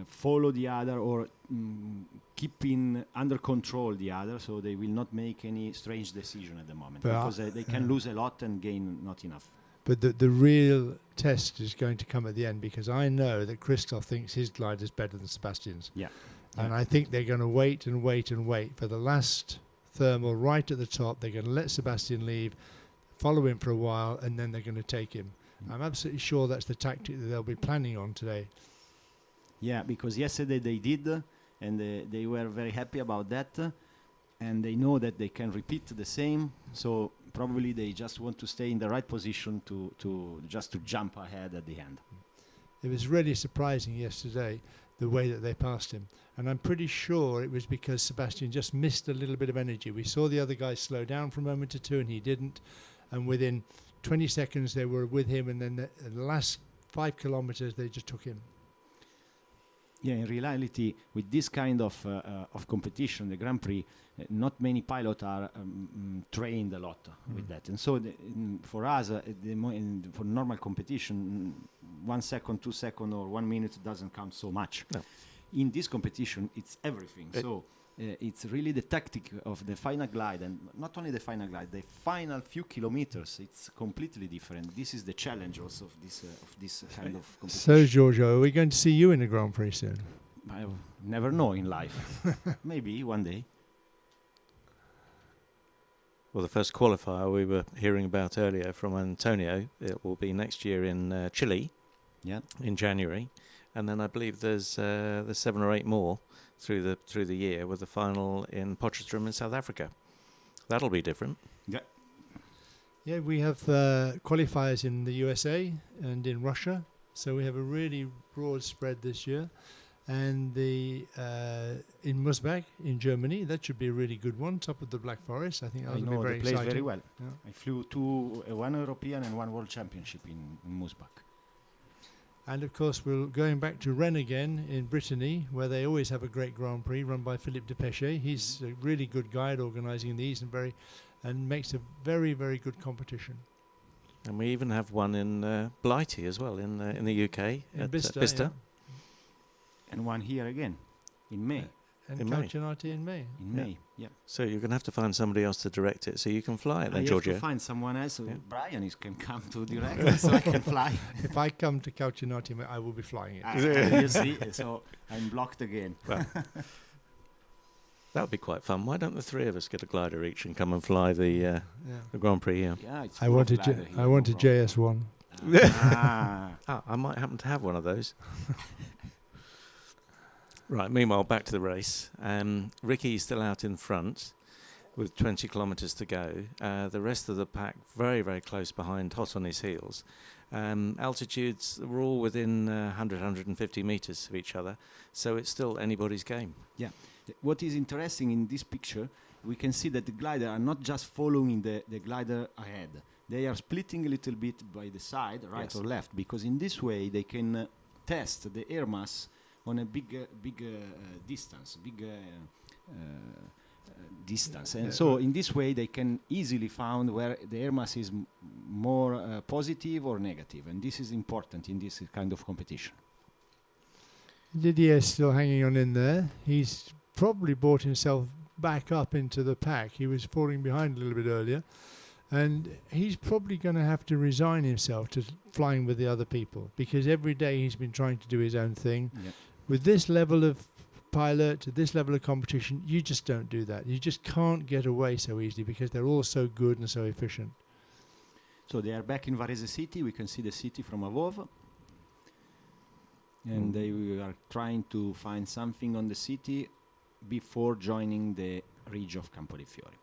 follow the other or keep under control the other, so they will not make any strange decision at the moment because they can lose a lot and gain not enough.
But the real test is going to come at the end because I know that Christophe thinks his glider is better than Sebastian's.
Yeah.
And I think they're going to wait and wait and wait for the last thermal right at the top. They're going to let Sebastian leave, follow him for a while, and then they're going to take him. I'm absolutely sure that's the tactic that they'll be planning on today.
Yeah, because yesterday they did, and they were very happy about that, and they know that they can repeat the same. So probably they just want to stay in the right position to jump ahead at the end.
It was really surprising yesterday the way that they passed him. And I'm pretty sure it was because Sebastian just missed a little bit of energy. We saw the other guy slow down for a moment or two and he didn't. And within 20 seconds they were with him, and then the last 5 kilometers they just took him.
Yeah, in reality, with this kind of competition, the Grand Prix, not many pilots are trained a lot with that. And so for us, for normal competition, 1 second, 2 seconds, or 1 minute doesn't count so much.
No.
In this competition, it's everything. So it's really the tactic of the final glide, and not only the final glide, the final few kilometers, it's completely different. This is the challenge also of this kind of competition.
So, Giorgio, are we going to see you in a Grand Prix soon?
I never know in life. Maybe one day.
Well, the first qualifier we were hearing about earlier from Antonio, it will be next year in Chile, in January, and then I believe there's 7 or 8 more through the year, with the final in Potchefstroom in South Africa. That'll be different.
Yeah.
Yeah, we have qualifiers in the USA and in Russia, so we have a really broad spread this year. And the in Musbach in Germany, that should be a really good one, top of the Black Forest. I think that will be very
exciting. I know the place very well.
Yeah.
I flew to one European and one World Championship in Musbach.
And of course, we're going back to Rennes again in Brittany, where they always have a great Grand Prix run by Philippe Depêche. He's a really good guy at organising these and makes a very, very good competition.
And we even have one in Blighty as well in the UK at Bicester.
Yeah.
And one here again in May.
And Calcinati in May.
In May, yeah.
So you're going to have to find somebody else to direct it so you can fly it then,
I
Giorgio.
have to find someone else. Brian can come to direct it so I can fly.
If I come to Calcinati, I will be flying it.
You see, so I'm blocked again.
Well, that would be quite fun. Why don't the 3 of us get a glider each and come and fly the Grand Prix here?
Yeah, it's
I want a JS1.
I might happen to have one of those. Right, meanwhile, back to the race. Ricky's still out in front with 20 kilometres to go. The rest of the pack very, very close behind, hot on his heels. Altitudes were all within 100, 150 metres of each other, so it's still anybody's game.
Yeah. What is interesting in this picture, we can see that the glider are not just following the glider ahead. They are splitting a little bit by the side, right or left, because in this way they can test the air mass on a big distance, and so in this way they can easily find where the air mass is more positive or negative, and this is important in this kind of competition.
Didier's still hanging on in there. He's probably brought himself back up into the pack. He was falling behind a little bit earlier, and he's probably going to have to resign himself to flying with the other people, because every day he's been trying to do his own thing.
Yep.
With this level of pilot, this level of competition, you just don't do that. You just can't get away so easily because they're all so good and so efficient.
So they are back in Varese city. We can see the city from above. And they are trying to find something on the city before joining the ridge of Campo dei Fiori.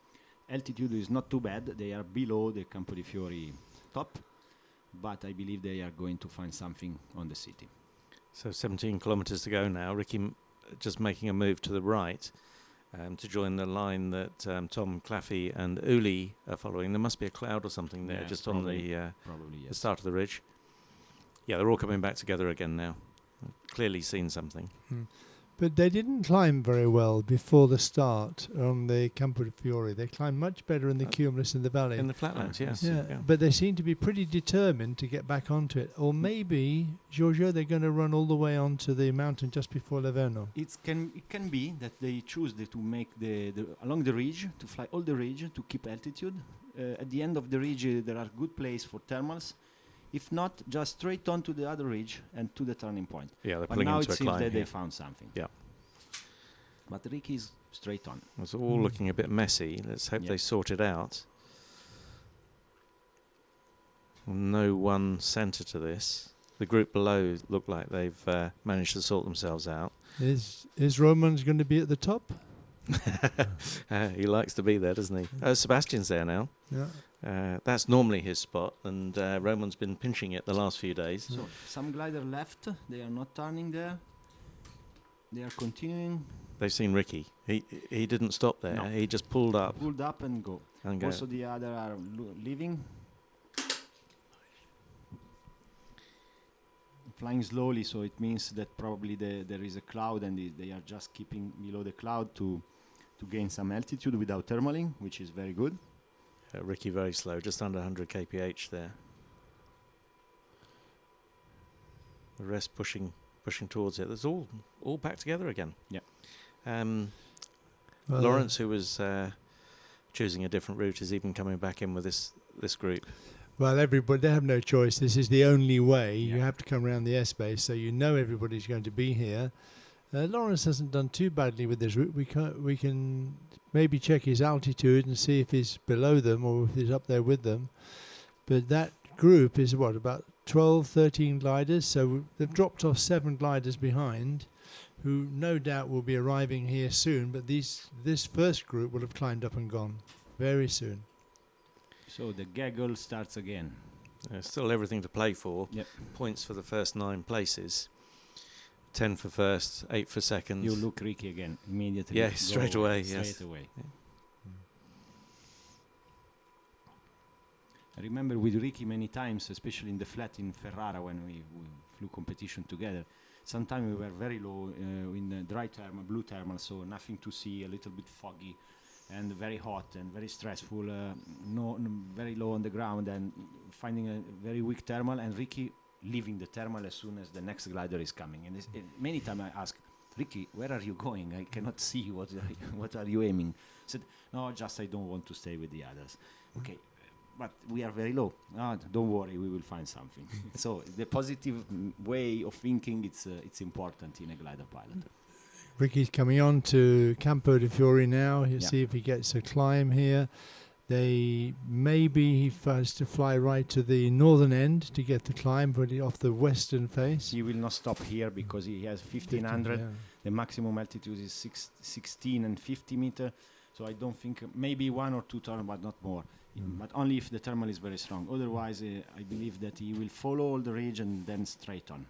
Altitude is not too bad. They are below the Campo dei Fiori top, but I believe they are going to find something on the city.
So 17 kilometres to go now. Ricky just making a move to the right to join the line that Tom Claffey and Uli are following. There must be a cloud or something there just on the start of the ridge. Yeah, they're all coming back together again now. clearly seen something.
But they didn't climb very well before the start on the Campo de Fiore. They climbed much better in the Cumulus in the valley.
In the flatlands, yes.
Yeah, but they seem to be pretty determined to get back onto it. Or maybe, Giorgio, they're going to run all the way onto the mountain just before Laverno.
It can be that they choose to make the along the ridge, to fly all the ridge, to keep altitude. At the end of the ridge, there are good place for thermals. If not, just straight on to the other ridge and to the turning point.
Yeah, they're
but
pulling
now
into
it
a
seems
climb
that they
here.
found something.
Yeah.
But Ricky's straight on.
It's all looking a bit messy. Let's hope they sort it out. No one centre to this. The group below look like they've managed to sort themselves out.
Is Roman's going to be at the top?
He likes to be there, doesn't he? Sebastian's there now.
Yeah.
That's normally his spot, and Roman's been pinching it the last few days.
So some glider left. They are not turning there. They are continuing.
They've seen Ricky. He didn't stop there.
No.
He just pulled up.
Pulled up and go. Also the other are leaving. Flying slowly, so it means that probably there is a cloud, and they are just keeping below the cloud to gain some altitude without thermaling, which is very good.
Ricky very slow, just under 100 kph there. The rest pushing towards it. It's all back together again.
Yeah.
Lawrence, who was choosing a different route, is even coming back in with this group.
Well, everybody, they have no choice. This is the only way. You have to come around the airspace, so you know everybody's going to be here. Lawrence hasn't done too badly with this route. We can maybe check his altitude and see if he's below them or if he's up there with them. But that group is about 12, 13 gliders. So they've dropped off 7 gliders behind, who no doubt will be arriving here soon. But this first group will have climbed up and gone very soon.
So the gaggle starts again.
Still everything to play for.
Yep.
Points for the first 9 places. 10 for first, 8 for second.
You look Ricky again immediately.
Yeah, straight away. Yes.
Straight away. Yeah. I remember with Ricky many times, especially in the flat in Ferrara when we flew competition together. Sometimes we were very low in the dry thermal, blue thermal, so nothing to see, a little bit foggy, and very hot and very stressful. Very low on the ground and finding a very weak thermal, and Ricky leaving the thermal as soon as the next glider is coming. And many times I ask, Ricky, where are you going? I cannot see what are you aiming? He said, no, just I don't want to stay with the others. Okay, but we are very low. Don't worry, we will find something. So the positive way of thinking, it's important in a glider pilot.
Ricky's coming on to Campo de Fiore now. He'll see if he gets a climb here. Maybe he has to fly right to the northern end to get the climb, but off the western face.
He will not stop here because he has 1500. The maximum altitude is 16 and 50 meter. So I don't think maybe 1 or 2 turns, but not more. But only if the thermal is very strong. Otherwise, I believe that he will follow all the ridge and then straight on.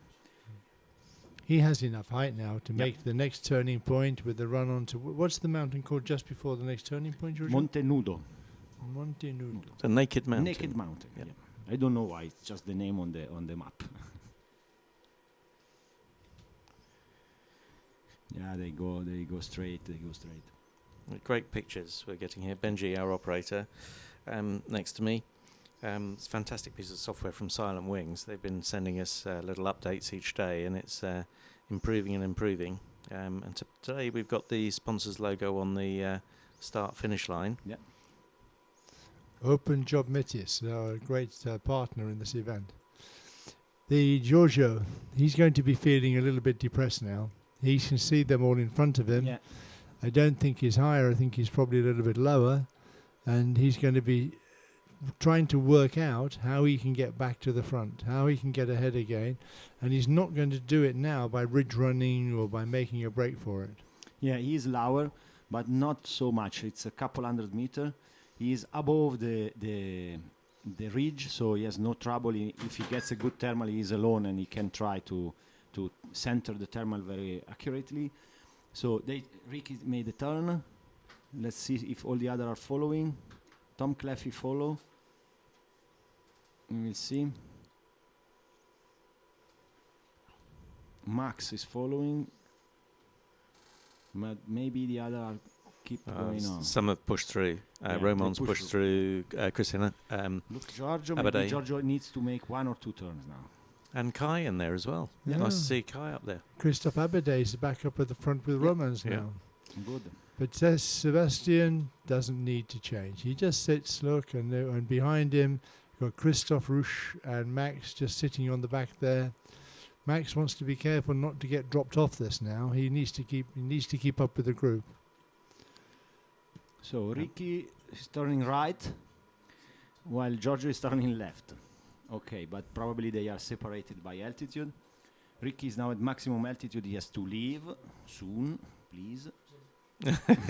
He has enough height now to make the next turning point with the run on to... What's the mountain called just before the next turning point, Giorgio?
Monte Nudo.
Monte Nudo.
It's a naked mountain.
Naked mountain, yeah. I don't know why, it's just the name on the map. Yeah, they go straight.
Great pictures we're getting here. Benji, our operator, next to me. It's a fantastic piece of software from Silent Wings. They've been sending us little updates each day, and it's improving and improving. And today we've got the sponsors logo on the start-finish line.
Yeah.
Open Job Metis, our great partner in this event. The Giorgio, he's going to be feeling a little bit depressed now. He can see them all in front of him.
Yeah.
I don't think he's higher. I think he's probably a little bit lower. And he's going to be trying to work out how he can get back to the front, how he can get ahead again. And he's not going to do it now by ridge running or by making a break for it.
Yeah, he is lower, but not so much. It's a couple hundred meters. He is above the ridge, so he has no trouble. If he gets a good thermal, he is alone and he can try to center the thermal very accurately. So Ricky made a turn. Let's see if all the others are following. Tom Cleffy follow. We will see. Max is following, but maybe the other are keep going on.
Some have pushed through.
Yeah,
Roman's
they push
pushed through. Christina.
Look, Giorgio.
Abade.
Maybe Giorgio needs to make 1 or 2 turns now.
And Kai in there as well.
Yeah.
Nice to see Kai up there.
Christophe Abade is back up at the front with Romans now.
Good.
But Sebastian doesn't need to change. He just sits, look, and behind him, you've got Christophe Rouche and Max just sitting on the back there. Max wants to be careful not to get dropped off this now. He needs to keep up with the group.
So Ricky is turning right, while Giorgio is turning left. Okay, but probably they are separated by altitude. Ricky is now at maximum altitude. He has to leave soon, please.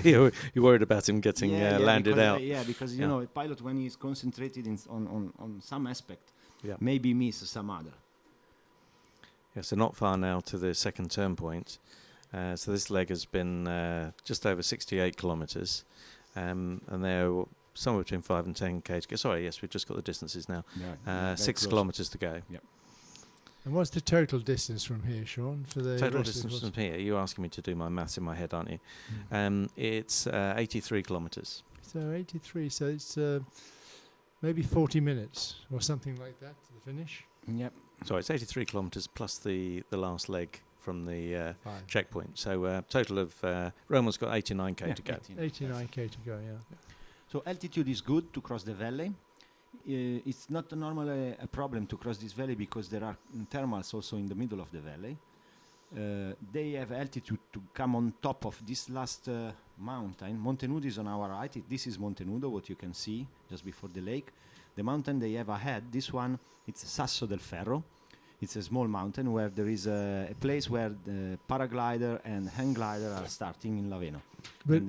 You're worried about him getting landed out.
Because you know, a pilot, when he's concentrated on some aspect, maybe miss some other.
Yeah, so not far now to the second turn point. So this leg has been just over 68 kilometres, and they're somewhere between 5 and 10 km. Sorry, yes, we've just got the distances now. 6 kilometres to go.
Yep.
And what's the total distance from here, Sean? For the
total distance from here? You're asking me to do my maths in my head, aren't you? It's 83 kilometres.
So 83. So it's maybe 40 minutes or something like that to the finish.
Yep.
Sorry, it's 83 kilometres plus the last leg from the checkpoint. So total of Roman's got 89k to go.
89k to go. Yeah.
So altitude is good to cross the valley. It's not normally a problem to cross this valley because there are thermals also in the middle of the valley. They have altitude to come on top of this last mountain. Monte Nudo is on our right. This is Monte Nudo, what you can see just before the lake. The mountain they have ahead, this one, it's Sasso del Ferro. It's a small mountain where there is a place where the paraglider and hang glider are starting in Laveno.
But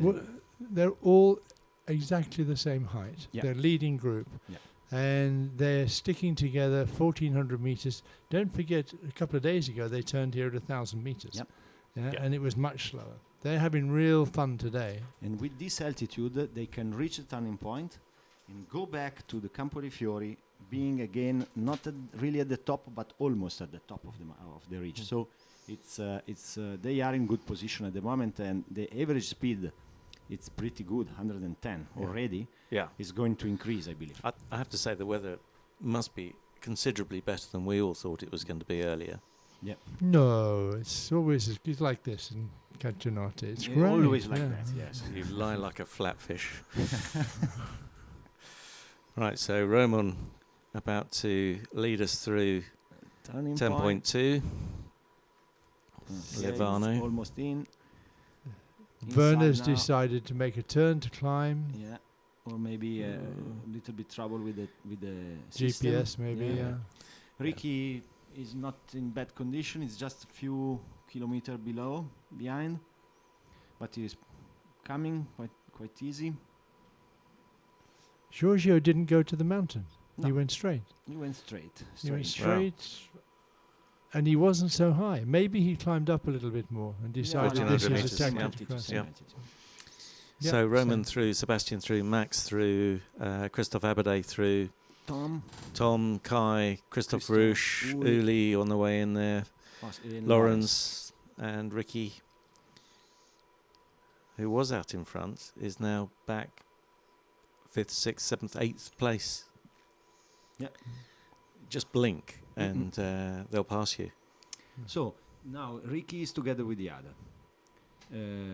they're all exactly the same height.
Yeah.
They're leading group.
Yeah.
And they're sticking together 1,400 meters. Don't forget, a couple of days ago, they turned here at 1,000 meters.
Yep.
And it was much slower. They're having real fun today.
And with this altitude, they can reach the turning point and go back to the Campo dei Fiori, being again not really at the top, but almost at the top of the ridge. So it's they are in good position at the moment, and the average speed, it's pretty good, 110 already.
Yeah,
is going to increase, I believe.
I have to say the weather must be considerably better than we all thought it was going to be earlier.
Yeah.
No, it's always it's like this in Cantonate. It's great.
Always like that. Yes.
You lie like a flatfish. Right, so Roman about to lead us through 10.2. Levano.
Almost in.
Werner's decided to make a turn to climb.
Yeah, or maybe a little bit trouble with the system.
GPS maybe. Yeah.
Ricky is not in bad condition. It's just a few kilometers behind, but he's coming quite easy.
Giorgio didn't go to the mountain.
No.
He went straight.
He went straight.
He went straight. And he wasn't so high. Maybe he climbed up a little bit more and decided this was a tactic.
So Roman through, Sebastian through, Max through, Christophe Abade through, Tom, Kai, Christophe Rouche, Uli on the way in there, Lawrence and Ricky, who was out in front, is now back 5th, 6th, 7th, 8th place.
Yeah.
Just blink and they'll pass you.
So now Ricky is together with the other,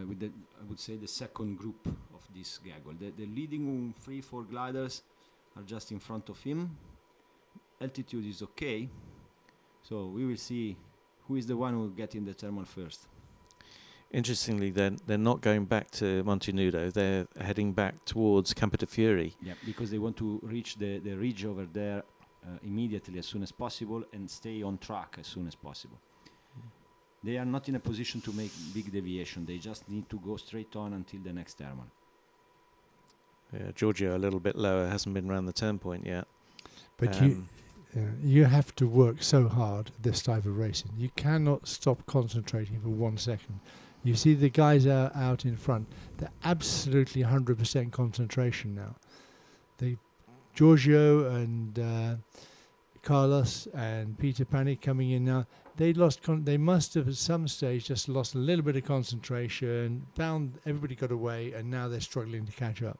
with the, I would say, the second group of this gaggle. The leading 3-4 gliders are just in front of him. Altitude is okay, so we will see who is the one who will get in the thermal first.
Interestingly, they're not going back to Monte Nudo. They're heading back towards Campo dei Fiori.
Yeah, because they want to reach the ridge over there immediately, as soon as possible, and stay on track as soon as possible. They are not in a position to make big deviation. They just need to go straight on until the next thermal.
Yeah, Giorgio a little bit lower, hasn't been around the turn point yet.
But you have to work so hard this type of racing. You cannot stop concentrating for 1 second. You see the guys out in front. They're absolutely 100% concentration now. Giorgio and Carlos and Peter Panic coming in now. They must have at some stage just lost a little bit of concentration. Found everybody got away, and now they're struggling to catch up.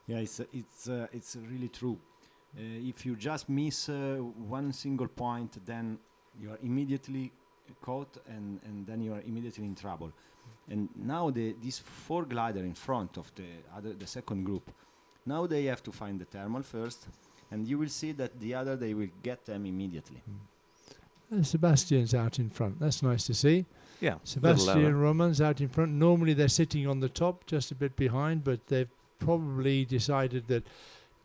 Yeah, it's really true. If you just miss one single point, then you are immediately caught, and then you are immediately in trouble. And now these 4 glider in front of the second group, now they have to find the thermal first, and you will see that they will get them immediately.
And Sebastian's out in front. That's nice to see.
Yeah,
Sebastian Roman's out in front. Normally they're sitting on the top, just a bit behind, but they've probably decided that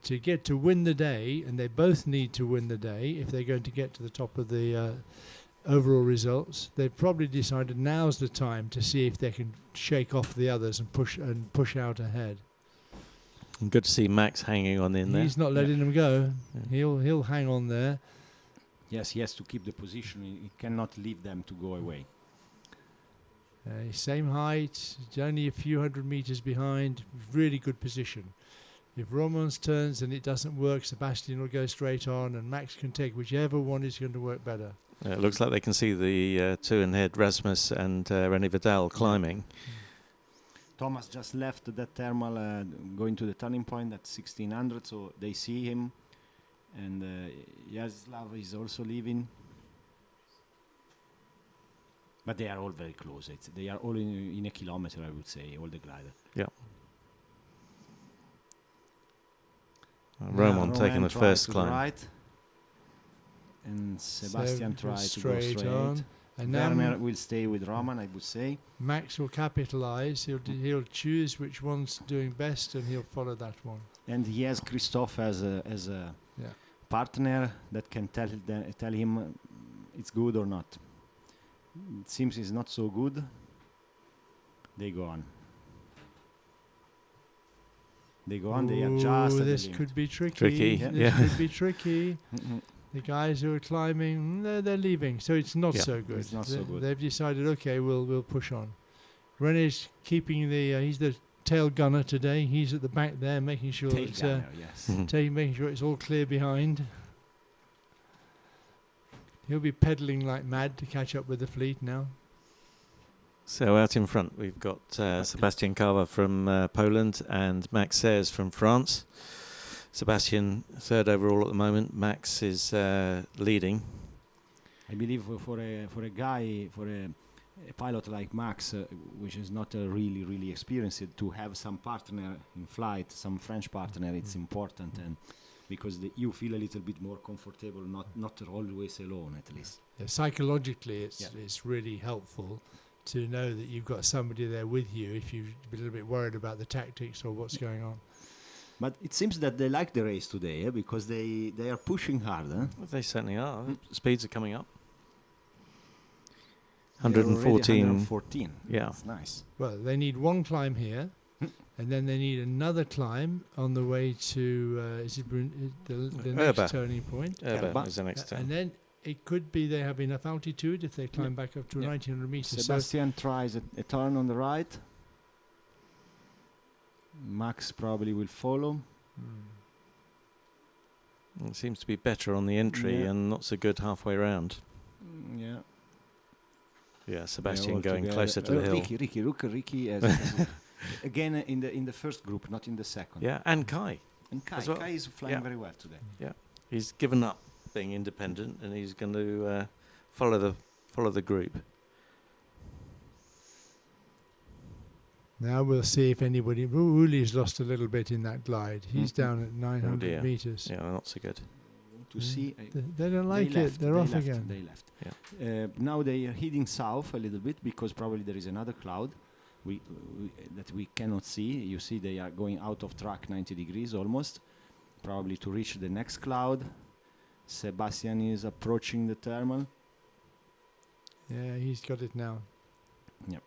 to win the day, and they both need to win the day if they're going to get to the top of the overall results, they've probably decided now's the time to see if they can shake off the others and push out ahead.
And good to see Max hanging on in there.
He's not letting them go. Yeah. He'll hang on there.
Yes, he has to keep the position. He cannot leave them to go away.
Same height, only a few hundred meters behind. Really good position. If Romans turns and it doesn't work, Sebastian will go straight on, and Max can take whichever one is going to work better.
It looks like they can see the two in head, Rasmus and René Vidal climbing.
Thomas just left that thermal, going to the turning point at 1600, so they see him. And Yaslav is also leaving. But they are all very close. They are all in a kilometer, I would say, all the gliders.
Yeah. Roman taking the first climb.
Right. And Sebastian tries to go straight
on. And
Werner will stay with Roman, I would say.
Max will capitalize. He'll choose which one's doing best, and he'll follow that one.
And he has Christophe as a partner that can tell him it's good or not. It seems it's not so good. They go on. They adjust.
This could be tricky. This could be tricky. The guys who are climbing, they're leaving, so it's not so good.
It's not so good.
They've decided, okay, we'll push on. René's keeping he's the tail gunner today. He's at the back there, making sure making sure it's all clear behind. He'll be pedaling like mad to catch up with the fleet now.
So out in front, we've got Sebastian Carver from Poland and Max Sayers from France. Sebastian third overall at the moment. Max is leading.
I believe for a pilot like Max, which is not really experienced, to have some partner in flight, some French partner, it's important, and because you feel a little bit more comfortable, not always alone, at least.
Yeah, psychologically, it's really helpful to know that you've got somebody there with you if you're a little bit worried about the tactics or what's going on.
But it seems that they like the race today, because they are pushing hard. Well,
they certainly are. Speeds are coming up. 114.
114.
Yeah.
That's nice.
Well, they need one climb here, and then they need another climb on the way to the next turning point.
Erba is the next turn.
And then it could be they have enough altitude if they climb back up to 1900 meters.
Sebastian tries a turn on the right. Max probably will follow.
It seems to be better on the entry and not so good halfway round. Yeah, Sebastian going closer to the hill.
Ricky again in the first group, not in the second.
Yeah, and Kai.
And Kai, Kai is flying very well today.
Yeah, he's given up being independent, and he's going to follow the group.
Now we'll see if anybody. Uli's lost a little bit in that glide. He's down at 900 meters.
Yeah, not so good.
To see,
they don't like it. They're off again.
They left. Yeah. Now they are heading south a little bit, because probably there is another cloud that we cannot see. You see, they are going out of track 90 degrees almost, probably to reach the next cloud. Sebastian is approaching the thermal.
Yeah, he's got it now.
Yep.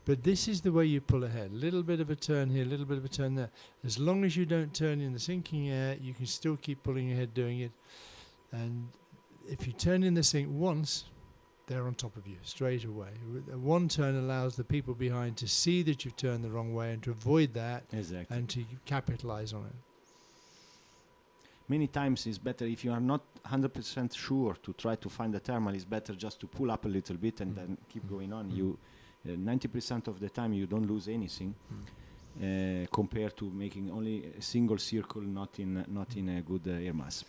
But this is the way you pull ahead. A little bit of a turn here, a little bit of a turn there. As long as you don't turn in the sinking air, you can still keep pulling ahead doing it. And if you turn in the sink once, they're on top of you straight away. One turn allows the people behind to see that you've turned the wrong way and to avoid that and to capitalize on it.
many times it's better if you are not 100% sure to try to find the thermal. It's better just to pull up a little bit and then keep going on. You 90% of the time you don't lose anything compared to making only a single circle, not in a good air mass.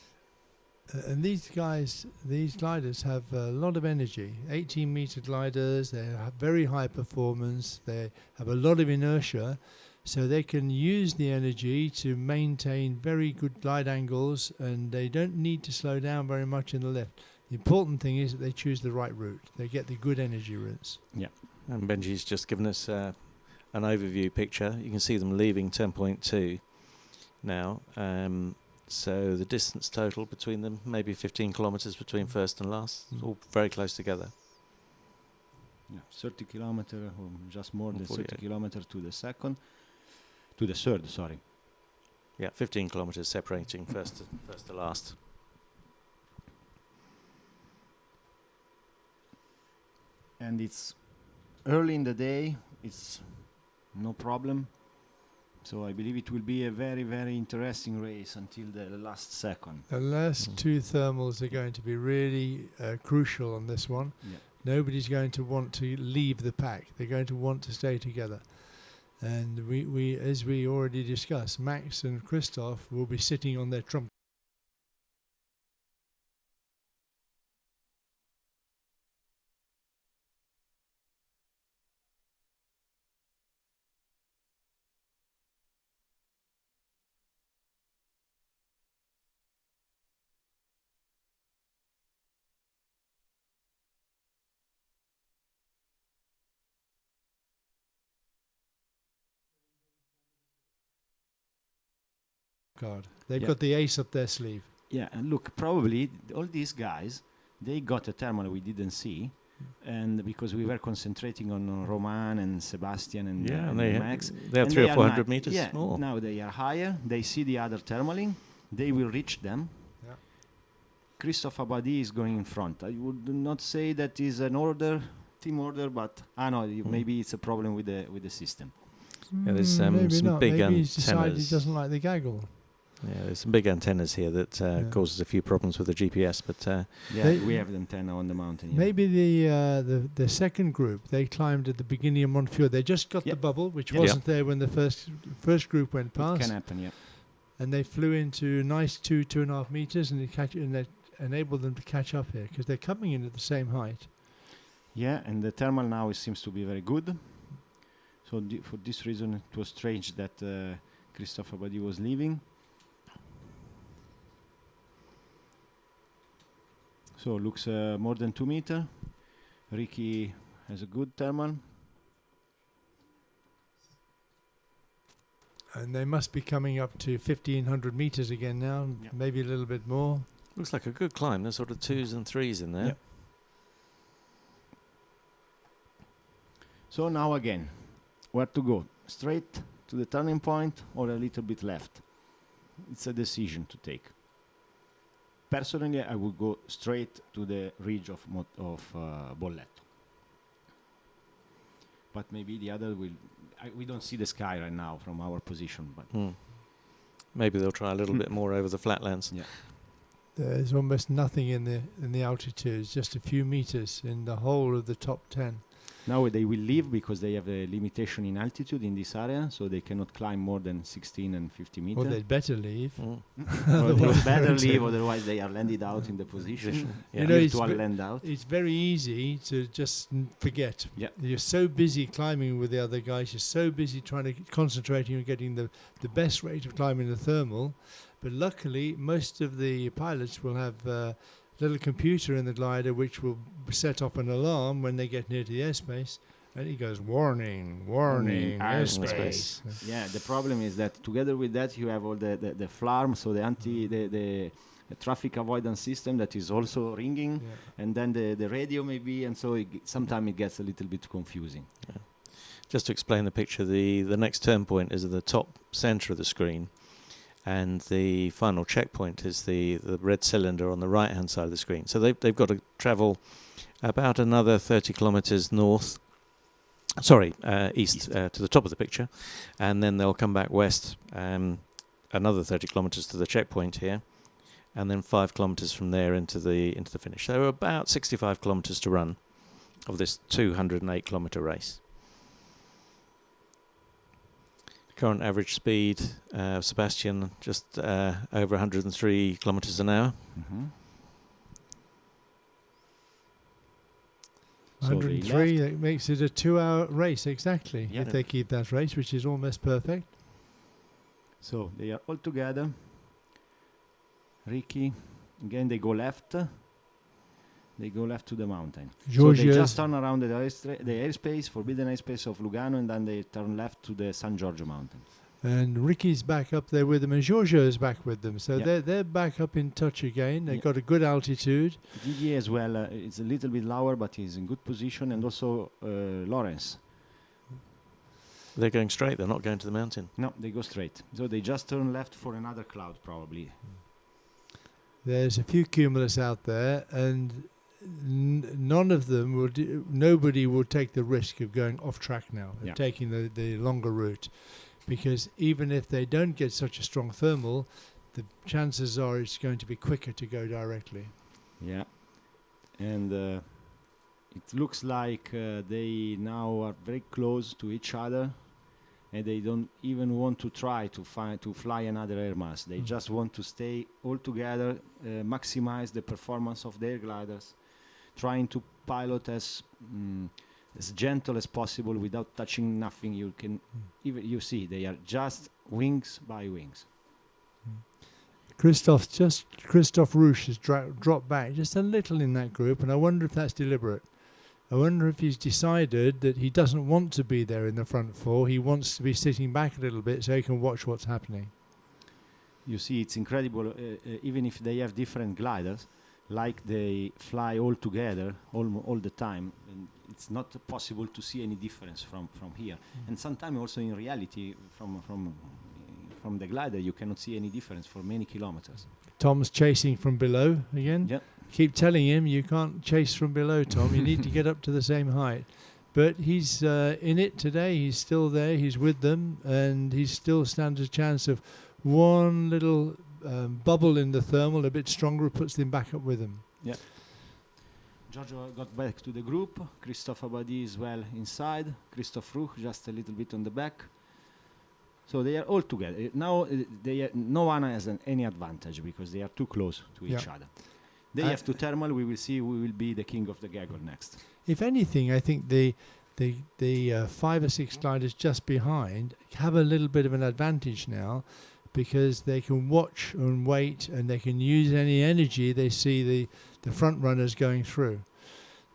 And these gliders have a lot of energy. 18-meter gliders, they have very high performance, they have a lot of inertia, so they can use the energy to maintain very good glide angles, and they don't need to slow down very much in the lift. The important thing is that they choose the right route. They get the good energy routes.
Yeah, and Benji's just given us an overview picture. You can see them leaving 10.2 now. So the distance total between them, maybe 15 kilometers between first and last, all very close together.
Yeah, 30 kilometers, or just more than 30 kilometers to the third, sorry.
Yeah, 15 kilometers separating first to last.
And it's early in the day, it's no problem. So I believe it will be a very, very interesting race until the last second.
The last two thermals are going to be really crucial on this one.
Yeah.
Nobody's going to want to leave the pack. They're going to want to stay together. And we as we already discussed, Max and Christoph will be sitting on their trump. Card. They've got the ace up their sleeve.
Yeah, and look, probably all these guys, they got a thermal we didn't see, and because we were concentrating on Roman and Sebastian and Max.
They have 300 or 400 meters more.
Now they are higher. They see the other thermaling. They will reach them.
Yeah.
Christophe Abadi is going in front. I would not say that is an order, team order, but maybe it's a problem with the system.
Yeah, there's some big
maybe
antennas.
He's decided he doesn't like the gaggle.
Yeah, there's some big antennas here that causes a few problems with the GPS, but
we have the antenna on the mountain.
Maybe the second group, they climbed at the beginning of Montefiore. They just got the bubble, which wasn't there when the first group went past.
It can happen, yeah.
And they flew into nice 2.5 meters, and that enabled them to catch up here because they're coming in at the same height.
Yeah, and the thermal now seems to be very good. So for this reason, it was strange that Christophe Abadi was leaving. So looks more than 2 meters. Ricky has a good thermal.
And they must be coming up to 1,500 meters again now, maybe a little bit more.
Looks like a good climb. There's sort of 2s and 3s in there.
Yep. So now again, where to go? Straight to the turning point or a little bit left? It's a decision to take. Personally, I would go straight to the ridge of Bolletto. But maybe the other will. We don't see the sky right now from our position, but
maybe they'll try a little bit more over the flatlands.
Yeah.
There's almost nothing in the altitudes, just a few meters in the whole of the top 10.
Now they will leave because they have a limitation in altitude in this area, so they cannot climb more than 16 and 50 meters.
Well, they'd better leave.
Well, they would better leave, otherwise they are landed out in the position. Land out.
It's very easy to just forget.
Yeah.
You're so busy climbing with the other guys, you're so busy trying to concentrating on getting the best rate of climbing the thermal. But luckily, most of the pilots will have little computer in the glider which will set off an alarm when they get near to the airspace, and it goes warning, airspace.
Yeah, the problem is that together with that you have all the FLARM, so the traffic avoidance system that is also ringing, and then the radio maybe, and so sometimes it gets a little bit confusing.
Yeah. Just to explain the picture, the next turn point is at the top center of the screen, and the final checkpoint is the red cylinder on the right hand side of the screen. So they've got to travel about another 30 kilometers east to the top of the picture, and then they'll come back west another 30 kilometers to the checkpoint here, and then 5 kilometres from there into the finish. So about 65 kilometres to run of this 208 kilometre race. Current average speed, Sebastian, just over 103 kilometres an hour.
Mm-hmm.
103, that makes it a 2-hour race exactly,
Yeah.
if they keep that race, which is almost perfect.
So they are all together. Ricky, again they go left. They go left to the mountain. So they just turn around the airspace, forbidden airspace of Lugano, and then they turn left to the San Giorgio mountain.
And Ricky's back up there with them, and Giorgio's back with them. So
Yeah.
they're back up in touch again. They've
Yeah.
got a good altitude.
Didier as well, it's a little bit lower, but he's in good position, and also Lawrence.
They're going straight, they're not going to the mountain.
No, they go straight. So they just turn left for another cloud, probably.
There's a few cumulus out there, and none of them will nobody will take the risk of going off track now, of
Yeah.
taking the longer route, because even if they don't get such a strong thermal, the chances are it's going to be quicker to go directly.
Yeah, and it looks like they now are very close to each other, and they don't even want to try to fly another air mass. They just want to stay all together, maximize the performance of their gliders, trying to pilot as gentle as possible without touching nothing. You can even you see they are just wings by wings.
Christophe Rouche has dropped back just a little in that group, and I wonder if that's deliberate. I wonder if he's decided that he doesn't want to be there in the front four. He wants to be sitting back a little bit so he can watch what's happening.
You see, it's incredible. Even if they have different gliders, like they fly all together all the time, and it's not possible to see any difference from here. And sometimes also in reality, from the glider, you cannot see any difference for many kilometers.
Tom's chasing from below again.
Yep.
Keep telling him you can't chase from below, Tom. You need to get up to the same height. But he's in it today. He's still there. He's with them, and he still stands a chance of one little bubble in the thermal, a bit stronger, puts them back up with him.
Yeah. Giorgio got back to the group. Christophe Abadi is well inside. Christophe Rouch just a little bit on the back. So they are all together. Now no one has any advantage because they are too close to each other. They have to thermal. We will see who will be the king of the gaggle next.
If anything, I think the 5 or 6 gliders just behind have a little bit of an advantage now, because they can watch and wait, and they can use any energy they see the front runners going through.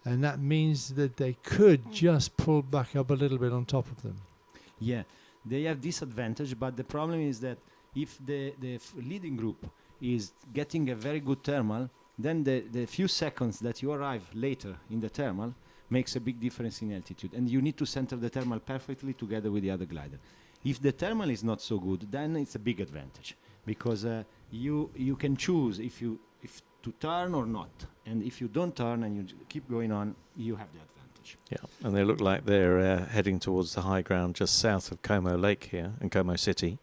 And that means that they could just pull back up a little bit on top of them.
Yeah, they have this advantage, but the problem is that if the leading group is getting a very good thermal, then the few seconds that you arrive later in the thermal makes a big difference in altitude. And you need to center the thermal perfectly together with the other glider. If the thermal is not so good, then it's a big advantage, because you can choose if to turn or not. And if you don't turn and you keep going on, you have the advantage.
Yeah, and they look like they're heading towards the high ground just south of Como Lake here in Como City.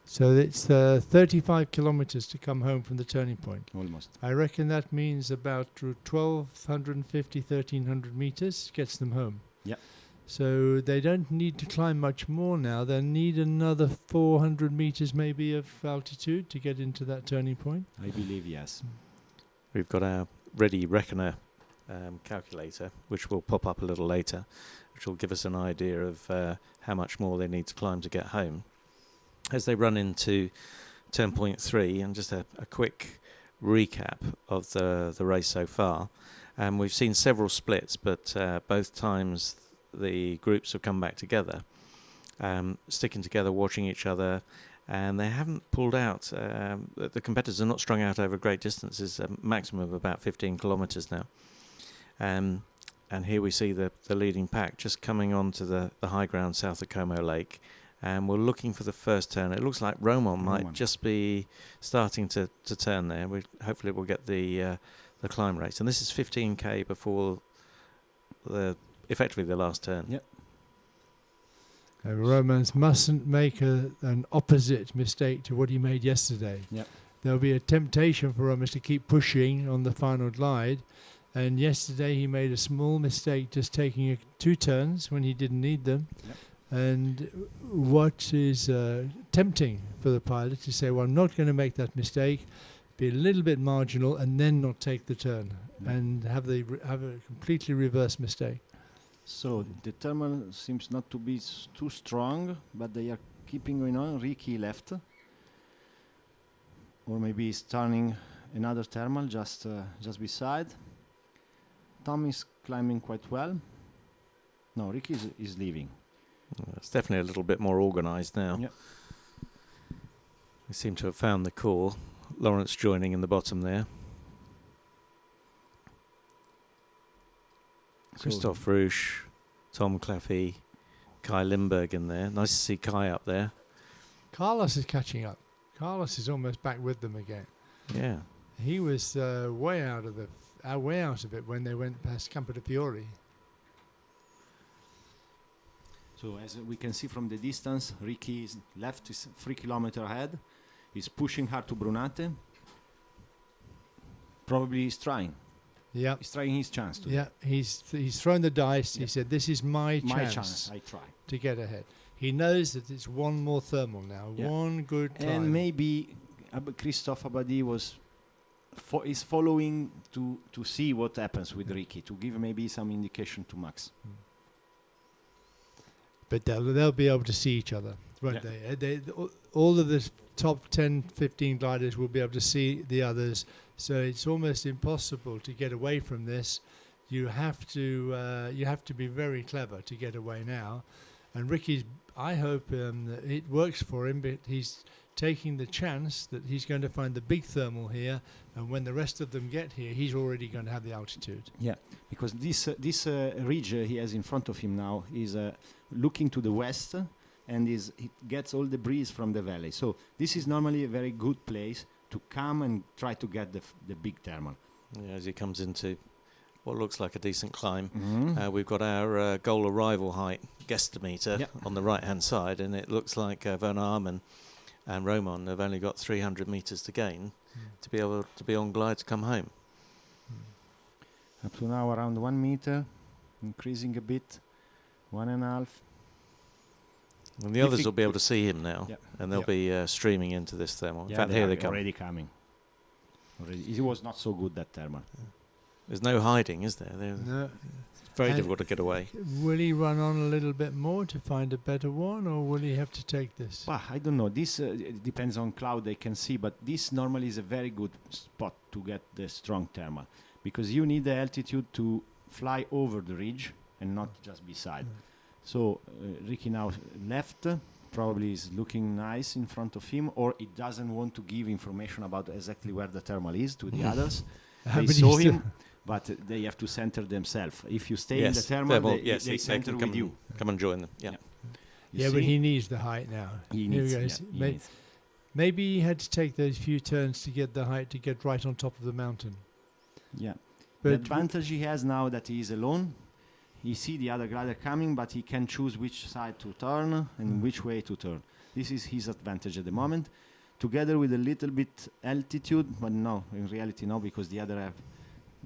So it's 35 kilometers to come home from the turning point.
Almost.
I reckon that means about 1,250, 1,300 meters gets them home.
Yeah.
So they don't need to climb much more now. They'll need another 400 meters maybe of altitude to get into that turning point.
I believe, yes.
We've got our ready reckoner calculator, which will pop up a little later, which will give us an idea of how much more they need to climb to get home. As they run into turn point 3, and just a quick recap of the race so far, we've seen several splits, but both times the groups have come back together, sticking together, watching each other, and they haven't pulled out. The competitors are not strung out over great distances, a maximum of about 15 kilometers now. And here we see the leading pack just coming onto the high ground south of Como Lake. And we're looking for the first turn. It looks like Roman might just be starting to turn there. Hopefully we'll get the climb race. And this is 15k before effectively the last turn.
Yep.
Romans mustn't make an opposite mistake to what he made yesterday.
Yep.
there'll be a temptation for Romas to keep pushing on the final glide. And yesterday he made a small mistake just taking 2 turns when he didn't need them.
Yep.
And what is tempting for the pilot to say, well, I'm not going to make that mistake, be a little bit marginal and then not take the turn and have a completely reverse mistake.
So the thermal seems not to be too strong, but they are keeping going on. Ricky left. Or maybe he's turning another thermal just beside. Tom is climbing quite well. No, Ricky is leaving.
It's definitely a little bit more organised now.
Yep.
They seem to have found the core. Lawrence joining in the bottom there. Christoph Rusch, Tom Claffey, Kai Limberg in there. Nice to see Kai up there.
Carlos is catching up. Carlos is almost back with them again.
Yeah.
He was way out of it when they went past Campo de Fiori.
So as we can see from the distance, Ricky is left is 3 kilometers ahead. He's pushing hard to Brunate. Probably he's trying.
Yeah.
He's trying his chance today.
Yeah, he's thrown the dice.
Yeah.
He said, this is my chance
I try.
to get ahead. He knows that it's one more thermal now, one good climb.
And maybe Christophe Abadi is following to see what happens with Ricky, to give maybe some indication to Max.
But they'll be able to see each other, won't they? All of the top 10, 15 gliders will be able to see the others. So it's almost impossible to get away from this. You have to be very clever to get away now. And Ricky's, I hope that it works for him, but he's taking the chance that he's going to find the big thermal here, and when the rest of them get here, he's already going to have the altitude.
Yeah, because this ridge he has in front of him now is looking to the west, and it gets all the breeze from the valley. So this is normally a very good place to come and try to get the big thermal.
Yeah, as he comes into what looks like a decent climb.
Mm-hmm.
We've got our goal arrival height guesstimeter on the right-hand side, and it looks like Van Armen and Roman have only got 300 metres to gain to be able to be on glide to come home.
Up to now around 1 meter, increasing a bit, 1.5.
And the others will be able to see him now, and they'll be streaming into this thermal. In fact, here they come.
Already coming. It was not so good, that thermal.
There's no hiding, is there?
No.
It's very difficult to get away.
Will he run on a little bit more to find a better one, or will he have to take this?
Well, I don't know. This depends on cloud they can see, but this normally is a very good spot to get the strong thermal, because you need the altitude to fly over the ridge and not just beside. So Ricky now left, probably is looking nice in front of him, or it doesn't want to give information about exactly where the thermal is to the others. They saw him, but they have to center themselves. If you stay in the thermal, they center with you.
Come and join them.
Yeah, but he needs the height now.
He needs.
Maybe he had to take those few turns to get the height to get right on top of the mountain.
Yeah.
But
the advantage he has now that he is alone, he see the other glider coming, but he can choose which side to turn and which way to turn. This is his advantage at the moment, together with a little bit altitude, but no, in reality no, because the other have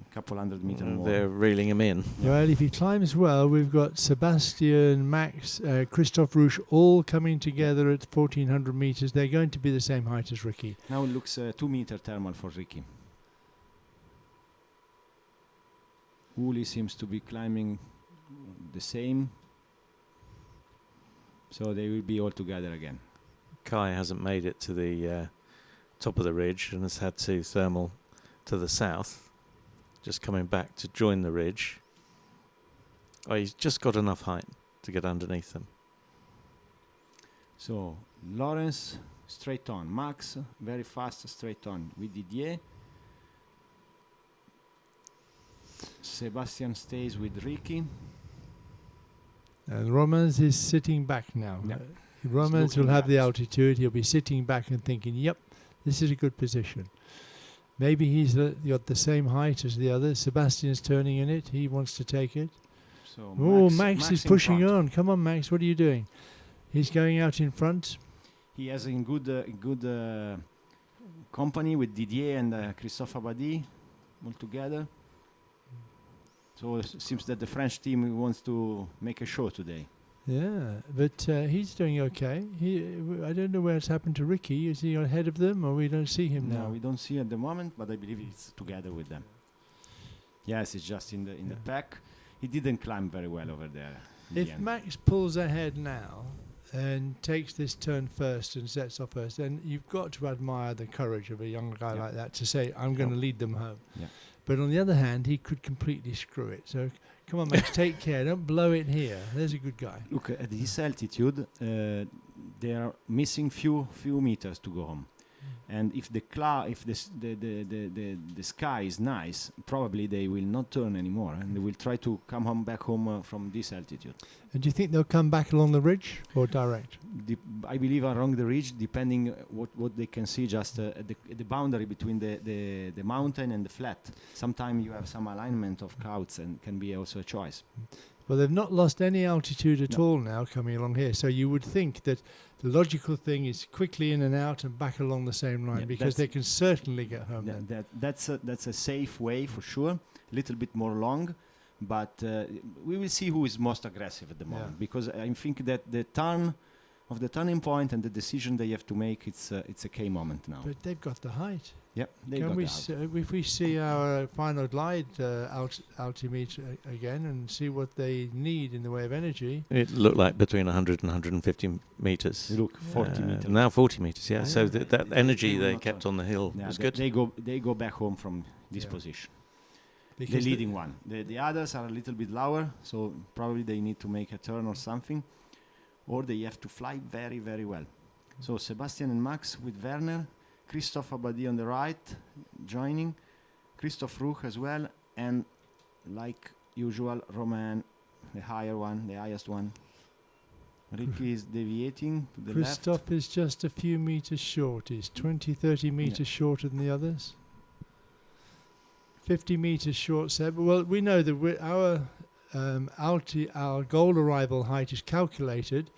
a couple 100 meters more.
They're reeling him in.
Well, if he climbs well, we've got Sebastian, Max, Christoph Rusch all coming together at 1,400 meters. They're going to be the same height as Ricky.
Now it looks 2 meter thermal for Ricky. Uli seems to be climbing the same, so they will be all together again.
Kai hasn't made it to the top of the ridge and has had to thermal to the south, just coming back to join the ridge. Oh, he's just got enough height to get underneath them.
So Lawrence straight on, Max very fast straight on with Didier. Sebastian stays with Ricky.
And Romans is sitting back now. Romans will have the altitude. He'll be sitting back and thinking, yep, this is a good position. Maybe he's got the same height as the others. Sebastian's turning in it. He wants to take it.
So
Max is pushing on. Come on, Max. What are you doing? He's going out in front.
He has a good company with Didier and Christophe Abadi all together. So it seems that the French team wants to make a show today.
Yeah, but he's doing okay. I don't know where it's happened to Ricky. Is he ahead of them, or we don't see him now?
No, we don't see at the moment, but I believe he's together with them. Yes, it's just in the pack. He didn't climb very well over there.
If Max pulls ahead now and takes this turn first and sets off first, then you've got to admire the courage of a young guy like that to say, I'm going to lead them home.
Yeah.
But on the other hand, he could completely screw it. So come on, Max, take care. Don't blow it here. There's a good guy.
Look, at this altitude, they are missing few meters to go home. And if the sky is nice, probably they will not turn anymore, and they will try to come back home from this altitude.
And do you think they'll come back along the ridge or direct?
I believe along the ridge, depending what they can see just at the boundary between the mountain and the flat. Sometimes you have some alignment of clouds and can be also a choice.
Well, they've not lost any altitude at all now coming along here. So you would think that the logical thing is quickly in and out and back along the same line, because they can certainly get home then.
That's a safe way for sure. A little bit more long, but we will see who is most aggressive at the moment, because I think that the turn of the turning point and the decision they have to make, it's a key moment now.
But they've got the height.
Yep,
Can we if we see our final glide altimeter again and see what they need in the way of energy?
It looked like between 100 and 150 meters.
Look, 40 meters.
Now 40 meters, yeah. So that energy they kept on the hill was good.
They go back home from this position. The leading one. The others are a little bit lower, so probably they need to make a turn or something, or they have to fly very, very well. So Sebastian and Max with Werner, Christophe Abadi on the right, joining, Christophe Ruch as well, and like usual, Romain, the highest one. Ricky is deviating to the left.
Christophe is just a few meters short. He's 20, 30 meters shorter than the others. 50 meters short, Seb. Well, we know that our goal arrival height is calculated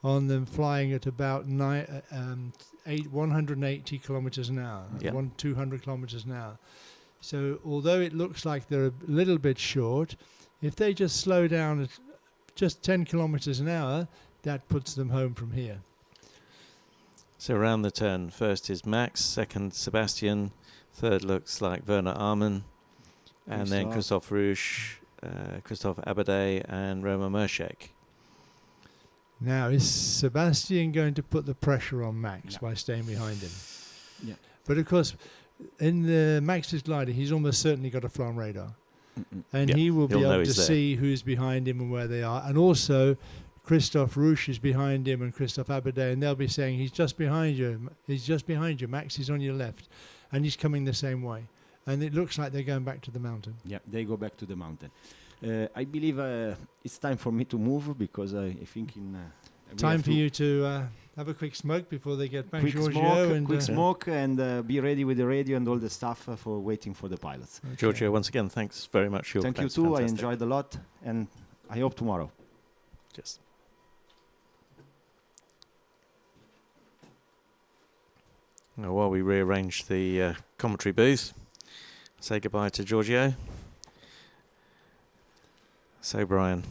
on them flying at about 180 kilometers an hour, 200 kilometers an hour. So although it looks like they're a little bit short, if they just slow down at just 10 kilometers an hour, that puts them home from here.
So around the turn, first is Max, second Sebastian, third looks like Werner Arman, and then Christophe Ruch, Christophe Abade, and Romain Mershek.
Now, is Sebastian going to put the pressure on Max by staying behind him?
Yeah.
But of course, in the Max's glider, he's almost certainly got a fly on radar. And he will be able to see who's behind him and where they are. And also, Christophe Ruch is behind him and Christophe Abade, and they'll be saying, he's just behind you. He's just behind you. Max is on your left. And he's coming the same way. And it looks like they're going back to the mountain.
Yeah, they go back to the mountain. I believe it's time for me to move, because I think
time for you to have a quick smoke before they get back.
Quick smoke and be ready with the radio and all the stuff for waiting for the pilots.
Okay. Giorgio, once again, thanks very much.
Thank you too. Fantastic. I enjoyed a lot, and I hope tomorrow.
Yes. Now, while we rearrange the commentary booth, say goodbye to Giorgio. So, Brian,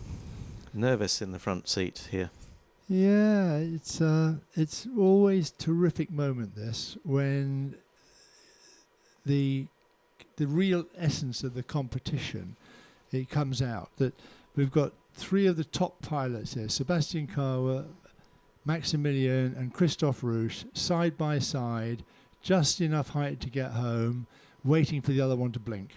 nervous in the front seat here.
Yeah, it's always terrific moment, this, when the real essence of the competition, it comes out. That we've got three of the top pilots here, Sebastian Kawa, Maximilian and Christophe Ruch, side by side, just enough height to get home, waiting for the other one to blink.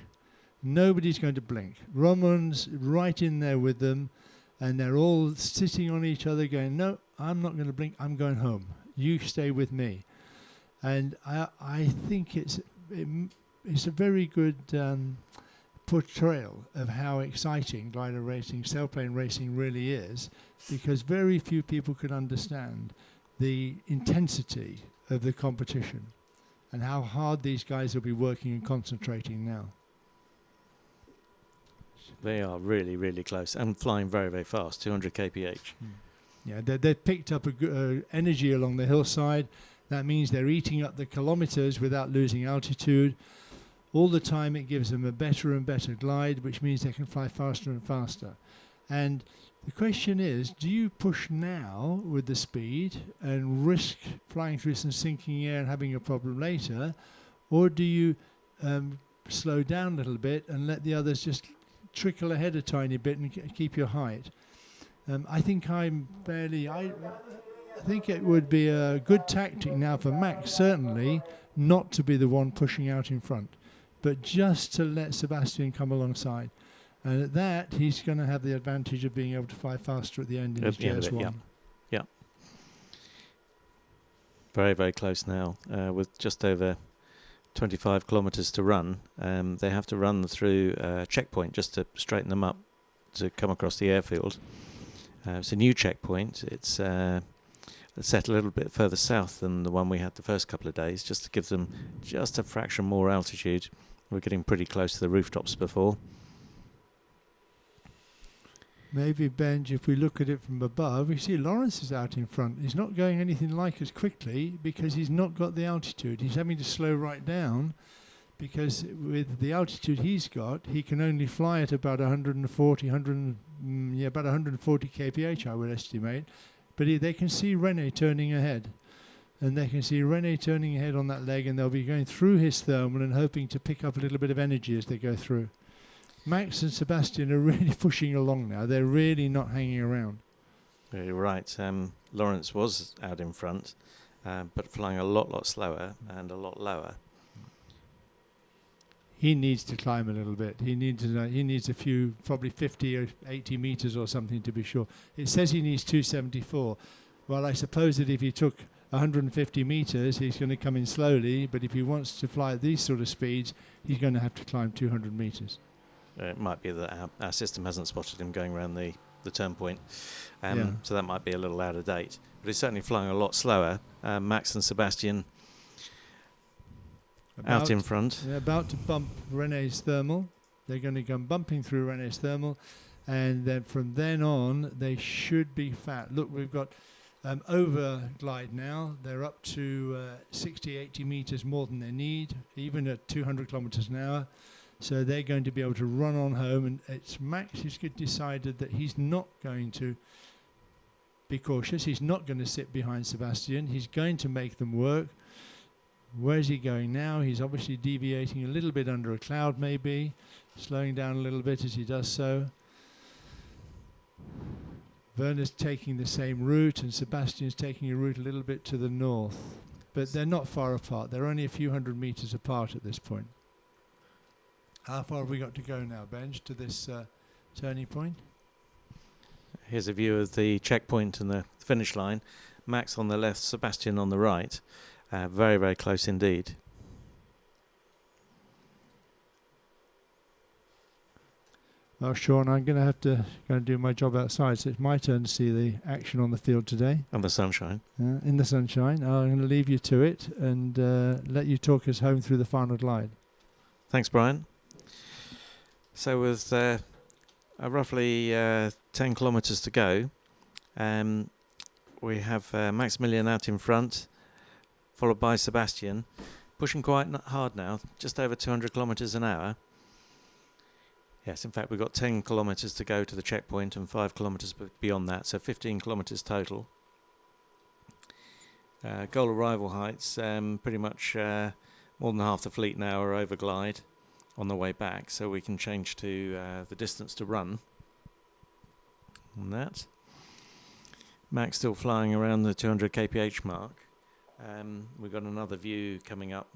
Nobody's going to blink. Roman's right in there with them, and they're all sitting on each other going, no, I'm not going to blink, I'm going home. You stay with me. And I think it's a very good portrayal of how exciting glider racing, sailplane racing really is, because very few people can understand the intensity of the competition and how hard these guys will be working and concentrating now.
They are really, really close and flying very, very fast, 200 kph.
Yeah, they've picked up a good energy along the hillside. That means they're eating up the kilometers without losing altitude. All the time it gives them a better and better glide, which means they can fly faster and faster. And the question is, do you push now with the speed and risk flying through some sinking air and having a problem later, or do you slow down a little bit and let the others just trickle ahead a tiny bit and keep your height? I think I think it would be a good tactic now for Max, certainly, not to be the one pushing out in front, but just to let Sebastian come alongside. And at that, he's going to have the advantage of being able to fly faster at the end in his JS1.
Yeah. Very, very close now, with just over 25 kilometres to run. They have to run through a checkpoint just to straighten them up to come across the airfield. It's a new checkpoint. It's set a little bit further south than the one we had the first couple of days, just to give them just a fraction more altitude. We're getting pretty close to the rooftops before.
Maybe, Benj, if we look at it from above, we see Lawrence is out in front. He's not going anything like as quickly because he's not got the altitude. He's having to slow right down because with the altitude he's got, he can only fly at about 140 kph, I would estimate. But they can see Rene turning ahead. And they can see Rene turning ahead on that leg, and they'll be going through his thermal and hoping to pick up a little bit of energy as they go through. Max and Sebastian are really pushing along now. They're really not hanging around.
Yeah, you're right. Lawrence was out in front, but flying a lot slower and a lot lower.
He needs to climb a little bit. He needs a few, probably 50 or 80 meters or something to be sure. It says he needs 274. Well, I suppose that if he took 150 meters, he's going to come in slowly, but if he wants to fly at these sort of speeds, he's going to have to climb 200 meters.
It might be that our system hasn't spotted him going around the turn point, so that might be a little out of date. But he's certainly flying a lot slower. Max and Sebastian out in front.
They're about to bump Rene's thermal. They're going to come bumping through Rene's thermal, and then from then on, they should be fat. Look, we've got over glide now. They're up to 60, 80 meters more than they need, even at 200 kilometers an hour. So they're going to be able to run on home, and it's Max who's decided that he's not going to be cautious. He's not going to sit behind Sebastian. He's going to make them work. Where's he going now? He's obviously deviating a little bit under a cloud, maybe, slowing down a little bit as he does so. Werner's taking the same route, and Sebastian's taking a route a little bit to the north. But they're not far apart. They're only a few hundred meters apart at this point. How far have we got to go now, Benj, to this turning point?
Here's a view of the checkpoint and the finish line. Max on the left, Sebastian on the right. Very, very close indeed.
Well, Sean, I'm going to have to go and do my job outside, so it's my turn to see the action on the field today.
And the sunshine.
In the sunshine. I'm going to leave you to it and let you talk us home through the final glide.
Thanks, Brian. So with roughly 10 kilometres to go, we have Maximilian out in front, followed by Sebastian, pushing quite hard now, just over 200 kilometres an hour. Yes, in fact, we've got 10 kilometres to go to the checkpoint and 5 kilometres beyond that, so 15 kilometres total. Goal arrival heights, pretty much more than half the fleet now are over glide on the way back, so we can change to the distance to run on that. Max still flying around the 200 kph mark. We've got another view coming up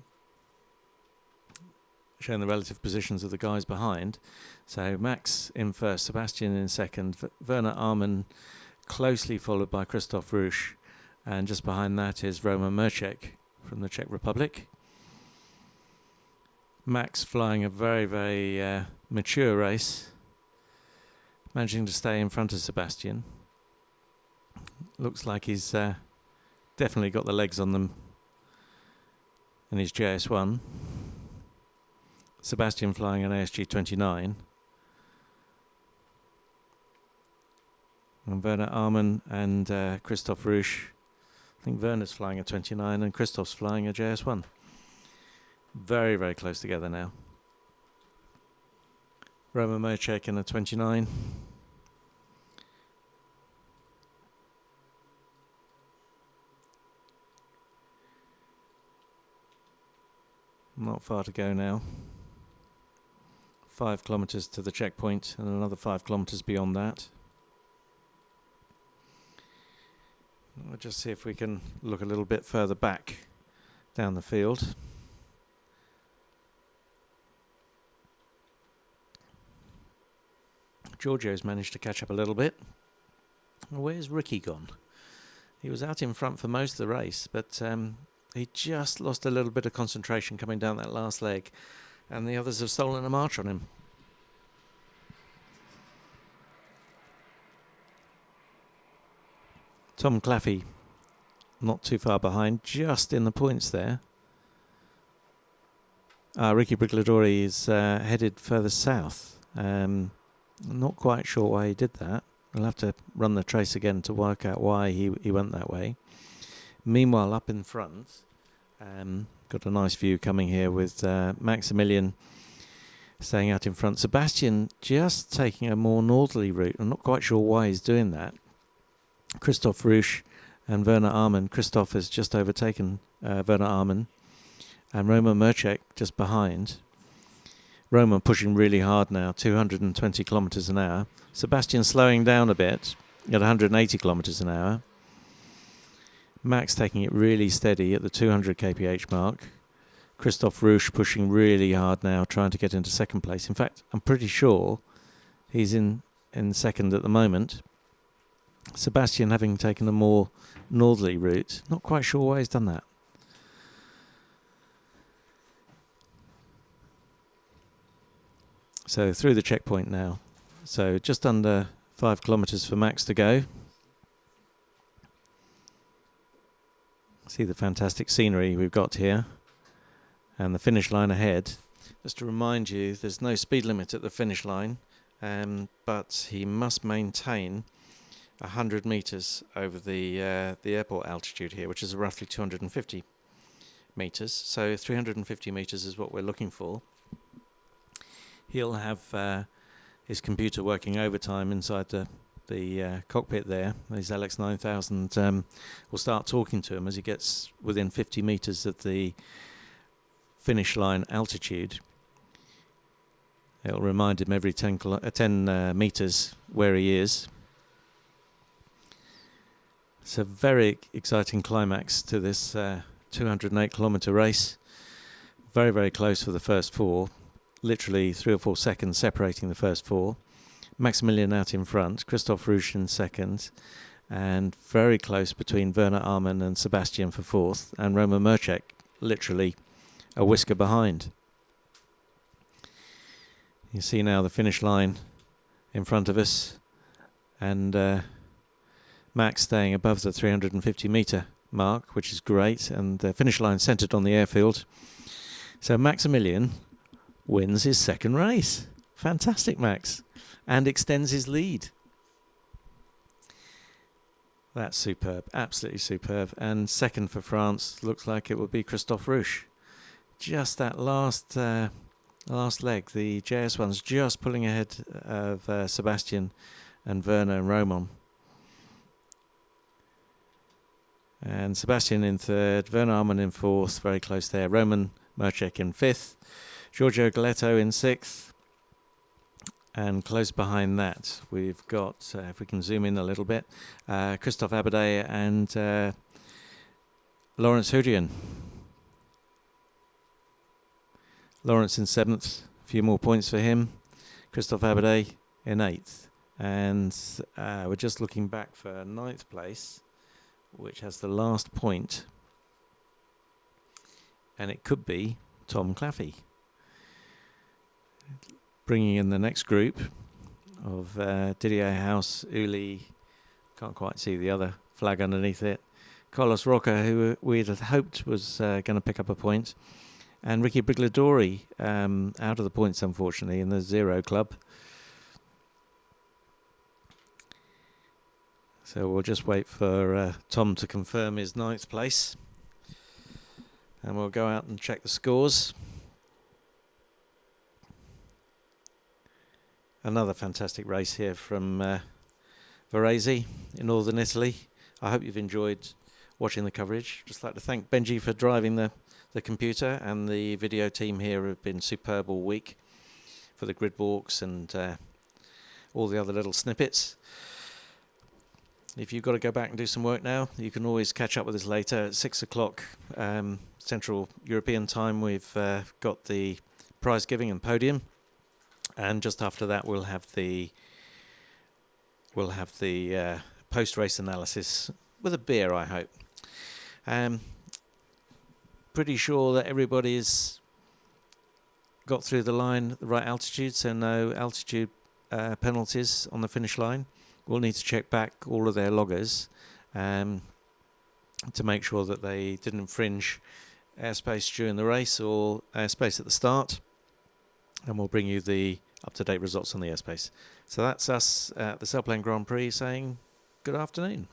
showing the relative positions of the guys behind. So Max in first, Sebastian in second, Werner Arman closely followed by Christoph Rusch, and just behind that is Roman Mercek from the Czech Republic. Max flying a very, very mature race, managing to stay in front of Sebastian. Looks like he's definitely got the legs on them in his JS1. Sebastian flying an ASG 29. And Werner Arman and Christoph Rusch think Werner's flying a 29 and Christoph's flying a JS1. Very, very close together now. Roman Mocek in a 29. Not far to go now. 5 kilometers to the checkpoint and another 5 kilometers beyond that. We'll just see if we can look a little bit further back down the field. Giorgio's managed to catch up a little bit. Where's Ricky gone? He was out in front for most of the race, but he just lost a little bit of concentration coming down that last leg, and the others have stolen a march on him. Tom Claffey not too far behind, just in the points there. Ricky Brigliadori is headed further south. Not quite sure why he did that. We'll have to run the trace again to work out why he went that way. Meanwhile, up in front, got a nice view coming here with Maximilian staying out in front. Sebastian just taking a more northerly route. I'm not quite sure why he's doing that. Christoph Rusch and Werner Armann. Christoph has just overtaken Werner Armann, and Roman Mocek just behind. Roman pushing really hard now, 220 kilometers an hour. Sebastian slowing down a bit at 180 kilometers an hour. Max taking it really steady at the 200 kph mark. Christoph Rusch pushing really hard now, trying to get into second place. In fact, I'm pretty sure he's in second at the moment. Sebastian having taken a more northerly route. Not quite sure why he's done that. So through the checkpoint now. So just under 5 kilometers for Max to go. See the fantastic scenery we've got here. And the finish line ahead. Just to remind you, there's no speed limit at the finish line. But he must maintain 100 meters over the airport altitude here, which is roughly 250 meters. So 350 meters is what we're looking for. He'll have his computer working overtime inside the cockpit there. His LX9000 will start talking to him as he gets within 50 meters of the finish line altitude. It'll remind him every 10 meters where he is. It's a very exciting climax to this 208 kilometer race. Very, very close for the first four. Literally 3 or 4 seconds separating the first four. Maximilian out in front, Christoph Rusch in second, and very close between Werner Armann and Sebastian for fourth, and Roman Mocek literally a whisker behind. You see now the finish line in front of us, and Max staying above the 350 meter mark, which is great, and the finish line centered on the airfield. So Maximilian wins his second race. Fantastic, Max. And extends his lead. That's superb. Absolutely superb. And second for France looks like it will be Christoph Rusch. Just that last leg. The JS1's just pulling ahead of Sebastian and Werner and Roman. And Sebastian in third. Werner Armann in fourth. Very close there. Roman Mocek in fifth. Giorgio Galetto in sixth, and close behind that we've got, if we can zoom in a little bit, Christophe Abadé and Lawrence Houdian. Lawrence in seventh, a few more points for him. Christophe Abadé in eighth, and we're just looking back for ninth place, which has the last point, and it could be Tom Claffey. Bringing in the next group of Didier House, Uli, can't quite see the other flag underneath it, Carlos Roca, who we'd hoped was going to pick up a point, and Ricky Brigliadori out of the points, unfortunately, in the Zero Club. So we'll just wait for Tom to confirm his 9th place, and we'll go out and check the scores. Another fantastic race here from Varese in northern Italy. I hope you've enjoyed watching the coverage. Just like to thank Benji for driving the computer, and the video team here have been superb all week for the grid walks and all the other little snippets. If you've got to go back and do some work now, you can always catch up with us later at 6 o'clock Central European time. We've got the prize giving and podium, and just after that we'll have the post-race analysis with a beer, I hope. Pretty sure that everybody's got through the line at the right altitude, so no altitude penalties on the finish line. We'll need to check back all of their loggers to make sure that they didn't infringe airspace during the race or airspace at the start, and we'll bring you the up-to-date results on the airspace. So that's us at the Sailplane Grand Prix saying good afternoon.